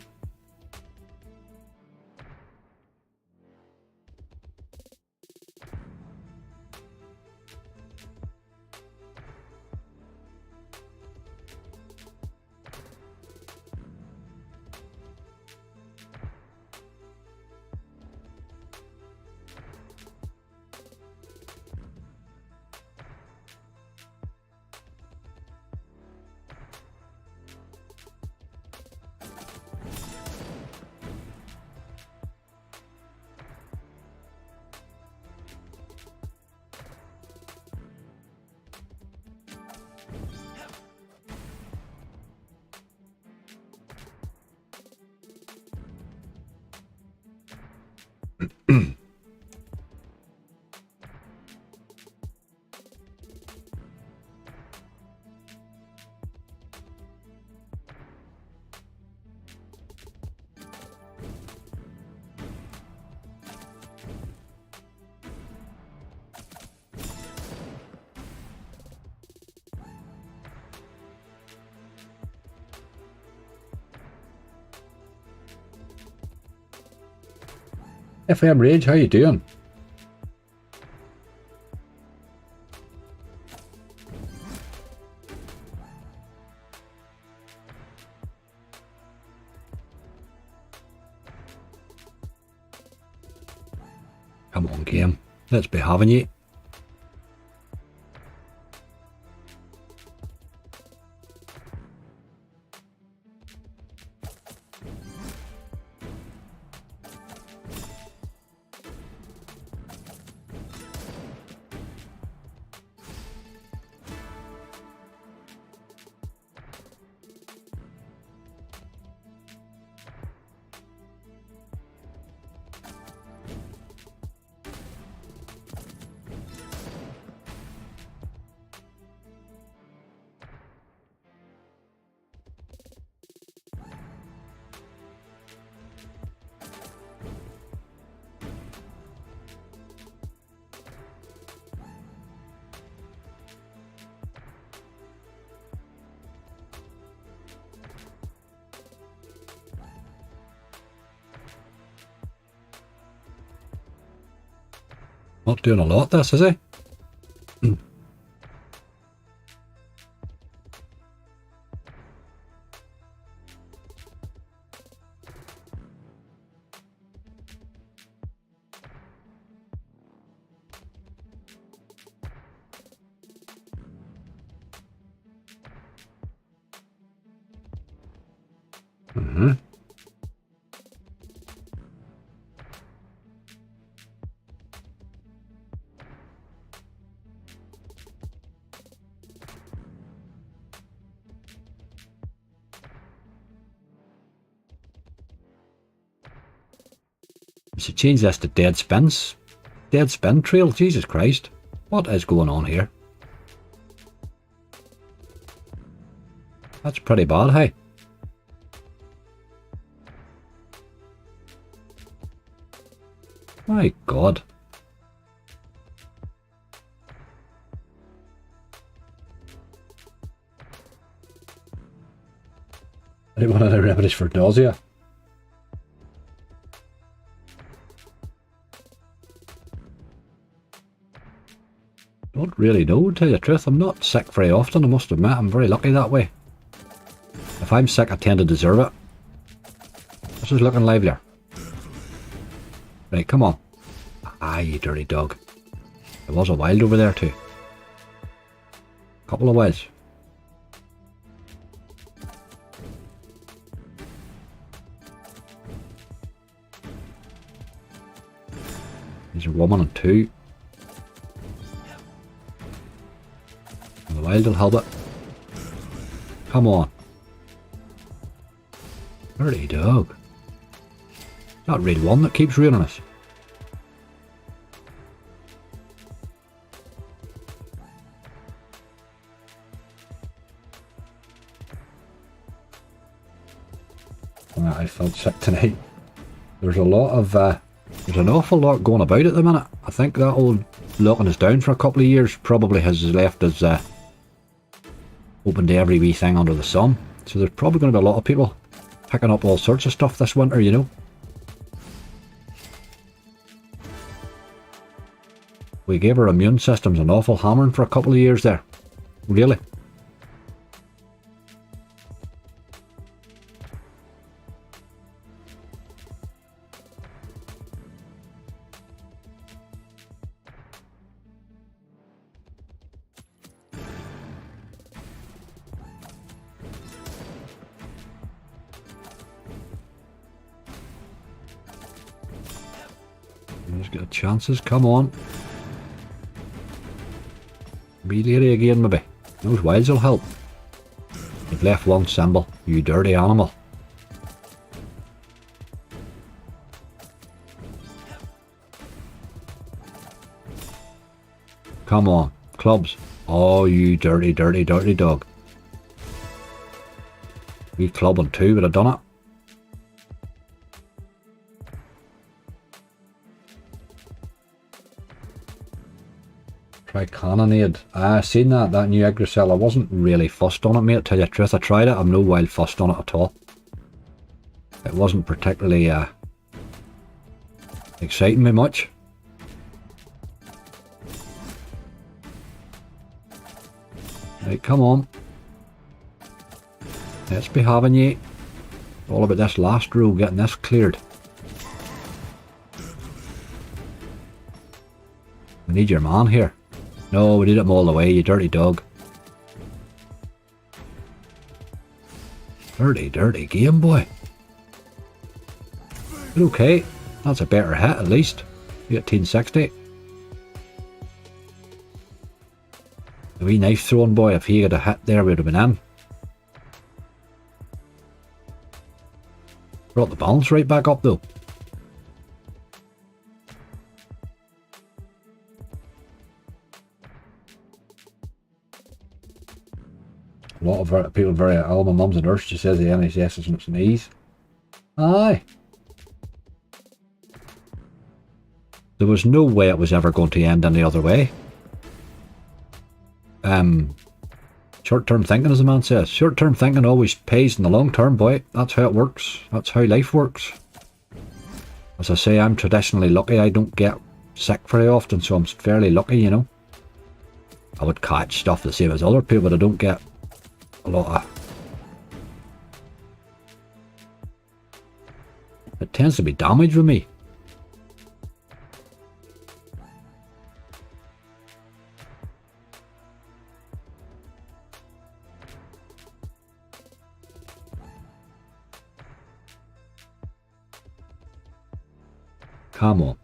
FM Rage, how you doing? Come on, game. Let's be having you. Not doing a lot, this, is he? So change this to dead spins. Dead spin trail, Jesus Christ. What is going on here? That's pretty bad, hey? My God. Anyone other remedies for nausea? Don't really know, to tell you the truth. I'm not sick very often, I must admit. I'm very lucky that way. If I'm sick, I tend to deserve it. This is looking livelier. Right, come on. Ah, you dirty dog. There was a wild over there too. Couple of wilds. These are woman and 2. And the wild will help it. Come on. Dirty dog. It's not raid 1 that keeps ruining us. I felt sick tonight. There's a lot of there's an awful lot going about at the minute. I think that old locking us down for a couple of years probably has left us open to every wee thing under the sun. So there's probably going to be a lot of people picking up all sorts of stuff this winter, you know. We gave our immune systems an awful hammering for a couple of years there. Really. Just get chances, come on. Be lady again maybe. Those wilds will help. You've left 1 symbol, you dirty animal. Come on, clubs. Oh, you dirty, dirty, dirty dog. We club on 2 would have done it. Try cannonade. I seen that new Yggdrasil. I wasn't really fussed on it, mate, to tell you the truth. I tried it, I'm no wild fussed on it at all. It wasn't particularly exciting me much. Right, come on. Let's be having ye. All about this last row, getting this cleared. We need your man here. No, we need him all the way, you dirty dog. Dirty, dirty game, boy. But okay, that's a better hit at least. 1860. The wee knife throwing boy, if he had a hit there, we would have been in. Brought the balance right back up though. A lot of people very, oh, my mum's a nurse, she says the NHS is on its knees. Aye. There was no way it was ever going to end any other way. Short-term thinking, as the man says. Short-term thinking always pays in the long term, boy. That's how it works. That's how life works. As I say, I'm traditionally lucky. I don't get sick very often, so I'm fairly lucky, you know. I would catch stuff the same as other people, but I don't get a lot of... It tends to be damage with me. Come on.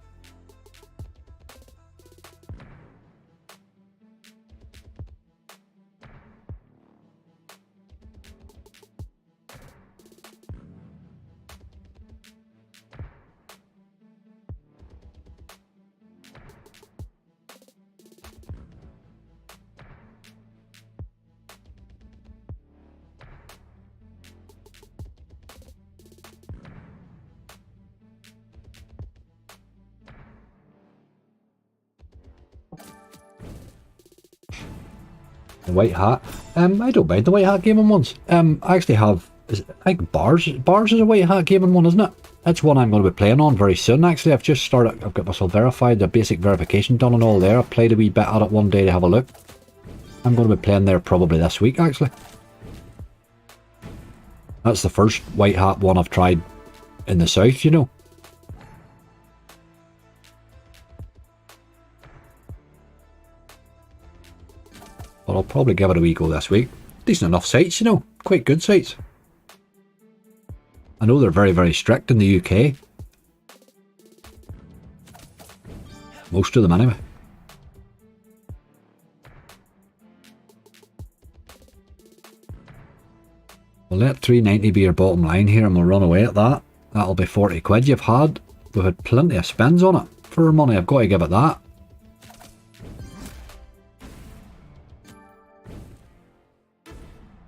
The white hat. I don't mind the white hat gaming ones. I actually have, I think bars is a white hat gaming one, isn't it? That's one I'm going to be playing on very soon. Actually, I've just started. I've got myself verified, the basic verification done and all there. I played a wee bit at it one day to have a look. I'm going to be playing there probably this week, actually. That's the first white hat one I've tried in the south, you know. But I'll probably give it a wee go this week. Decent enough sites, you know. Quite good sites. I know they're very, very strict in the UK. Most of them anyway. We'll let 390 be your bottom line here and we'll run away at that. That'll be 40 quid you've had. We've had plenty of spins on it for our money, I've got to give it that.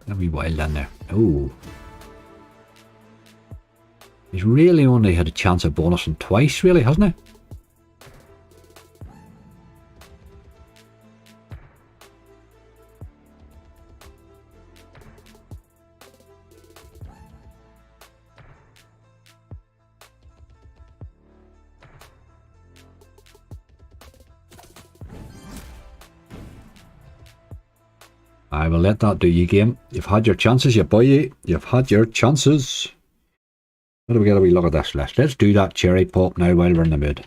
A wee wild in there. Oh. He's really only had a chance of bonusing twice, really, hasn't he? I will let that do you, game. You've had your chances, you boy. You've had your chances. What do we get a wee look at this list? Let's do that cherry pop now while we're in the mood.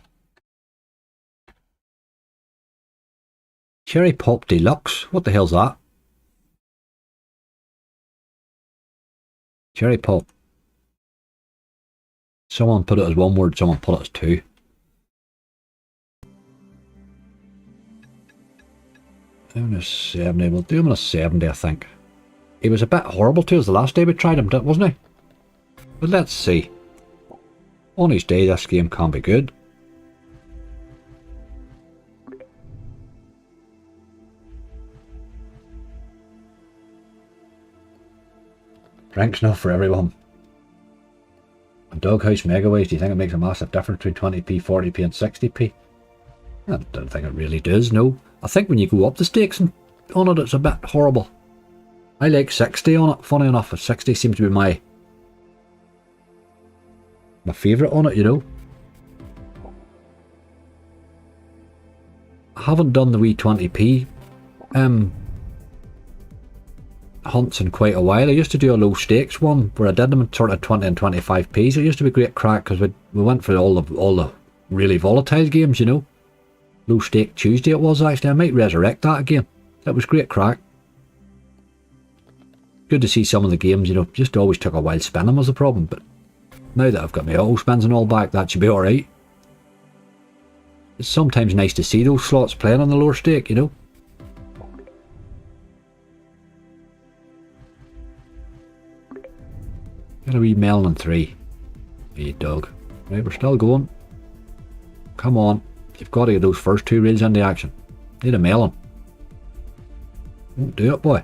Cherry pop deluxe. What the hell's that? Cherry pop. Someone put it as one word, someone put it as two. Down to 70. We'll do him on a 70, I think. He was a bit horrible to us the last day we tried him, wasn't he? But let's see. On his day, this game can be good. Drinks not for everyone. And Doghouse Megaways, do you think it makes a massive difference between 20p, 40p and 60p? I don't think it really does, no. I think when you go up the stakes on it, it's a bit horrible. I like 60 on it, funny enough. 60 seems to be my favourite on it, you know. I haven't done the wee 20p hunts in quite a while. I used to do a low stakes one where I did them in sort of 20 and 25p, so it used to be great crack because we went for all the really volatile games, you know. Low stake Tuesday it was actually. I might resurrect that again. That was great crack. Good to see some of the games, you know, just always took a while spinning was the problem, but now that I've got my auto spins and all back, that should be alright. It's sometimes nice to see those slots playing on the lower stake, you know. Got a wee melon on 3. Hey dog. Right, we're still going. Come on. You've got to get those first 2 reels into action. Need a melon. Won't do it, boy.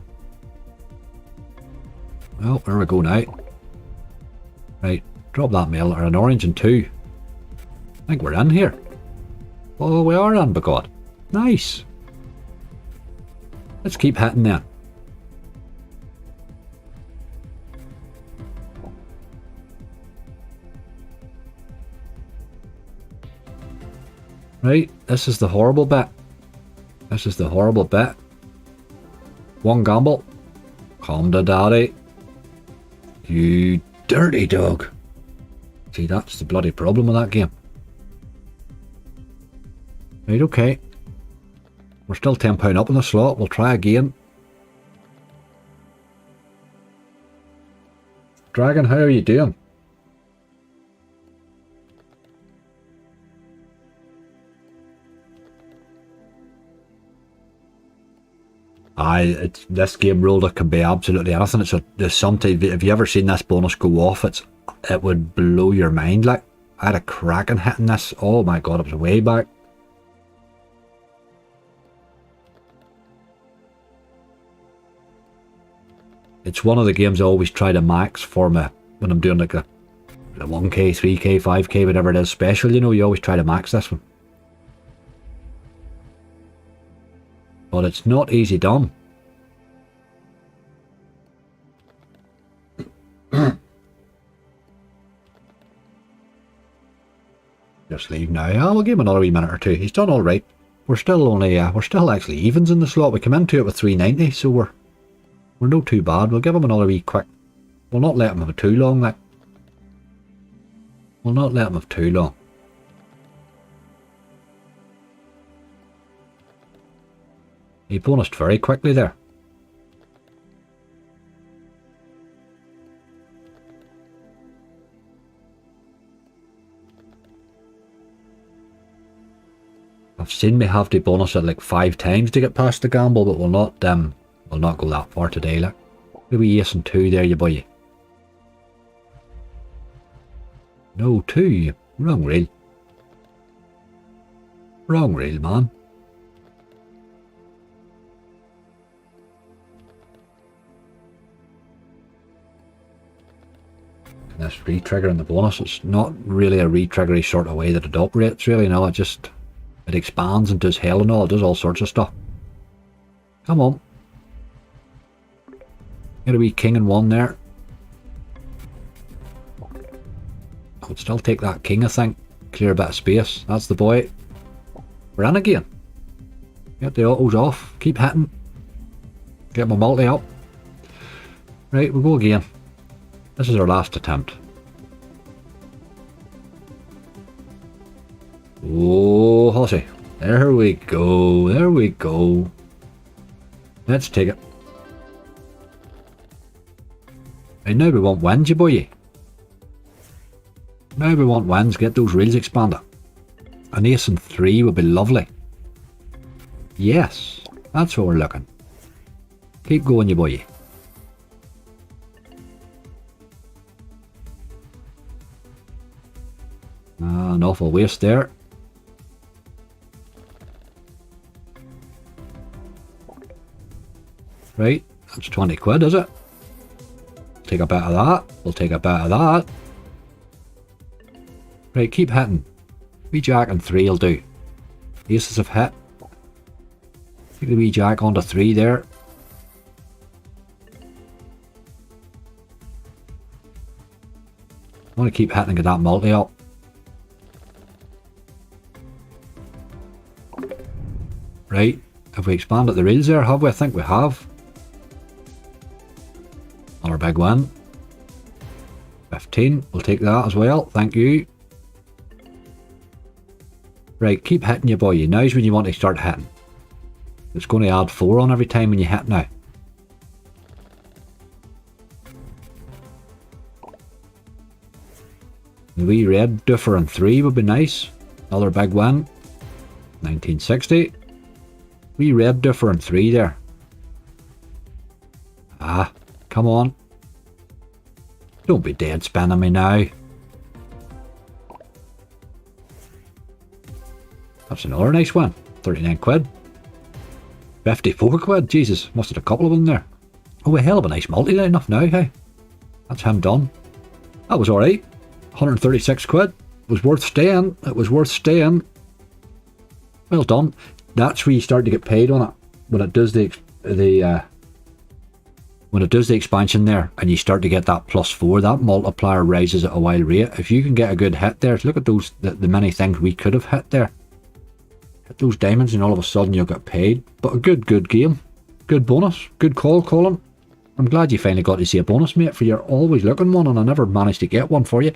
Well, there we go now. Right, drop that melon, or an orange and 2. I think we're in here. Oh, we are in, by God. Nice. Let's keep hitting then. Right, this is the horrible bit. This is the horrible bit. One gamble. Come to daddy. You dirty dog. See, that's the bloody problem with that game. Right, okay. We're still £10 up in the slot. We'll try again. Dragon, how are you doing? This game roller can be absolutely anything. There's sometimes, if you ever seen this bonus go off, it would blow your mind. Like, I had a cracking hit in this. Oh my God, it was way back. It's one of the games I always try to max for me when I'm doing like a 1k, 3k, 5k, whatever it is special, you know, you always try to max this one. But it's not easy done. Just leave now. Yeah, we'll give him another wee minute or two. He's done all right. We're still actually evens in the slot. We come into it with 390, so we're no too bad. We'll give him another wee quick. We'll not let him have too long. Like, we'll not let him have too long. He bonused very quickly there. I I've seen me have to bonus it like 5 times to get past the gamble, but we'll not go that far today. Look, maybe ace and 2 there, you boy. No, 2. Wrong reel. Wrong reel, man. This re-trigger in the bonus, it's not really a re-triggery sort of way that it operates, really. No, it expands and does hell and all. It does all sorts of stuff. Come on. Get a wee king and 1 there. I would still take that king, I think. Clear a bit of space. That's the boy. We're in again. Get the autos off. Keep hitting. Get my multi up. Right, we'll go again. This is our last attempt. Oh, Hussy. There we go. There we go. Let's take it. Right, now we want wins, you boy. Now we want wins. Get those reels expanded. An ace and 3 would be lovely. Yes, that's what we're looking. Keep going, you boy. An awful waste there. Right, that's 20 quid, is it? Take a bit of that. We'll take a bit of that. Right, keep hitting. Wee jack and 3 will do. Aces have hit. Take the wee jack onto 3 there. I want to keep hitting and get that multi up. Right, have we expanded the reels there? Have we? I think we have. Another big win. 15, we'll take that as well, thank you. Right, keep hitting you boy. Now's when you want to start hitting. It's going to add 4 on every time when you hit now. The wee red duffer and 3 would be nice. Another big win. 1960. Wee red duffer and 3 there. Ah, come on. Don't be dead spinning me now. That's another nice one. 39 quid. 54 quid. Jesus, must have a couple of them there. Oh, a hell of a nice multi enough now, hey. That's him done. That was alright. 136 quid. It was worth staying. It was worth staying. Well done. That's where you start to get paid on it. When it does when it does the expansion there and you start to get that +4, that multiplier rises at a wild rate. If you can get a good hit there, look at those the many things we could have hit there. Hit those diamonds and all of a sudden you'll get paid. But a good game. Good bonus. Good call, Colin. I'm glad you finally got to see a bonus, mate, for you're always looking one and I never managed to get one for you.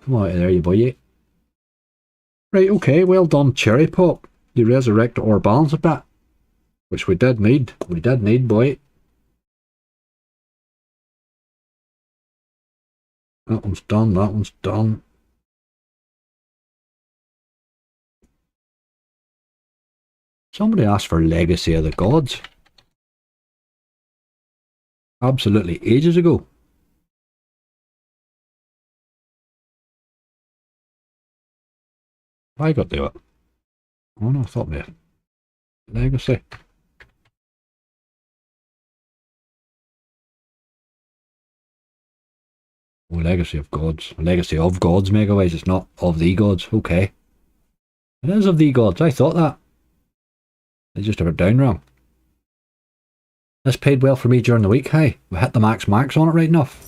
Come out of there, you boy. Right, okay, well done, Cherry Pop. You resurrected our balance a bit. Which we did need. We did need, boy. That one's done, that one's done. Somebody asked for Legacy of the Gods. Absolutely ages ago. I got to it. Oh no, I thought me. Legacy. Oh, Legacy of Gods. Legacy of Gods, Megawise. It's not of the gods. Okay. It is of the gods. I thought that. They just have it down wrong. This paid well for me during the week, hey. We hit the max on it right enough.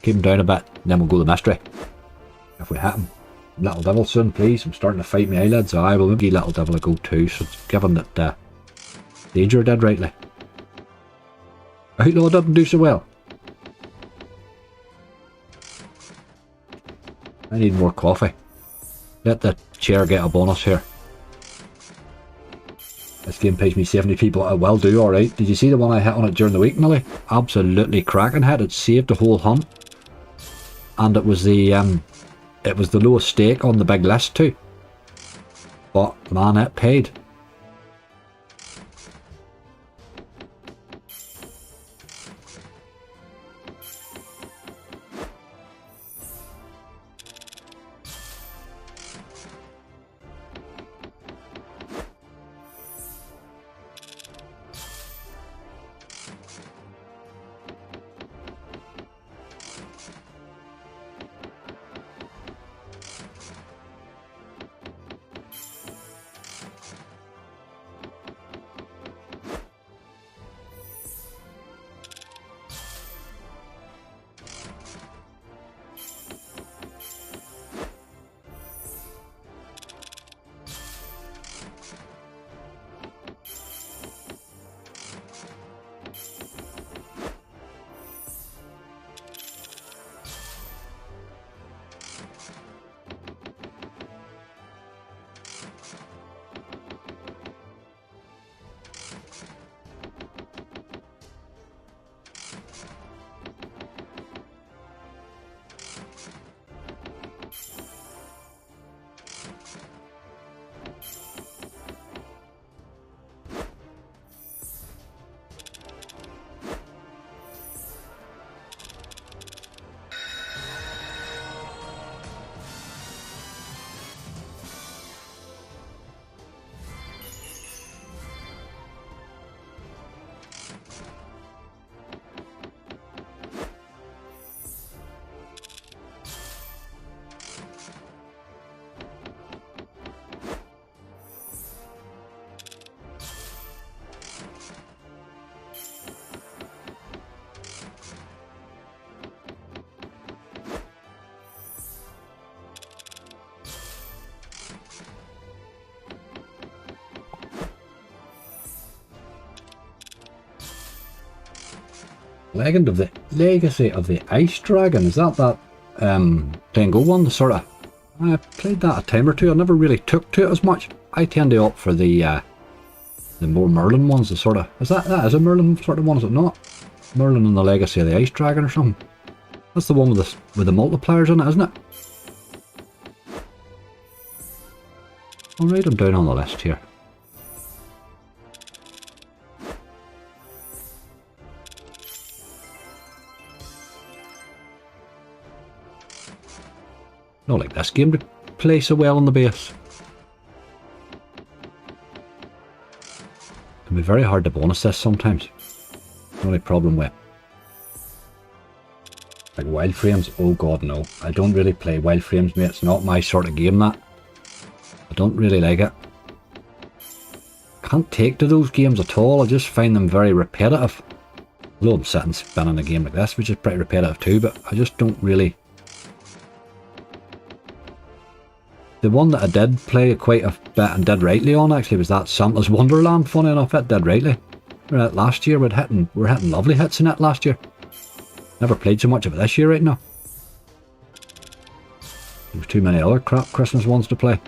Keep him down a bit, and then we'll go the mystery. If we hit him. Little Devil soon, please. I'm starting to fight my eyelids. I will maybe Little Devil a go too, so given that Danger did rightly. Outlaw didn't do so well. I need more coffee. Let the chair get a bonus here. This game pays me 70 people. I will do alright. Did you see the one I hit on it during the week, Millie? Absolutely cracking hit. It saved the whole hunt. And it was the lowest stake on the big list too. But man, it paid. Legacy of the Ice Dragon. Is that Tango one? The sort of, I played that a time or two. I never really took to it as much. I tend to opt for the more Merlin ones. The sort of, that is a Merlin sort of one, is it not? Merlin and the Legacy of the Ice Dragon or something. That's the one with the multipliers in it, isn't it? I'll write them down on the list here. Not like this game to play so well on the base. It can be very hard to bonus this sometimes. The only problem with like Wild Frames, oh god no. I don't really play Wild Frames, mate. It's not my sort of game, that. I don't really like it. Can't take to those games at all. I just find them very repetitive. Although I'm sitting spinning a game like this, which is pretty repetitive too, but I just don't really. The one that I did play quite a bit and did rightly on actually was that Santa's Wonderland. Funny enough, it did rightly. Last year we're hitting lovely hits in it last year. Never played so much of it this year right now. There's too many other crap Christmas ones to play.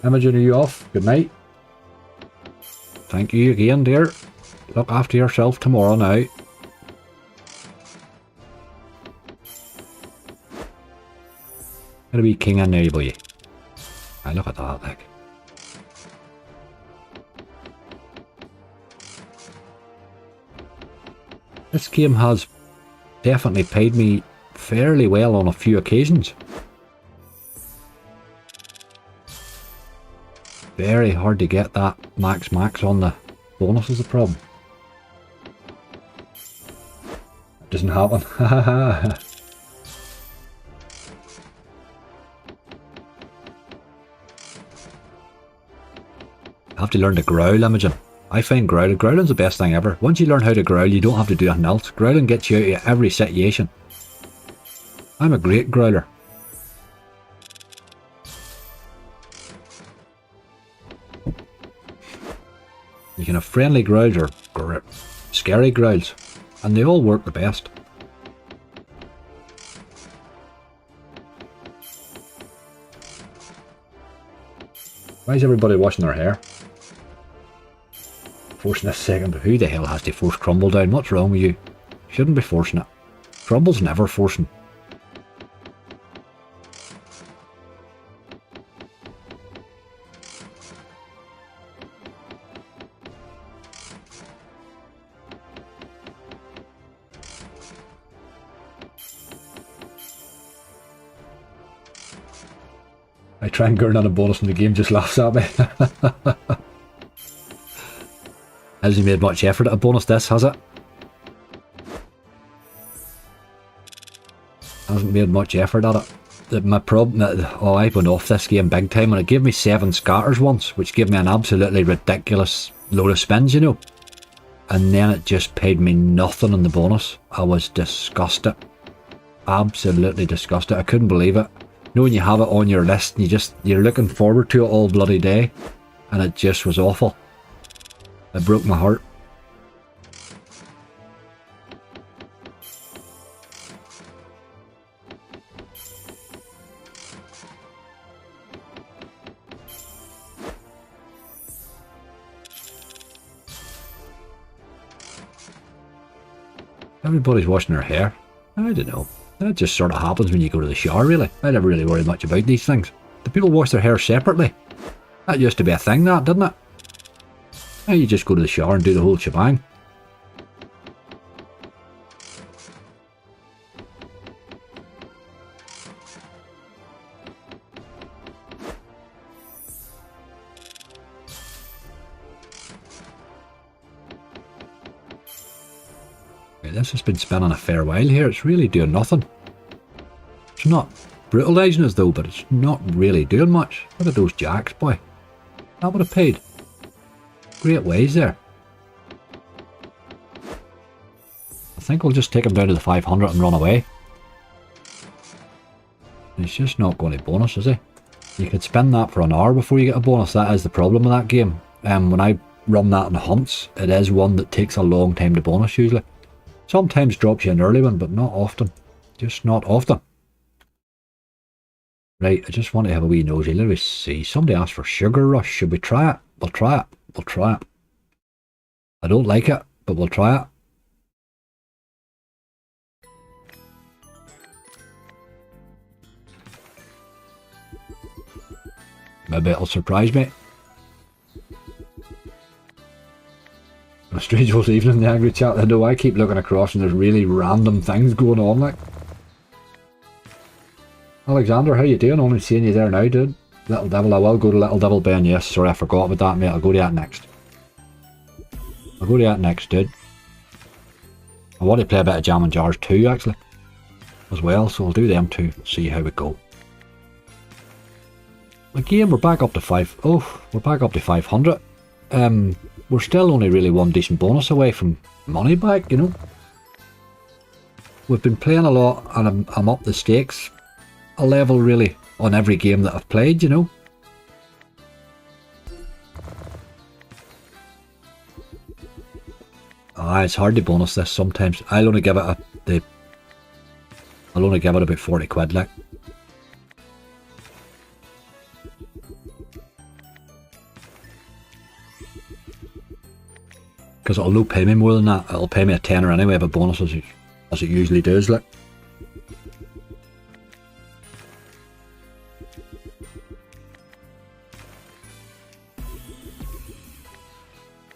Imogen, are you off? Good night. Thank you again, dear. Look after yourself tomorrow now. Gonna be king in there, boy. I look at that, like. This game has definitely paid me fairly well on a few occasions. Very hard to get that max on the bonus is the problem. It doesn't happen. I have to learn to growl, Imogen. I find growling's the best thing ever. Once you learn how to growl, you don't have to do anything else. Growling gets you out of every situation. I'm a great growler. have friendly growls or scary growls, and they all work the best. Why is everybody washing their hair? Forcing a second. Who the hell has to force Crumble down? What's wrong with you? Shouldn't be forcing it. Crumble's never forcing. I try and earn on a bonus and the game just laughs at me. Hasn't made much effort at a bonus this, has it? Hasn't made much effort at it. My problem, oh, I went off this game big time and it gave me 7 scatters once, which gave me an absolutely ridiculous load of spins, you know. And then it just paid me nothing on the bonus. I was disgusted. Absolutely disgusted. I couldn't believe it. You know when you have it on your list and you're looking forward to it all bloody day, and it just was awful. It broke my heart. Everybody's washing their hair. I don't know. That just sort of happens when you go to the shower, really. I never really worry much about these things. Do people wash their hair separately? That used to be a thing, that, didn't it? Now you just go to the shower and do the whole shebang. This has been spinning a fair while here. It's really doing nothing. It's not brutalising us though, but it's not really doing much. Look at those jacks, boy. That would have paid. Great ways there. I think we'll just take him down to the 500 and run away. He's just not going to bonus, is he? You could spin that for an hour before you get a bonus. That is the problem with that game. When I run that in hunts, it is one that takes a long time to bonus usually. Sometimes drops you an early one, but not often. Just not often. Right, I just want to have a wee nosy. Let me see. Somebody asked for Sugar Rush. Should we try it? We'll try it. We'll try it. I don't like it, but we'll try it. Maybe it'll surprise me. A strange old evening in the angry chat. I know I keep looking across and there's really random things going on, like. Alexander, how you doing? Only seeing you there now, dude. Little Devil, I will go to Little Devil Ben. Yes, sorry, I forgot about that, mate. I'll go to that next. I'll go to that next, dude. I want to play a bit of Jam and Jars too, actually, as well, so I'll do them too. See how we go. Again, we're back up to 500. We're still only really one decent bonus away from money back, you know. We've been playing a lot and I'm up the stakes a level really on every game that I've played, you know. It's hard to bonus this sometimes. I'll only give it about 40 quid, like. Because it'll no pay me more than that. It'll pay me a tenner anyway, but bonus as it usually does, like.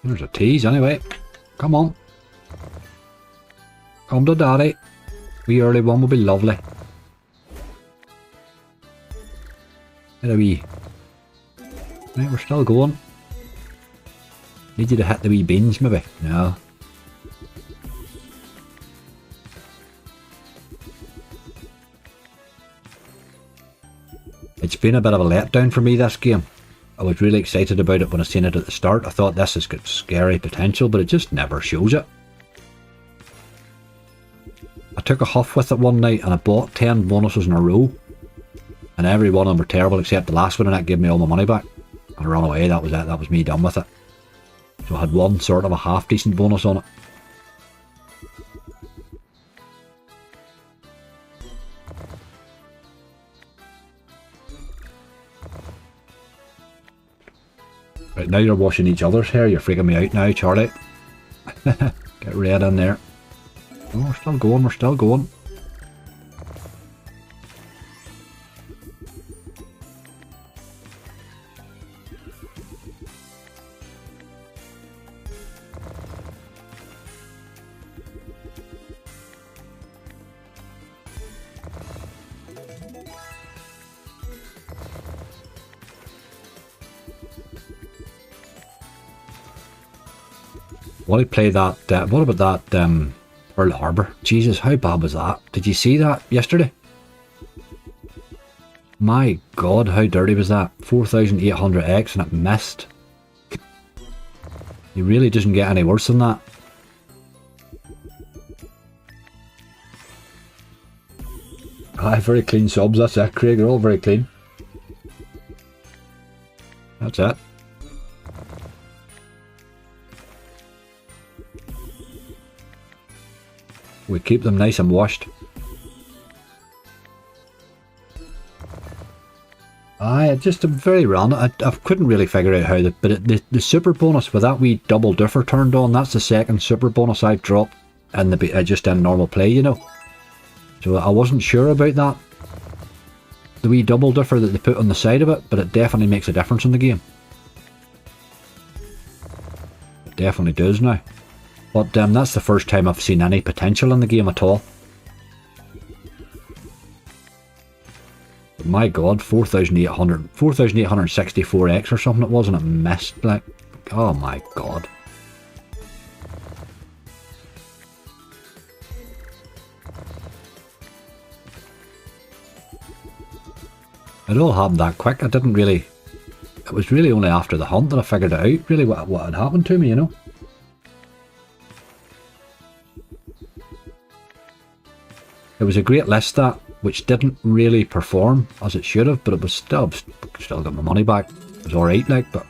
There's a tease anyway. Come on. Come to daddy. Wee early one will be lovely. Get a wee. Right, we're still going. Need you to hit the wee beans, maybe? No. It's been a bit of a letdown for me, this game. I was really excited about it when I seen it at the start. I thought this has got scary potential, but it just never shows it. I took a huff with it one night and I bought 10 bonuses in a row. And every one of them were terrible except the last one, and that gave me all my money back. And I ran away, that was it. That was me done with it. So I had one sort of a half decent bonus on it. Right, now you're washing each other's hair. You're freaking me out now, Charlie. Get red in there. Oh, we're still going, we're still going. While I play that, what about that Pearl Harbor? Jesus, how bad was that? Did you see that yesterday? My God, how dirty was that? 4,800x and it missed. It really doesn't get any worse than that. Aye, very clean subs, that's it, Craig. They're all very clean. That's it. We keep them nice and washed. Aye, just very random. I couldn't really figure out how but the super bonus with that wee double differ turned on, that's the second super bonus I've dropped and just in normal play, you know. So I wasn't sure about that. The wee double differ that they put on the side of it, but it definitely makes a difference in the game. It definitely does now. But that's the first time I've seen any potential in the game at all. But my God, 4,864x or something it was, and it missed, like, oh my God. It all happened that quick. I didn't really... It was really only after the hunt that I figured it out, really, what had happened to me, you know. It was a great list, that, which didn't really perform as it should have, but it was still got my money back. It was alright, like, but...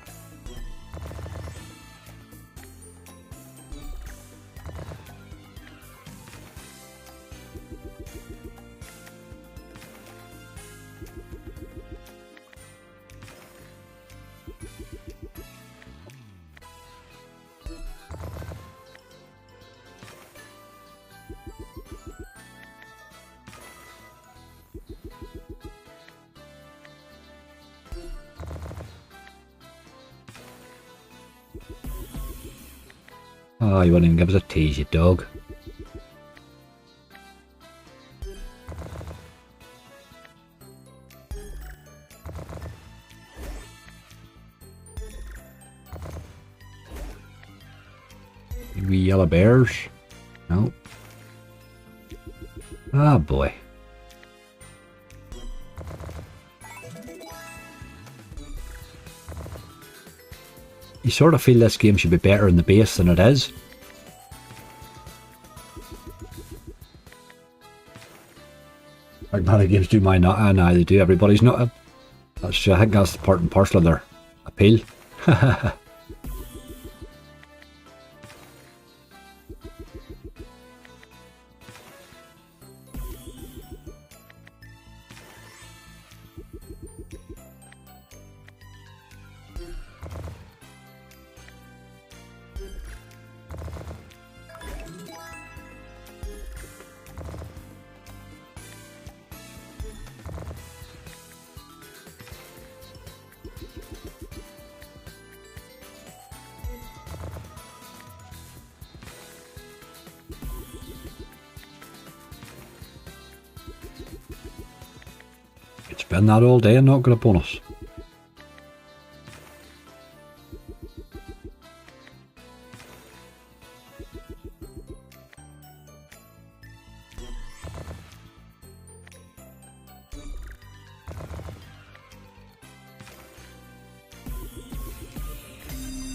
Oh, you wouldn't even give us a tease, you dog. You wee yellow bears? No. Ah, boy. You sort of feel this game should be better in the base than it is. Like many games do mine not, and they do everybody's not. That's, I think that's part and parcel of their appeal. It's been that all day and not got a bonus.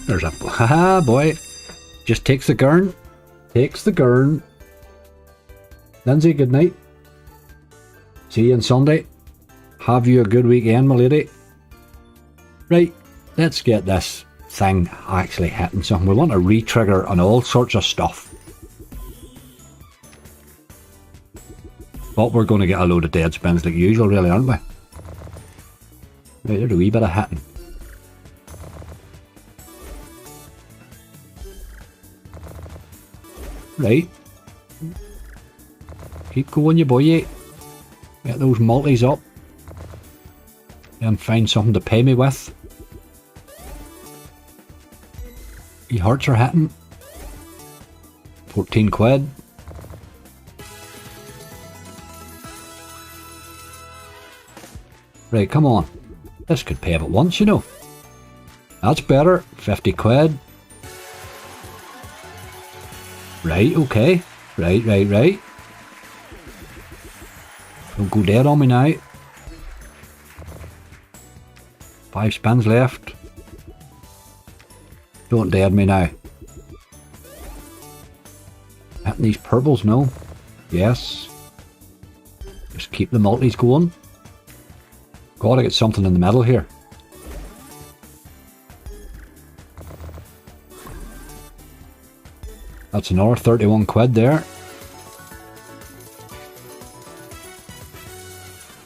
There's a... Haha, boy. Just takes the gurn. Takes the gurn. Lindsay, good night. See you on Sunday. Have you a good weekend, my lady. Right, let's get this thing actually hitting something. We want to re-trigger on all sorts of stuff. But we're going to get a load of dead spins like usual, really, aren't we? Right, there's a wee bit of hitting. Right. Keep going, you boy. Get those multis up. And find something to pay me with. Your hearts are hitting. 14 quid. Right, come on. This could pay at once, you know. That's better. 50 quid. Right, okay. Right. Don't go dead on me now. 5 spins left. Don't dead me now. Hitting these purples, no. Yes. Just keep the multis going. Gotta get something in the middle here. That's another 31 quid there.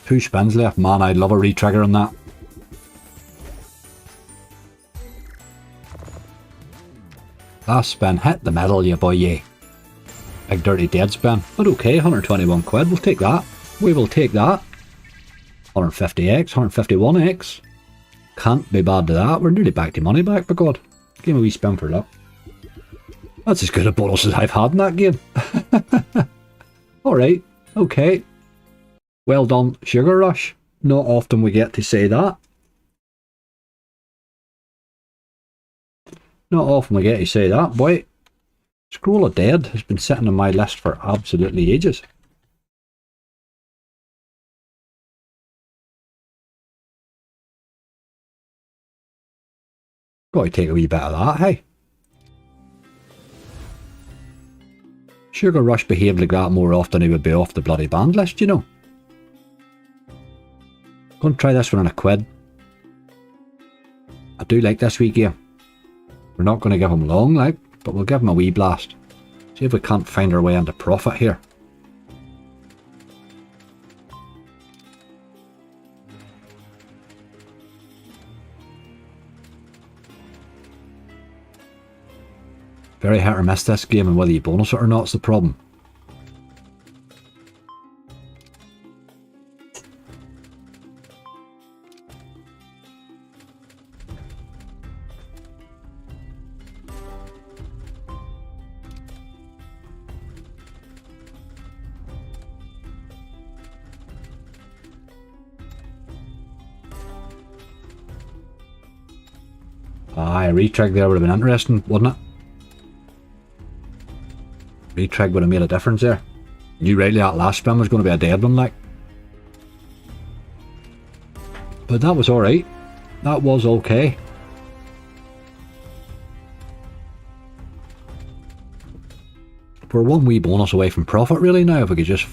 2 spins left. Man, I'd love a re-trigger on that. Last spin, hit the middle, you boy, yeah. Big dirty dead spin. But okay, 121 quid, we'll take that. We will take that. 150x, 151x. Can't be bad to that. We're nearly back to money back, by God. Give me a wee spin for luck. That's as good a bonus as I've had in that game. Alright, okay. Well done, Sugar Rush. Not often we get to say that. Not often we get to say that, boy. Scroll of Dead has been sitting on my list for absolutely ages. Got to take a wee bit of that, hey? Sugar Rush behaved like that more often he would be off the bloody banned list, you know. Gonna try this one on a quid. I do like this wee game. We're not going to give him long, like, but we'll give him a wee blast. See if we can't find our way into profit here. Very hit or miss this game, and whether you bonus it or not is the problem. Aye, a retrig there would have been interesting, wouldn't it? Retrig would have made a difference there. Knew rightly that last spin was going to be a dead one, like. But that was alright. That was okay. We're one wee bonus away from profit really now, if we could just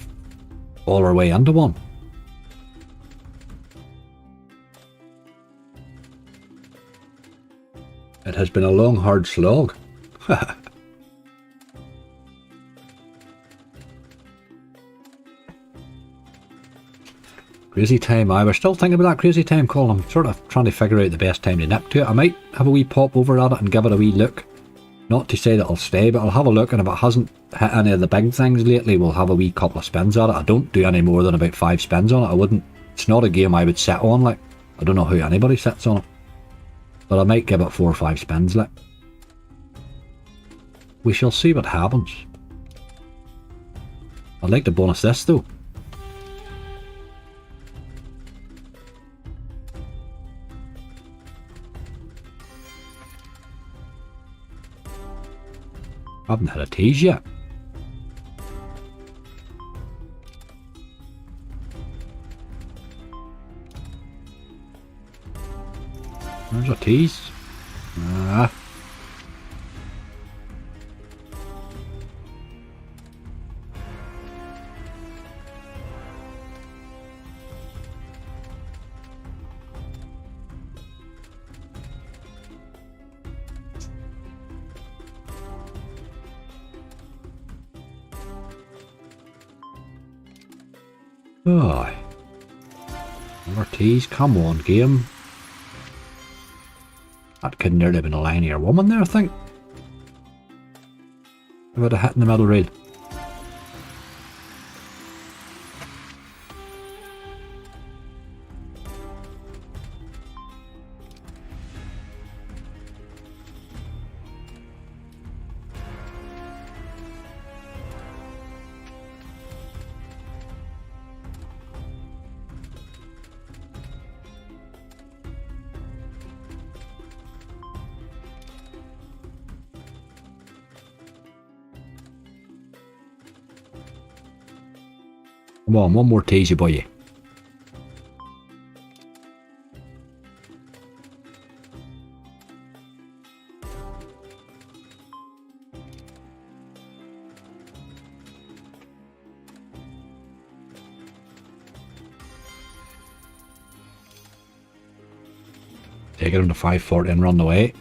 fall our way into one. It has been a long, hard slog. Crazy time, we're still thinking about that crazy time call. I'm sort of trying to figure out the best time to nip to it. I might have a wee pop over at it and give it a wee look. Not to say that I'll stay, but I'll have a look, and if it hasn't hit any of the big things lately, we'll have a wee couple of spins at it. I don't do any more than about 5 spins on it. I wouldn't. It's not a game I would sit on, like. I don't know how anybody sits on it. But I might give it 4 or 5 spins, like. We shall see what happens. I'd like to bonus this though. I haven't had a tease yet. There's a tease. Ah. Oh. More teas, come on, game. That could nearly have been a line here. Woman there, I think. About a hit in the middle rail. Come on, one more teasy boy. Take it on the 540 and run away.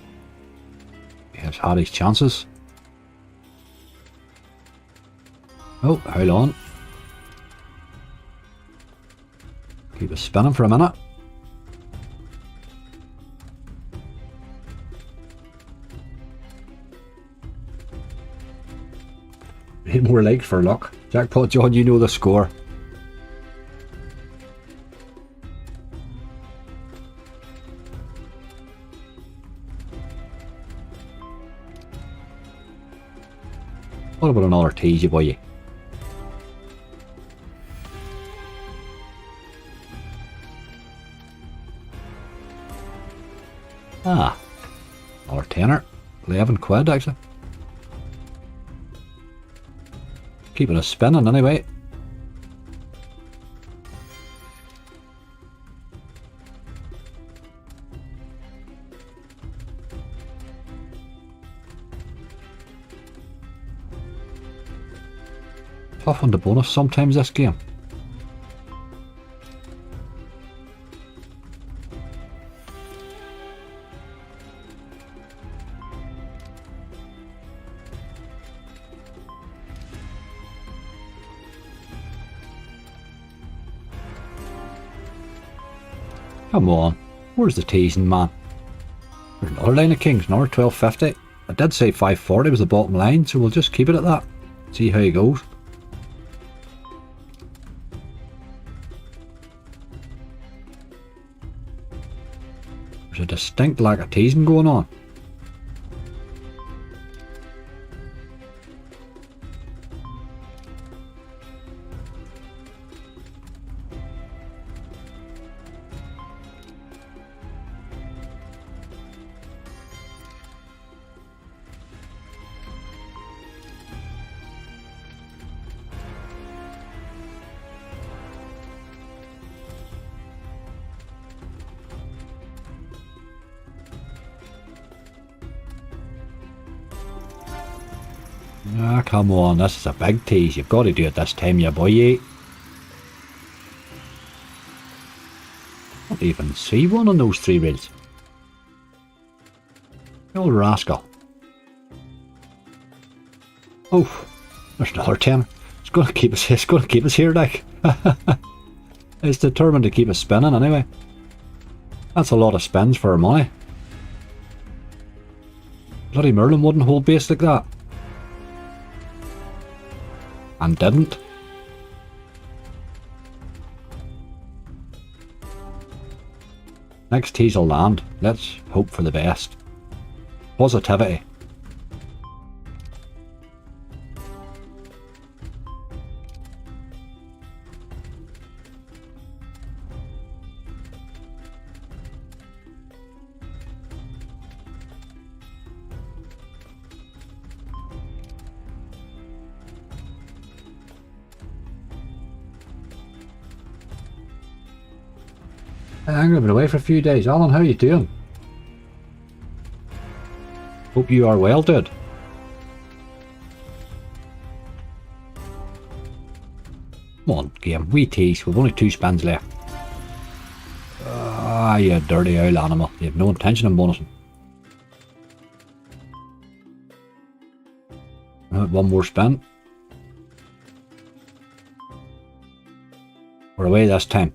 He has had his chances. Oh, hold on. Keep it spinning for a minute. Need more legs for luck. Jackpot John, you know the score. What about another teasy boy? Ah, another tenner. 11 quid actually. Keeping us spinning anyway. Tough on the bonus sometimes this game. Come on, where's the teasing, man? There's another line of kings, another 1250. I did say 540 was the bottom line, so we'll just keep it at that. See how he goes. There's a distinct lack of teasing going on. Ah, come on, this is a big tease. You've got to do it this time, you boy. Don't even see one on those 3 reels. You old rascal. Oh, there's another 10. It's going to keep us. It's going to keep us here, like. It's determined to keep us spinning anyway. That's a lot of spins for our money. Bloody Merlin wouldn't hold base like that. And didn't. Next tease will land. Let's hope for the best. Positivity. I'm going to be away for a few days. Alan, how are you doing? Hope you are well, dude. Come on, game. We tease. We've only 2 spins left. Ah, you dirty old animal. You have no intention of bonusing. One more spin. We're away this time.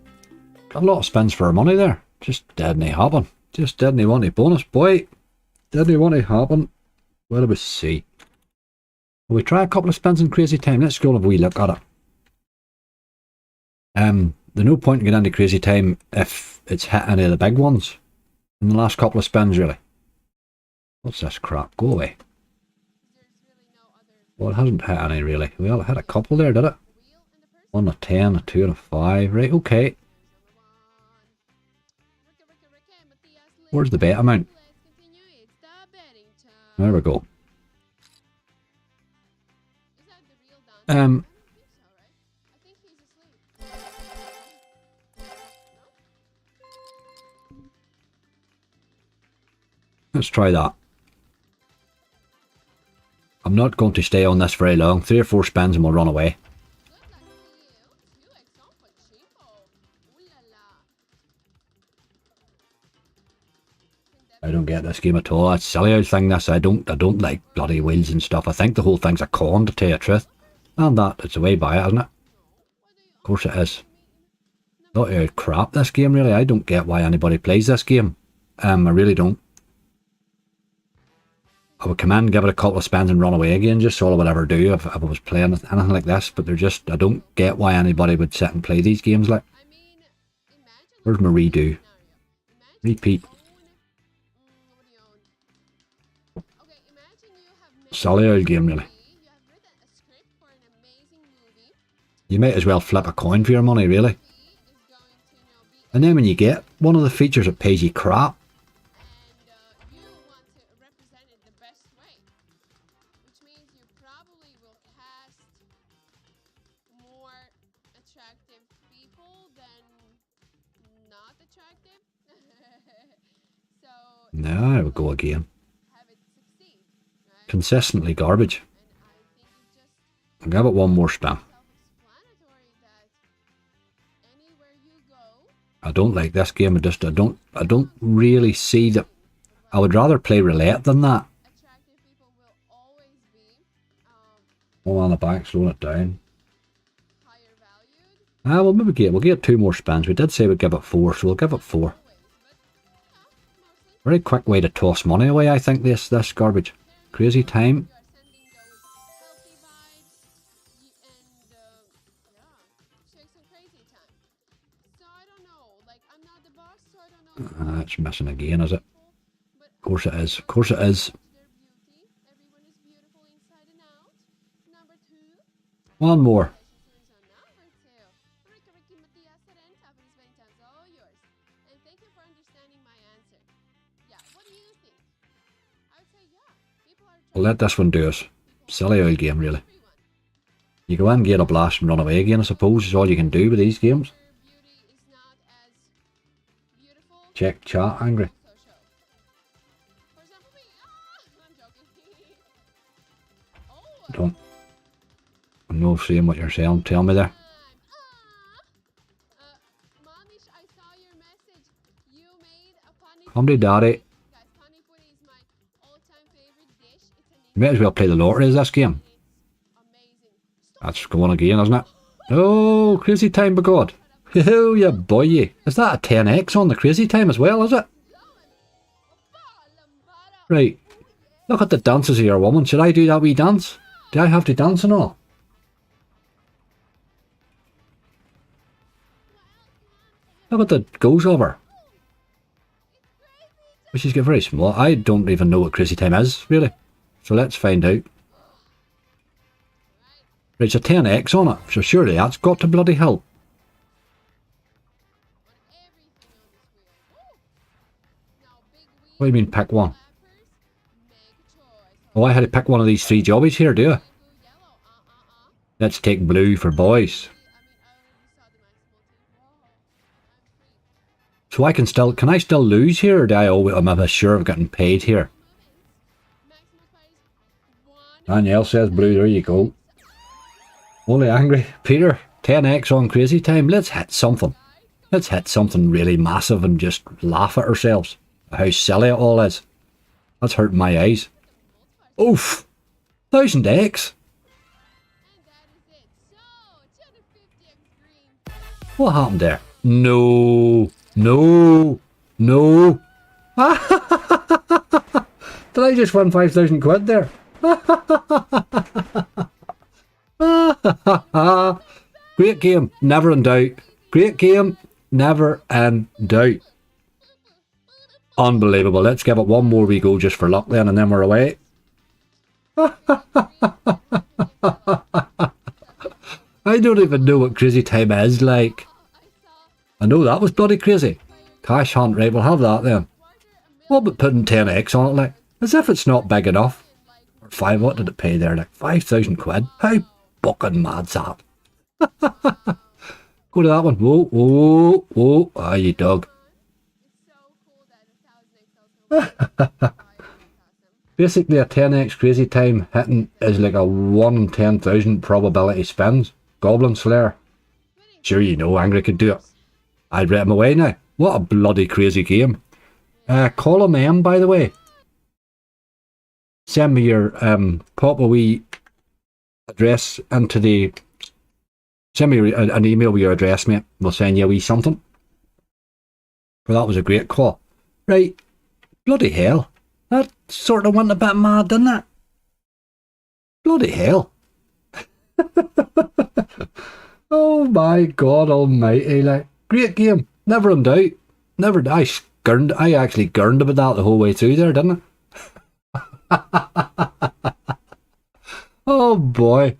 Got a lot of spins for our money there. Just didn't happen. Just didn't want a bonus, boy. Didn't want to happen. What do we see? Will we try a couple of spins in Crazy Time? Let's go and have a wee look at it. There's no point in getting into Crazy Time if it's hit any of the big ones in the last couple of spins, really. What's this crap? Go away. Well, it hasn't hit any, really. Well, it hit a couple there, did it? 1, a 10, a 2, and a 5. Right, okay. Where's the bet amount? There we go. Let's try that. I'm not going to stay on this very long. 3 or 4 spins and we'll run away. I don't get this game at all. It's a silly old thing, this. I don't like bloody wheels and stuff. I think the whole thing's a con, to tell you the truth. And that, it's a way by it, isn't it? Of course it is. Not out crap, this game, really. I don't get why anybody plays this game. I really don't. I would come in, give it a couple of spins and run away again, just all I would ever do if I was playing anything like this. But they're just, I don't get why anybody would sit and play these games like. Where's my redo? Repeat. Silly old game, really. You might as well flip a coin for your money, really. And then when you get one of the features that pays you crap, now I would go again. Consistently garbage. I'll give it one more spin. I don't like this game. I don't really see that. I would rather play roulette than that. Oh, on the back, slowing it down. We'll maybe we'll get 2 more spins. We did say we'd give it 4, so we'll give it 4. Very quick way to toss money away, I think, this garbage. Crazy Time. It's missing again, is it? Of course it is. Of course it is. One more. I'll let this one do us. Silly old game, really. You go in, get a blast and run away again, I suppose, is all you can do with these games. Check chat, angry. Don't. I'm not seeing what you're saying. Tell me there. Come to daddy. You might as well play the lottery as this game. That's going again, isn't it? Oh, Crazy Time, by God. Oh, you boy. Is that a 10x on the Crazy Time as well, is it? Right. Look at the dances of your woman. Should I do that wee dance? Do I have to dance and all? Look at the goes of her. But she's got very small. I don't even know what Crazy Time is, really. So let's find out. Right, it's a 10x on it, so surely that's got to bloody help. What do you mean pick one? Oh, I had to pick one of these 3 jobbies here, do I? Let's take blue for boys. So can I still lose here, or do am I sure of getting paid here? Danielle says blue, there you go. Only angry. Peter, 10x on Crazy Time. Let's hit something. Let's hit something really massive and just laugh at ourselves. How silly it all is. That's hurting my eyes. Oof! 1000x! What happened there? No. No. No. Did I just win 5,000 quid there? Great game, never in doubt. Great game, never in doubt. Unbelievable. Let's give it one more wee go just for luck then, and then we're away. I don't even know what crazy time is like. I know that was bloody crazy. Cash hunt, right, we'll have that then. What about putting 10x on it, like? As if it's not big enough. Or 5, what did it pay there? Like 5,000 quid? How fucking mad's that? Go to that one. Whoa, whoa, whoa. Ah, you dog. Basically, a 10x crazy time hitting is like a 1 in 10,000 probability spins. Goblin Slayer. Sure, you know, Angry could do it. I'd rate him away now. What a bloody crazy game. Call him M, by the way. Send me your, pop a wee address into the, send me an email with your address, mate. We'll send you a wee something. Well, that was a great call. Right. Bloody hell. That sort of went a bit mad, didn't it? Bloody hell. Oh my God almighty, like, great game. Never in doubt. Never, I actually gurned about that the whole way through there, didn't I? Oh boy.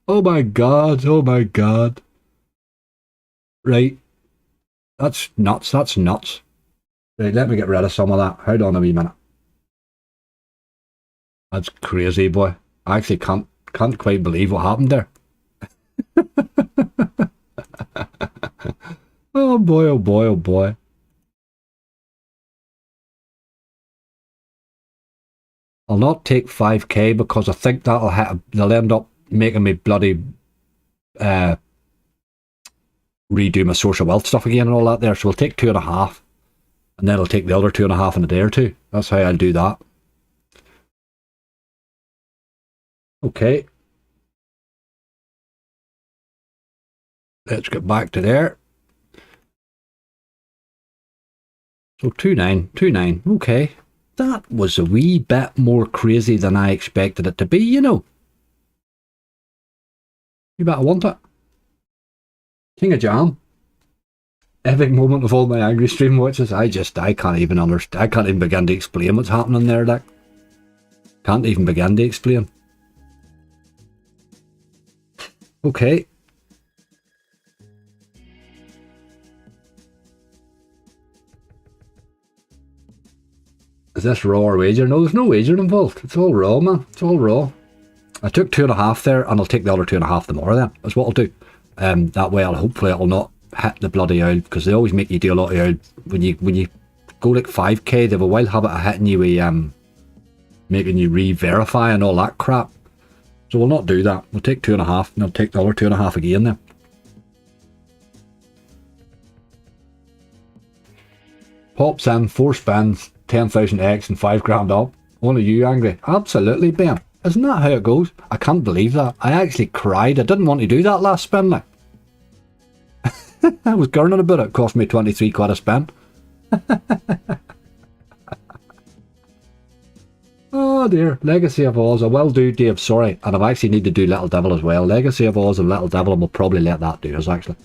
Oh my God. Oh my God. Right. That's nuts. That's nuts. Right, let me get rid of some of that. Hold on a wee minute. That's crazy, boy. I actually can't quite believe what happened there. Oh boy, oh boy, oh boy. I'll not take 5k because I think they'll end up making me bloody redo my source of wealth stuff again and all that there. So we'll take 2.5, and then I'll take the other 2.5 in a day or two. That's how I'll do that. Okay. Let's get back to there. So 2.9. Okay. That was a wee bit more crazy than I expected it to be, you know. You better want it. King of Jam. Epic moment of all my angry stream watches. I can't even understand. I can't even begin to explain what's happening there, like. Can't even begin to explain. Okay. Is this raw or wager? No, there's no wager involved. It's all raw, man. It's all raw. I took 2.5 there, and I'll take the other 2.5 tomorrow then. That's what I'll do. That way hopefully it'll not hit the bloody owl, because they always make you do a lot of owl. When you go like 5k, they have a wild habit of hitting you with making you re-verify and all that crap. So we'll not do that. We'll take 2.5, and I'll take the other 2.5 again then. Pops in, 4 spins, 10,000x and 5 grand up. Only you angry? Absolutely, Ben. Isn't that how it goes? I can't believe that. I actually cried. I didn't want to do that last spin, like. I was gurning about it. It cost me 23 quid a spin. Oh dear. Legacy of Oz. I will do, Dave, sorry. And I actually need to do Little Devil as well. Legacy of Oz and Little Devil, and we'll probably let that do us, actually.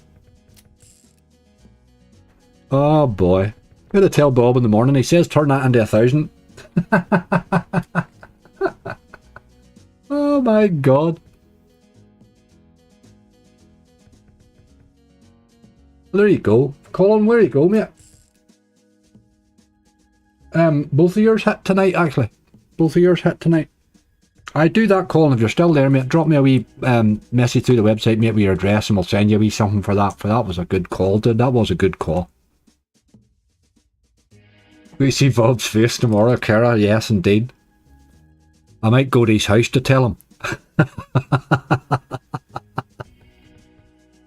Oh boy. Gonna tell Bob in the morning. He says turn that into 1,000. Oh my God. There you go. Colin, where you go, mate? Both of yours hit tonight, actually. Both of yours hit tonight. I do that, Colin. If you're still there, mate, drop me a wee message through the website, mate, with your address, and we'll send you a wee something for that. For that was a good call, dude. That was a good call. We see Bob's face tomorrow, Kara. Yes, indeed. I might go to his house to tell him.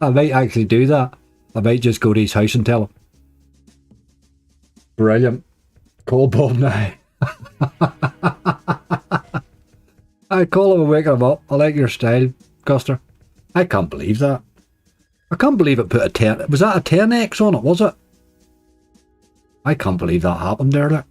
I might actually do that. I might just go to his house and tell him. Brilliant. Call Bob now. I call him and wake him up. I like your style, Custer. I can't believe that. I I can't believe it put a 10. Was that a 10x on it, was it? I can't believe that happened there. Look.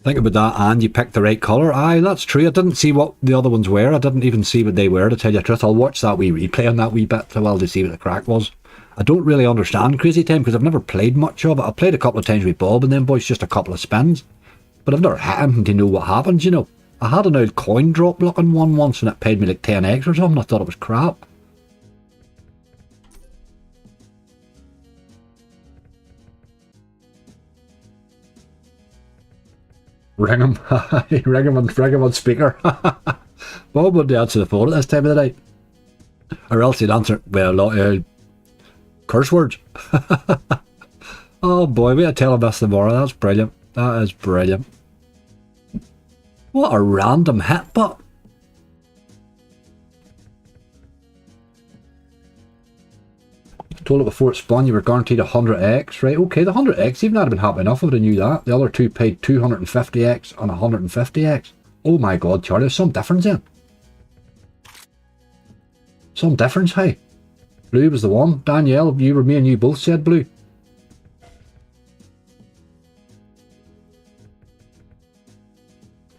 Think about that, and you picked the right colour. Aye, that's true. I didn't see what the other ones were. I didn't even see what they were, to tell you the truth. I'll watch that wee replay on that wee bit as well to see what the crack was. I don't really understand Crazy Time because I've never played much of it. I played a couple of times with Bob and them boys, just a couple of spins. But I've never hit him to know what happens, you know. I had an old coin drop looking one once and it paid me like 10x or something. I thought it was crap. Ring him. ring him on speaker. Bob would answer the phone at this time of the night. Or else he'd answer, well, curse words. Oh boy, we gotta tell him this tomorrow. That's brilliant. That is brilliant. What a random hit, but told it before it spun you were guaranteed 100x, right? Okay, the 100x, even I'd have been happy enough if I knew that. The other two paid 250x and 150x. Oh my god, Charlie, there's some difference in. Some difference, hey. Blue was the one. Danielle, me and you both said blue.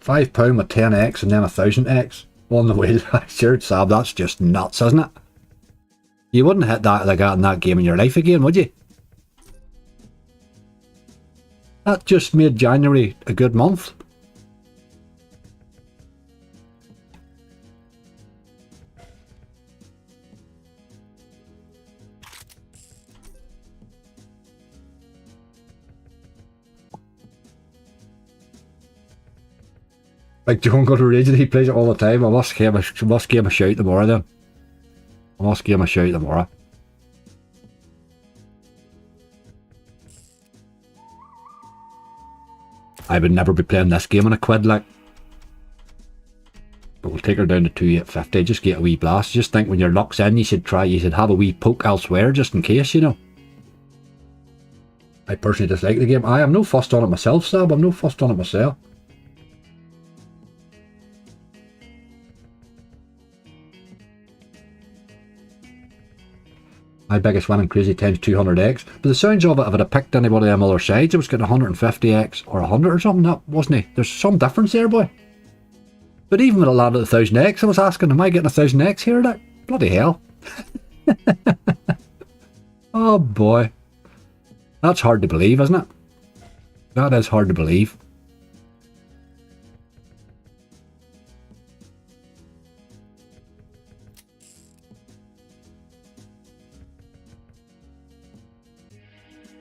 £5 with 10x and then 1000x on the wheel. Sure, Sab, that's just nuts, isn't it? You wouldn't hit that like that in that game in your life again, would you? That just made January a good month. Like John got a rage and he plays it all the time. I must give him a shout tomorrow then. I must give him a shout tomorrow. I would never be playing this game on a quid, like. But we'll take her down to 2850, just get a wee blast. Just think when your luck's in, you should have a wee poke elsewhere, just in case, you know. I personally dislike the game. I am no fussed on it myself, Sab. I'm no fussed on it myself. My biggest win in Crazy Times 200x. But the sounds of it, if I'd have picked anybody on the other sides, it was getting 150x or 100 or something, that wasn't he? There's some difference there, boy. But even when I landed 1000x, I was asking, am I getting 1000x here? Like, bloody hell. Oh boy. That's hard to believe, isn't it? That is hard to believe.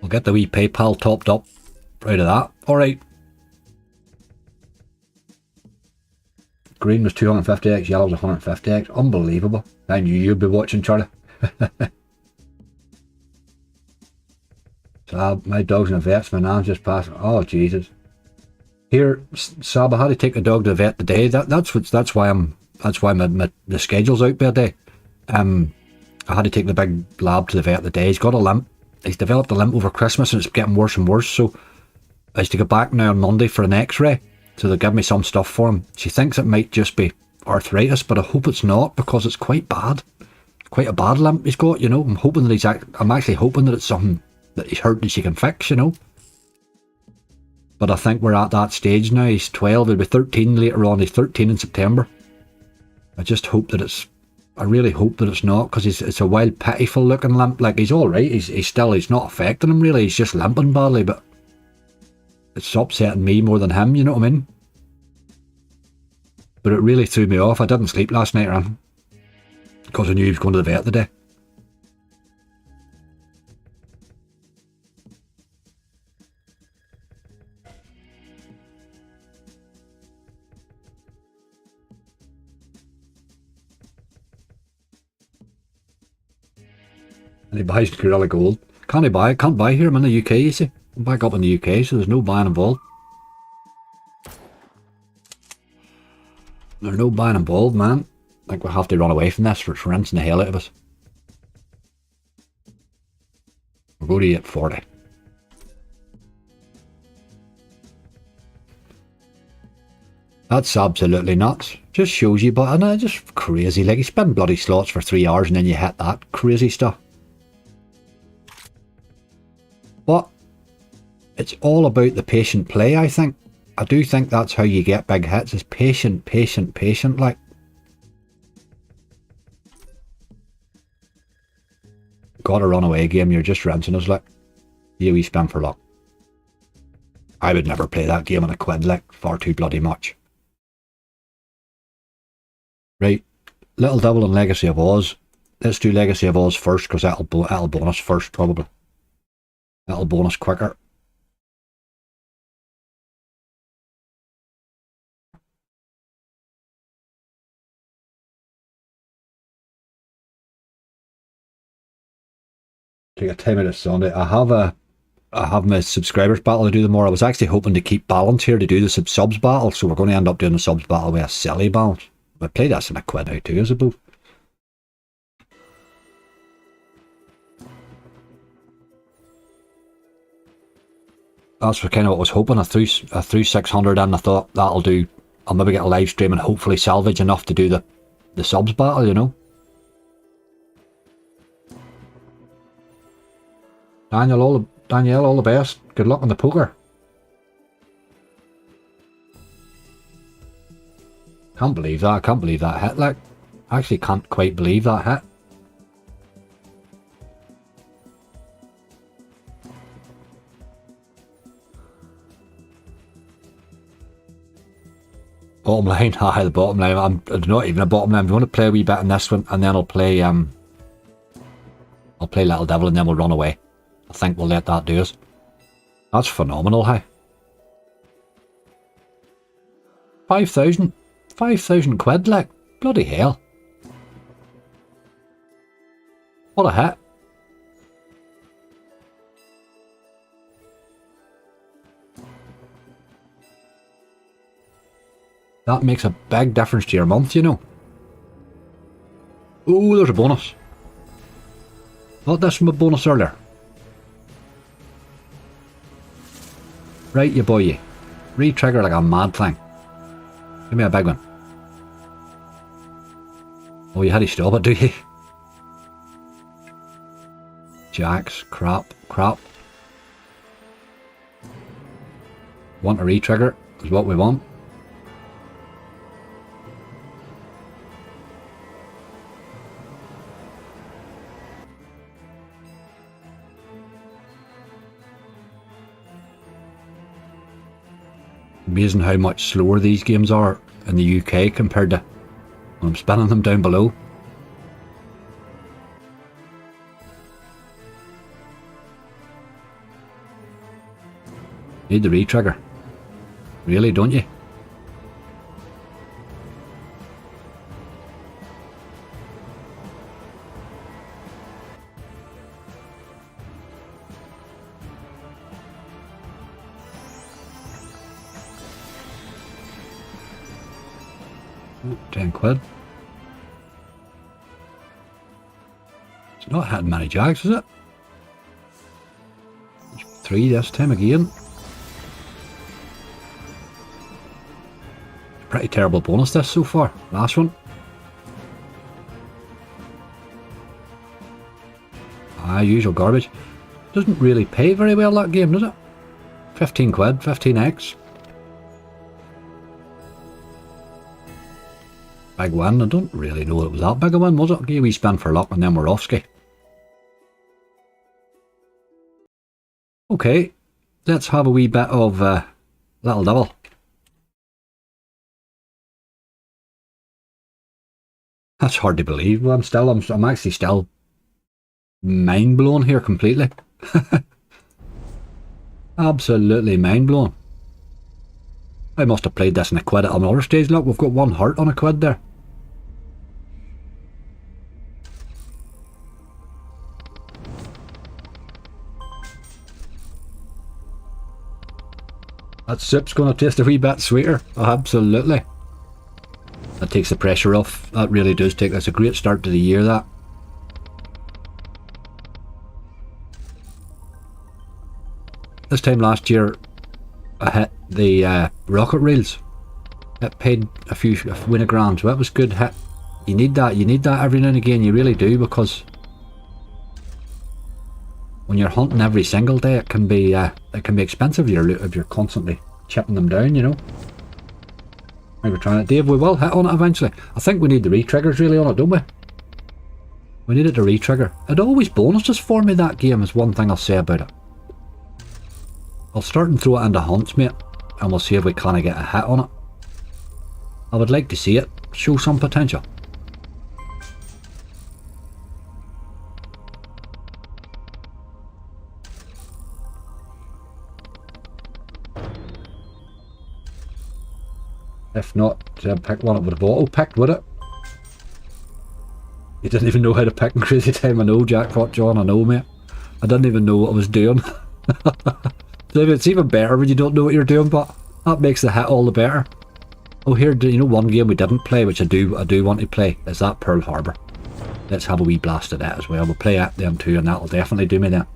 We'll get the wee PayPal topped up out of that. Alright. Green was 250x, yellow was 150x. Unbelievable. I knew you'd be watching, Charlie. Sab, my dog's in a vet, my nan's just passed. Oh Jesus. Here, Sab, I had to take the dog to the vet today. That's why the schedule's out by a day. I had to take the big lab to the vet today. He's got a limp. He's developed a limp over Christmas and it's getting worse and worse, so I have to go back now on Monday for an x-ray, so they'll give me some stuff for him. She thinks it might just be arthritis, but I hope it's not, because it's quite bad. Quite a bad limp he's got, you know. I'm actually hoping that it's something that he's hurt that she can fix, you know. But I think we're at that stage now. He's 12, he'll be 13 later on. He's 13 in September. I just hope that I really hope that it's not, because it's a wild, pitiful looking limp. Like, he's alright, he's not affecting him really, he's just limping badly, but it's upsetting me more than him, you know what I mean? But it really threw me off. I didn't sleep last night, Ran, because I knew he was going to the vet today. And he buys Gorilla Gold. Can't buy here. I'm in the UK, you see. I'm back up in the UK, so there's no buying involved. There's no buying involved, man. I think we'll have to run away from this, for it's rinsing the hell out of us. We'll go to 840. That's absolutely nuts. Just shows you, but I know, just crazy. Like, you spend bloody slots for 3 hours and then you hit that crazy stuff. But it's all about the patient play, I think. I do think that's how you get big hits, is patient, patient, patient, like. Got a runaway game, you're just rinsing us, like. You we spend for luck. I would never play that game on a quid, like, far too bloody much. Right, Little Devil and Legacy of Oz. Let's do Legacy of Oz first, because that'll bonus first, probably. That'll bonus quicker. Take a time out of Sunday. I have my subscribers battle to do tomorrow. I was actually hoping to keep balance here to do the subs battle, so we're going to end up doing the subs battle with a silly balance. I played this in a quid out too, I suppose. That's for kind of what I was hoping. I threw 600 and I thought that'll do. I'll maybe get a live stream and hopefully salvage enough to do the subs battle, you know. Daniel, all the best. Good luck on the poker. Can't believe that. I can't believe that hit. Like, I actually can't quite believe that hit. Bottom line, the bottom line. I'm not even a bottom line. I'm going to play a wee bit in this one, and then I'll play Little Devil, and then we'll run away. I think we'll let that do us. That's phenomenal, hey. 5,000 quid, like, bloody hell. What a hit. That makes a big difference to your month, you know. Oh, there's a bonus. Not this from a bonus earlier. Right, you boy, you. Re-trigger like a mad thing. Give me a big one. Oh, you had to stop it, do you? Jacks, crap. Want a re-trigger is what we want. Amazing how much slower these games are in the UK compared to when I'm spinning them down below. Need the re-trigger. Really, don't you? Oh, 10 quid. It's not hitting many jacks, is it? 3 this time again. Pretty terrible bonus this so far. Last one. Usual garbage. Doesn't really pay very well, that game, does it? 15 quid, 15x. Big win. I don't really know it was that big a win, was it? Okay, we spin for luck and then we're off ski. Okay, let's have a wee bit of Little Devil. That's hard to believe, but I'm actually still mind blown here completely. Absolutely mind blown. I must have played this in a quid at another stage. Look, we've got 1 heart on a quid there. That soup's going to taste a wee bit sweeter. Oh, absolutely. That takes the pressure off. That really does take. That's a great start to the year, that. This time last year, I hit the rocket reels It paid a win a grand, so that was good hit. You need that every now and again, you really do, because when you're hunting every single day, it can be expensive, your loot, if you're constantly chipping them down, you know. Maybe trying it. Dave, we will hit on it eventually. I think we need the re-triggers really on it, don't we? We needed to re-trigger. It always bonuses for me, that game, is one thing I'll say about it. I'll start and throw it into hunts, mate, and we'll see if we can get a hit on it. I would like to see it show some potential. If not, pick one, it would have auto-picked, would it? You didn't even know how to pick in Crazy Time. I know, Jackpot John, I know, mate. I didn't even know what I was doing. It's even better when you don't know what you're doing, but that makes the hit all the better. Oh, here, you know, one game we didn't play, which I do want to play, is that Pearl Harbor. Let's have a wee blast at that as well. We'll play at them too, and that'll definitely do me that.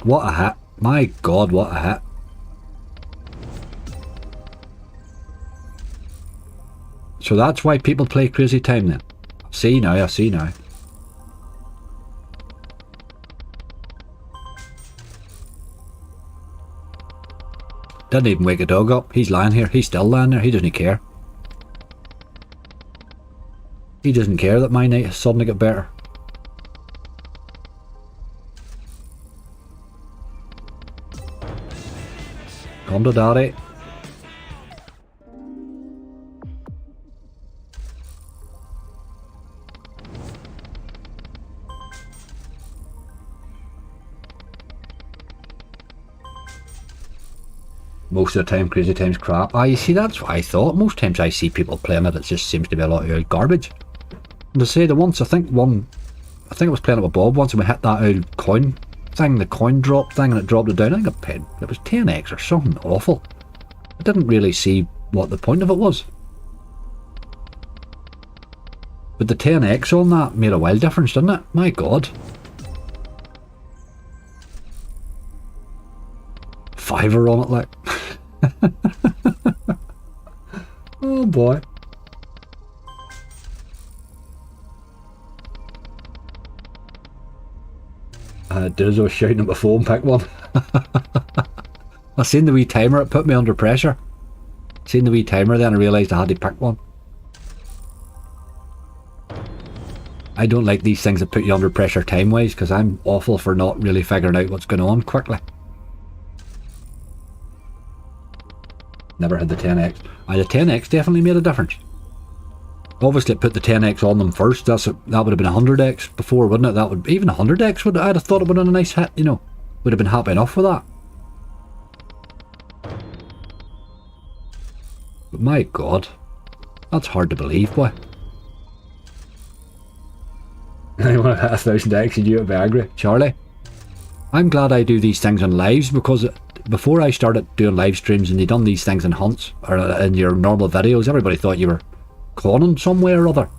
What a hit. My God, what a hit. So that's why people play Crazy Time then. I see now. Didn't even wake a dog up. He's lying here. He's still lying there. He doesn't care. He doesn't care that my night has suddenly got better. Come to daddy. Most of the time, Crazy Time's crap. Ah, you see, that's what I thought. Most times I see people playing it, it just seems to be a lot of garbage. And to say the once, I think I was playing it with Bob once and we hit that old coin thing, the coin drop thing, and it dropped it down. I think I paid, it was 10x or something awful. I didn't really see what the point of it was. But the 10x on that made a wild difference, didn't it? My God. $5 on it, like. Oh boy. Dizzo was shouting at my phone, pick one. I seen the wee timer, it put me under pressure. Seen the wee timer then I realised I had to pick one. I don't like these things that put you under pressure time wise, because I'm awful for not really figuring out what's going on quickly. Never had the 10x. The 10x definitely made a difference. Obviously it put the 10x on them first. That would have been 100x before, wouldn't it? That would, even 100x would, I'd have thought it would have been a nice hit, you know. Would have been happy enough with that. But my God, that's hard to believe, boy. Anyone hit 1000x and you'd be angry. Charlie, I'm glad I do these things on lives, because before I started doing live streams and you done these things in hunts or in your normal videos, everybody thought you were conning somewhere or other.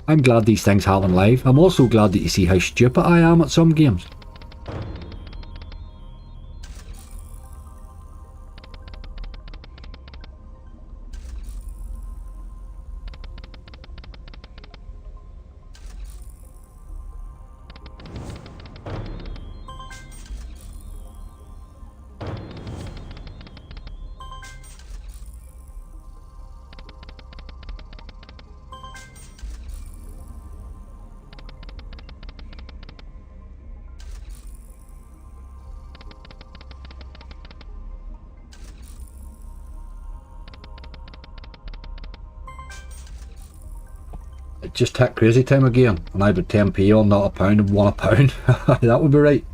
I'm glad these things happen live. I'm also glad that you see how stupid I am at some games. Just hit Crazy Time again, and I would 10p on, not a pound, and won a pound. That would be right.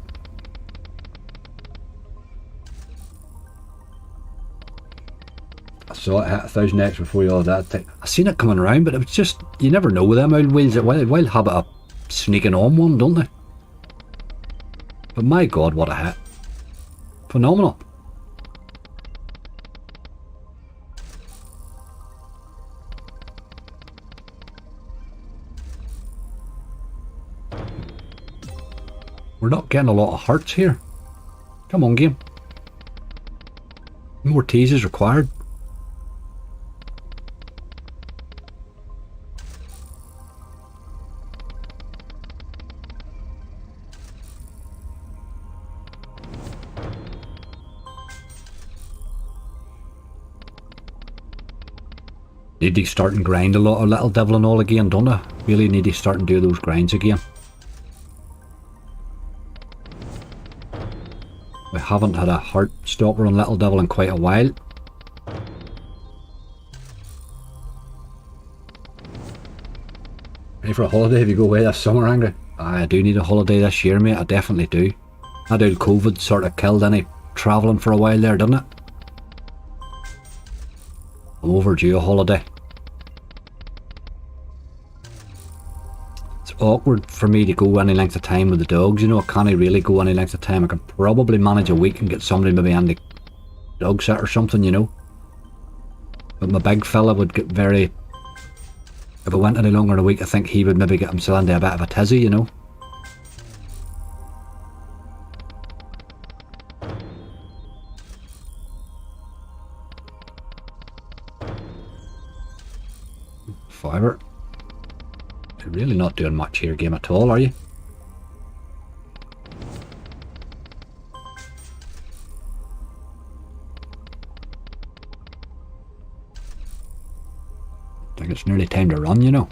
I saw it hit 1000x before you all that time. I seen it coming around, but it was just, you never know with them old wheels. That wild habit of sneaking on one, don't they? But my God, what a hit. Phenomenal. We're not getting a lot of hearts here. Come on, game. More teases required. Need to start and grind a lot of Little Devil and all again, don't I? Really need to start and do those grinds again. We haven't had a heart stopper on Little Devil in quite a while. Ready for a holiday if you go away this summer, Angry? I do need a holiday this year, mate. I definitely do. That old COVID sort of killed any travelling for a while there, didn't it? I'm overdue a holiday. It's awkward for me to go any length of time with the dogs, you know. I can't really go any length of time. I can probably manage a week and get somebody maybe on the dog sit or something, you know. But my big fella would get very... If I went any longer in a week, I think he would maybe get himself into a bit of a tizzy, you know. Fiver. You're really not doing much here, game at all, are you? I think it's nearly time to run, you know.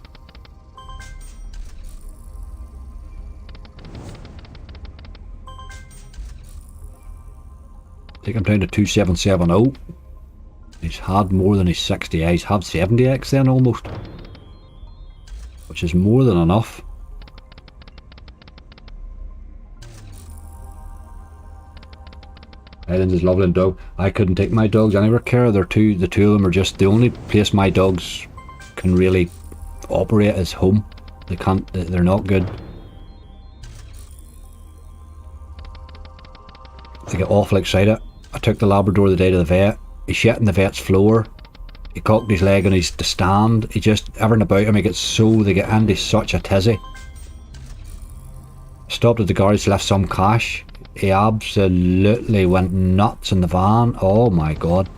Take him down to 2770. He's had more than his 60. He's had 70x then almost. Which is more than enough. Islands is lovely and dog. I couldn't take my dogs anywhere, Kara. The two of them are just the only place my dogs can really operate is home. They can't, they're not good. They get awful excited. I took the Labrador the day to the vet. He shit in the vet's floor. He cocked his leg on his to stand. He just, everything about him, he gets so, they get into such a tizzy. Stopped at the garage, left some cash. He absolutely went nuts in the van. Oh my god.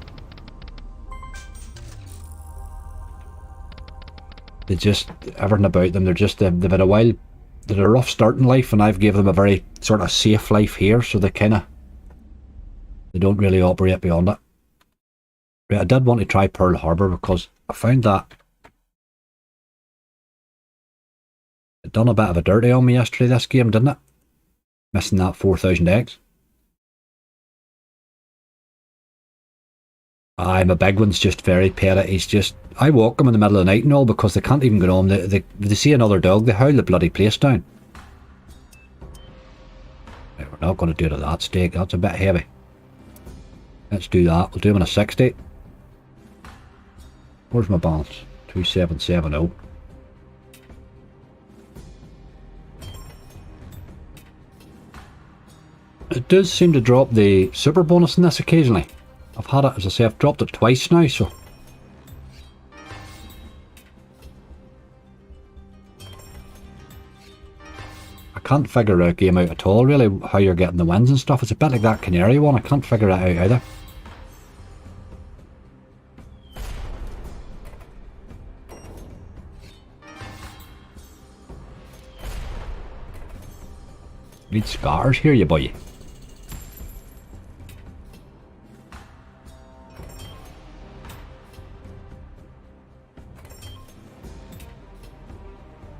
They just, everything about them, they're just, they've had a while, they're a rough start in life, and I've gave them a very sort of safe life here, so they kind of, they don't really operate beyond it. Right, I did want to try Pearl Harbor because I found that it done a bit of a dirty on me yesterday, this game, didn't it? Missing that 4000 eggs. Aye, my big one's just very petty. He's just, I walk them in the middle of the night and all because they can't even get on. They see another dog, they howl the bloody place down. Right, we're not going to do it at that stake, that's a bit heavy. Let's do that, we'll do him in a 60. Where's my balance? 2770. It does seem to drop the super bonus in this occasionally. I've had it, as I say, I've dropped it twice now, so. I can't figure a game out at all, really, how you're getting the wins and stuff. It's a bit like that Canary one, I can't figure it out either. Need scars here, you boy.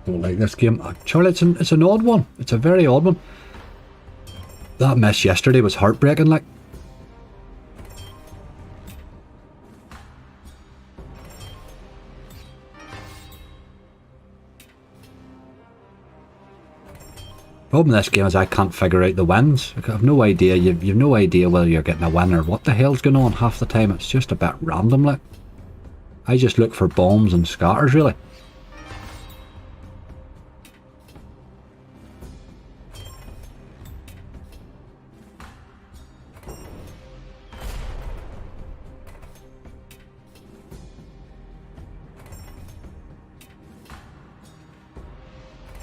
Don't like this game. Charlie, it's an odd one. It's a very odd one. That miss yesterday was heartbreaking, like. Problem in this game is I can't figure out the wins. I have no idea. You've no idea whether you're getting a win or what the hell's going on half the time. It's just a bit random, like. I just look for bombs and scatters, really.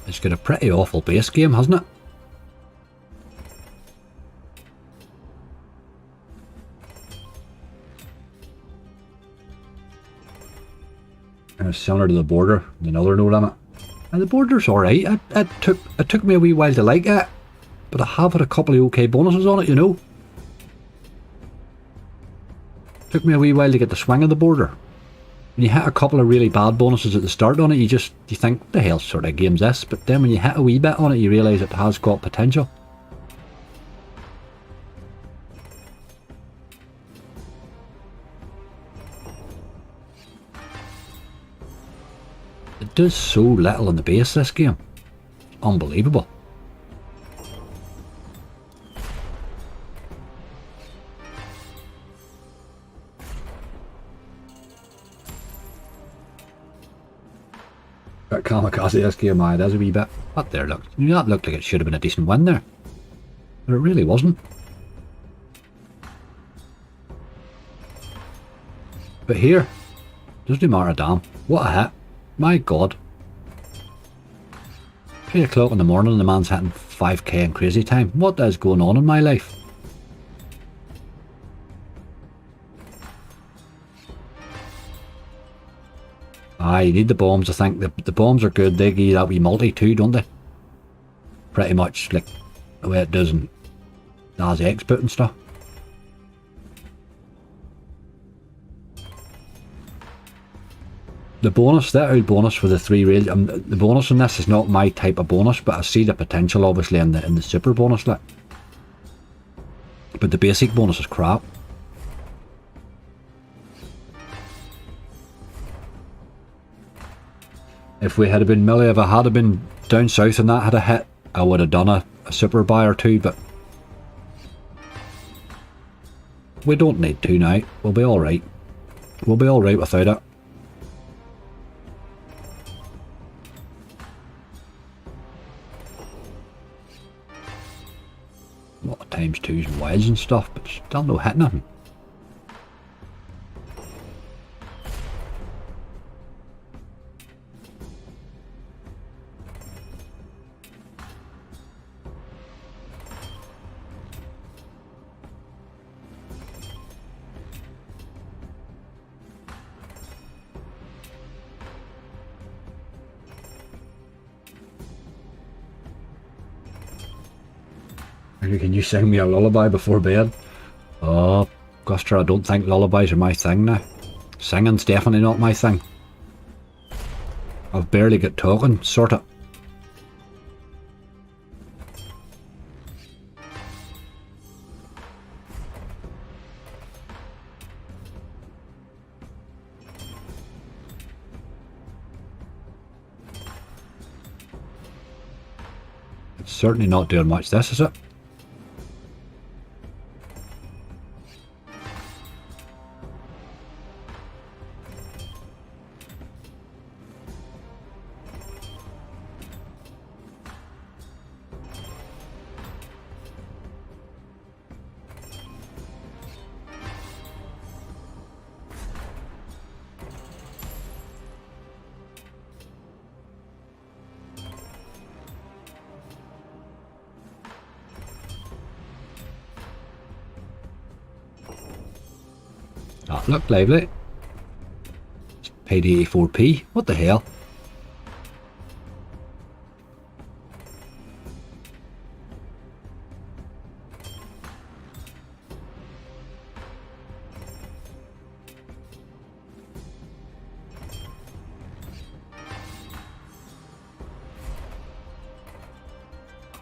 It's got a pretty awful base game, hasn't it? And it's similar to the border, another no limit. And the border's alright. It took me a wee while to like it, but I have had a couple of okay bonuses on it, you know. Took me a wee while to get the swing of the border. When you hit a couple of really bad bonuses at the start on it, you think, what the hell sort of game's this? But then when you hit a wee bit on it, you realise it has got potential. It does so little on the base, this game. Unbelievable. That kamikaze this game, aye, there's a wee bit. What there, look. That looked like it should have been a decent win there. But it really wasn't. But here, doesn't matter a damn. What a hit. My God. 3 o'clock in the morning and the man's hitting 5k in crazy time. What is going on in my life? Aye, you need the bombs. I think the bombs are good. They give you that wee multi too, don't they? Pretty much like the way it does in NAS Expert and stuff. The bonus, that old bonus for the 3 rails, the bonus in this is not my type of bonus, but I see the potential obviously in the super bonus, like. But the basic bonus is crap. If we had been Millie, if I had been down south and that had a hit, I would have done a super buy or two, but we don't need to now. We'll be alright. We'll be alright without it. A lot of times twos and wilds and stuff, but still no hitting nothing. Can you sing me a lullaby before bed? Oh, Guster, I don't think lullabies are my thing now. Singing's definitely not my thing. I've barely got talking, sort of. It's certainly not doing much, this, is it? That looked lively. Paid 84p. What the hell?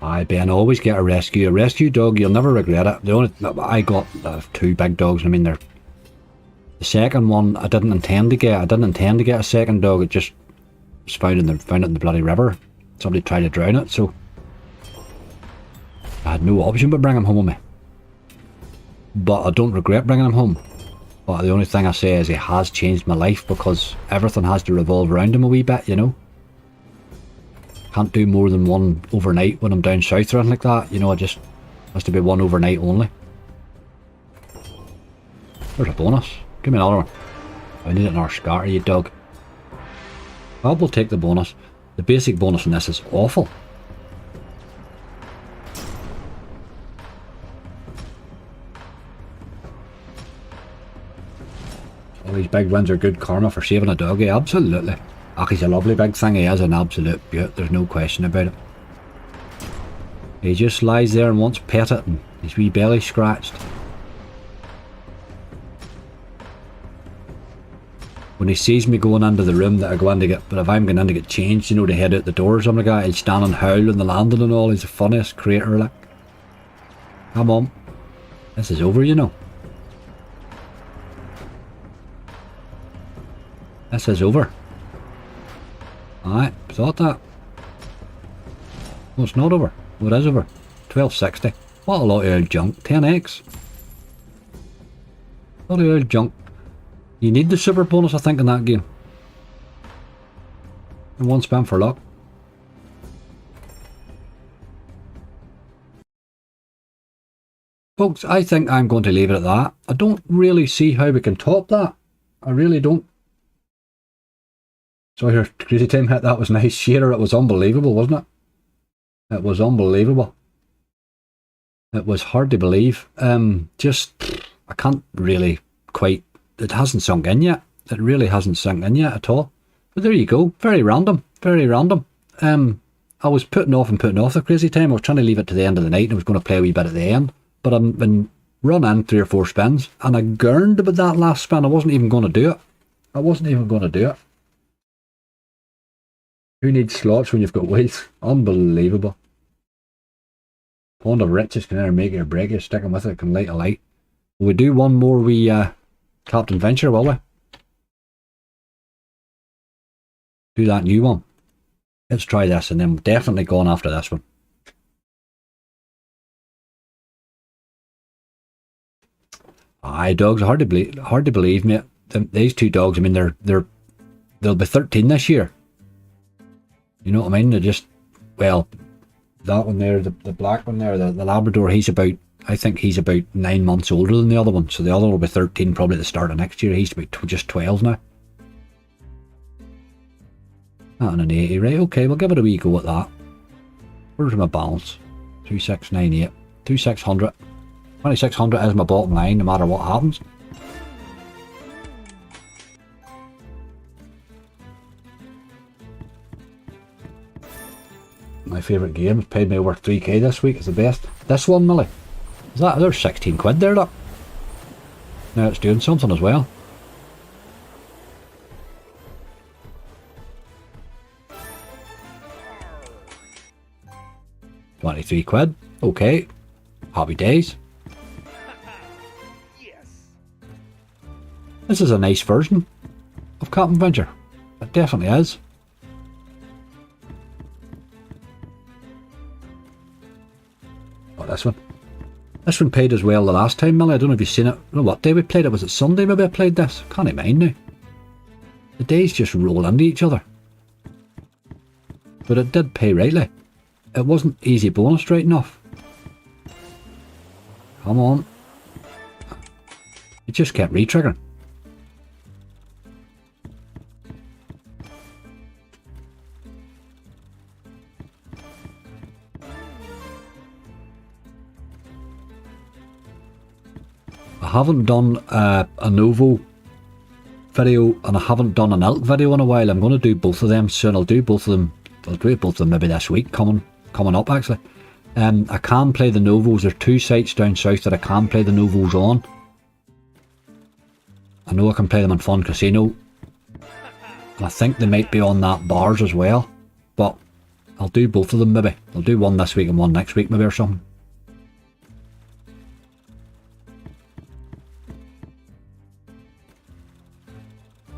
Aye, Ben, always get a rescue. A rescue dog, you'll never regret it. The only I got 2 big dogs. I mean, they're the second one. I didn't intend to get. I didn't intend to get a second dog. It just was found it in the bloody river. Somebody tried to drown it, so I had no option but bring him home with me. But I don't regret bringing him home. But the only thing I say is he has changed my life, because everything has to revolve around him a wee bit, you know. Can't do more than one overnight when I'm down south or anything like that. You know, it just has to be one overnight only. There's a bonus. Give me another one. I need another scatter, you dog. Well, we'll take the bonus. The basic bonus in this is awful. All these big wins are good karma for saving a doggy, absolutely. Ach, he's a lovely big thing, he is an absolute beaut, there's no question about it. He just lies there and wants petted and his wee belly scratched. When he sees me going into the room that I go in to get, but if I'm going in to get changed, you know, to head out the door or something like that, he'll stand and howl on the landing and all. He's the funniest creator, like. Come on. This is over, you know. This is over. Aye, thought that. Well, it's not over. Well, it is over. 1260. What a lot of old junk. 10x. A lot of old junk. You need the super bonus, I think, in that game. And one spam for luck. Folks, I think I'm going to leave it at that. I don't really see how we can top that. I really don't. So your crazy time hit, that was nice. Shearer, it was unbelievable, wasn't it? It was unbelievable. It was hard to believe. Just, I can't really quite, it hasn't sunk in yet. It really hasn't sunk in yet at all. But there you go. Very random. Very random. I was putting off the crazy time. I was trying to leave it to the end of the night and I was going to play a wee bit at the end. But I've been run in 3 or 4 spins and I gurned about that last spin. I wasn't even going to do it. I wasn't even going to do it. Who needs slots when you've got wheels? Unbelievable. Pond of riches can either make it or break it. Sticking with it can light a light. Will we do one more Captain Venture, will we? Do that new one. Let's try this and then definitely going after this one. Aye, dogs, hard to believe, mate. These 2 dogs, I mean, they'll be 13 this year. You know what I mean? They're just, well, that one there, the black one there, the Labrador, I think he's about 9 months older than the other one. So the other one will be 13 probably at the start of next year. He's about just 12 now. That and an 80, right? Okay, we'll give it a wee go at that. Where's my balance? 2698. 2600. 2600 is my bottom line no matter what happens. My favourite game has paid me over 3k this week. It's the best. This one, Millie. Is that, there's 16 quid there, look. Now it's doing something as well. £23. Okay. Happy days. Yes. This is a nice version of Captain Venture. It definitely is. Oh, this one. This one paid as well the last time, Millie. I don't know if you've seen it. I don't know what day we played it. Was it Sunday maybe I played this? Can't even mind now. The days just roll into each other. But it did pay rightly. It wasn't easy bonus right enough. Come on. It just kept re-triggering. I haven't done a Novo video and I haven't done an elk video in a while. I'm going to do both of them soon. I'll do both of them. I'll do both of them maybe this week coming up actually. I can play the Novos. There's 2 sites down south that I can play the Novos on. I know I can play them on Fun Casino. And I think they might be on that bars as well. But I'll do both of them maybe. I'll do one this week and one next week maybe or something.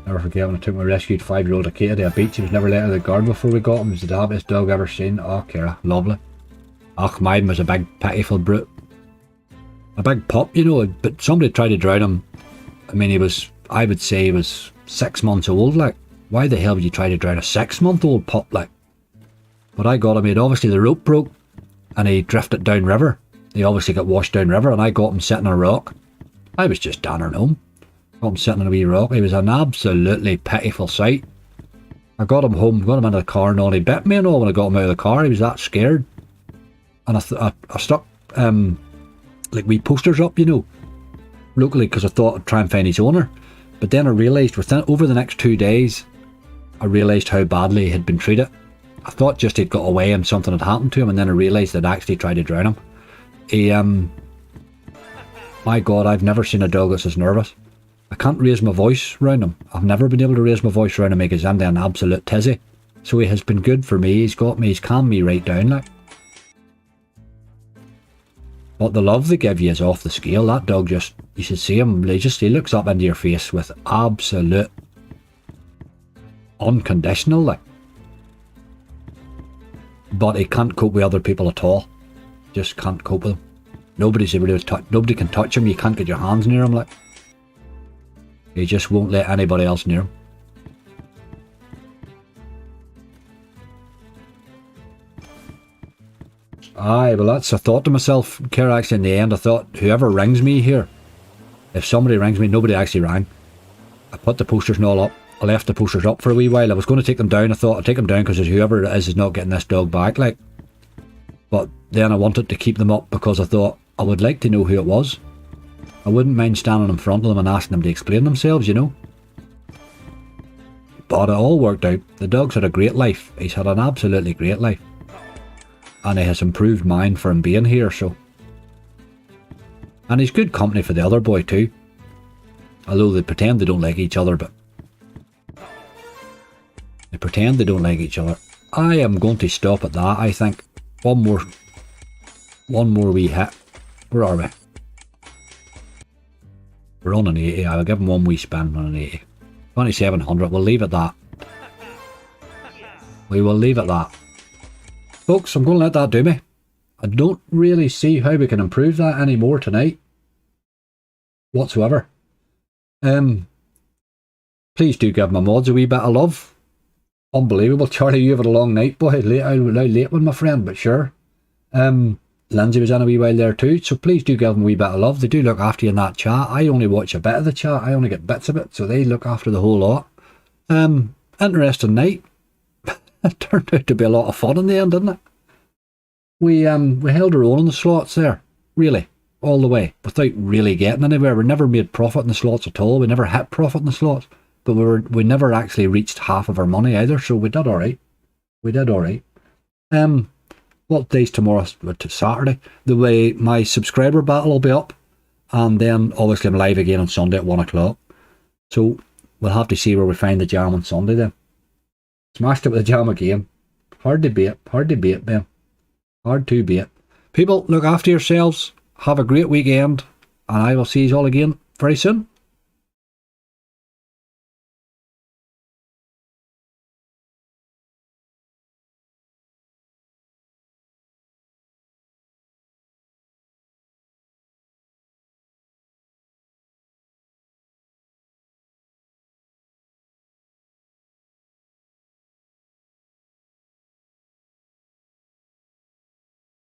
Never forget when I took my rescued 5-year-old Akita to a beach. He was never let out of the garden before we got him. He was the happiest dog I've ever seen. Oh, Kira, lovely. Ach, mine was a big pitiful brute. A big pup, you know, but somebody tried to drown him. I mean, he was, I would say he was 6 months old, like. Why the hell would you try to drown a 6-month-old pup, like? But I got him, he'd obviously the rope broke, and he drifted downriver. He obviously got washed downriver, and I got him sitting on a rock. I was just down home. Got him sitting on a wee rock. He was an absolutely pitiful sight. I got him home, got him into the car and all. He bit me and all when I got him out of the car. He was that scared. And I stuck like wee posters up, you know, locally, because I thought I'd try and find his owner. But then I realised over the next 2 days, I realised how badly he had been treated. I thought just he'd got away and something had happened to him, and then I realised they'd actually tried to drown him. He, my God, I've never seen a dog that's as nervous. I can't raise my voice round him. I've never been able to raise my voice round him because I'm an absolute tizzy. So he has been good for me. He's got me, he's calmed me right down, like. But the love they give you is off the scale. That dog just, you should see him, he looks up into your face with absolute unconditional, like. But he can't cope with other people at all. Just can't cope with them. Nobody's able to touch, nobody can touch him. You can't get your hands near him, like. He just won't let anybody else near him. Aye, well that's, I thought to myself, Care, actually in the end, I thought, whoever rings me here, if somebody rings me, nobody actually rang. I put the posters and all up. I left the posters up for a wee while. I was going to take them down. I thought I'd take them down because whoever it is not getting this dog back, like. But then I wanted to keep them up because I thought I would like to know who it was. I wouldn't mind standing in front of them and asking them to explain themselves, you know. But it all worked out. The dog's had a great life. He's had an absolutely great life. And he has improved mine for him being here, so. And he's good company for the other boy too. Although they pretend they don't like each other, but. They pretend they don't like each other. I am going to stop at that, I think. One more wee hit. Where are we? We're on an 80. I'll give him one wee spin on an 80. 2700. We'll leave it that. We will leave it that. Folks, I'm going to let that do me. I don't really see how we can improve that anymore tonight. Whatsoever. Please do give my mods a wee bit of love. Unbelievable. Charlie, you had a long night, boy. Late one, my friend, but sure. Lindsay was in a wee while there too, so please do give them a wee bit of love. They do look after you in that chat. I only watch a bit of the chat. I only get bits of it, so they look after the whole lot. Interesting night. It turned out to be a lot of fun in the end, didn't it? We held our own in the slots there, really, all the way, without really getting anywhere. We never made profit in the slots at all. We never hit profit in the slots, but we never actually reached half of our money either, so we did alright. We did alright. What day's tomorrow? To Saturday. The way my subscriber battle will be up, and then obviously I'm live again on Sunday at 1 o'clock. So we'll have to see where we find the jam on Sunday then. Smashed it with the jam again. Hard to beat, Ben. Hard to beat. People, look after yourselves. Have a great weekend, and I will see you all again very soon.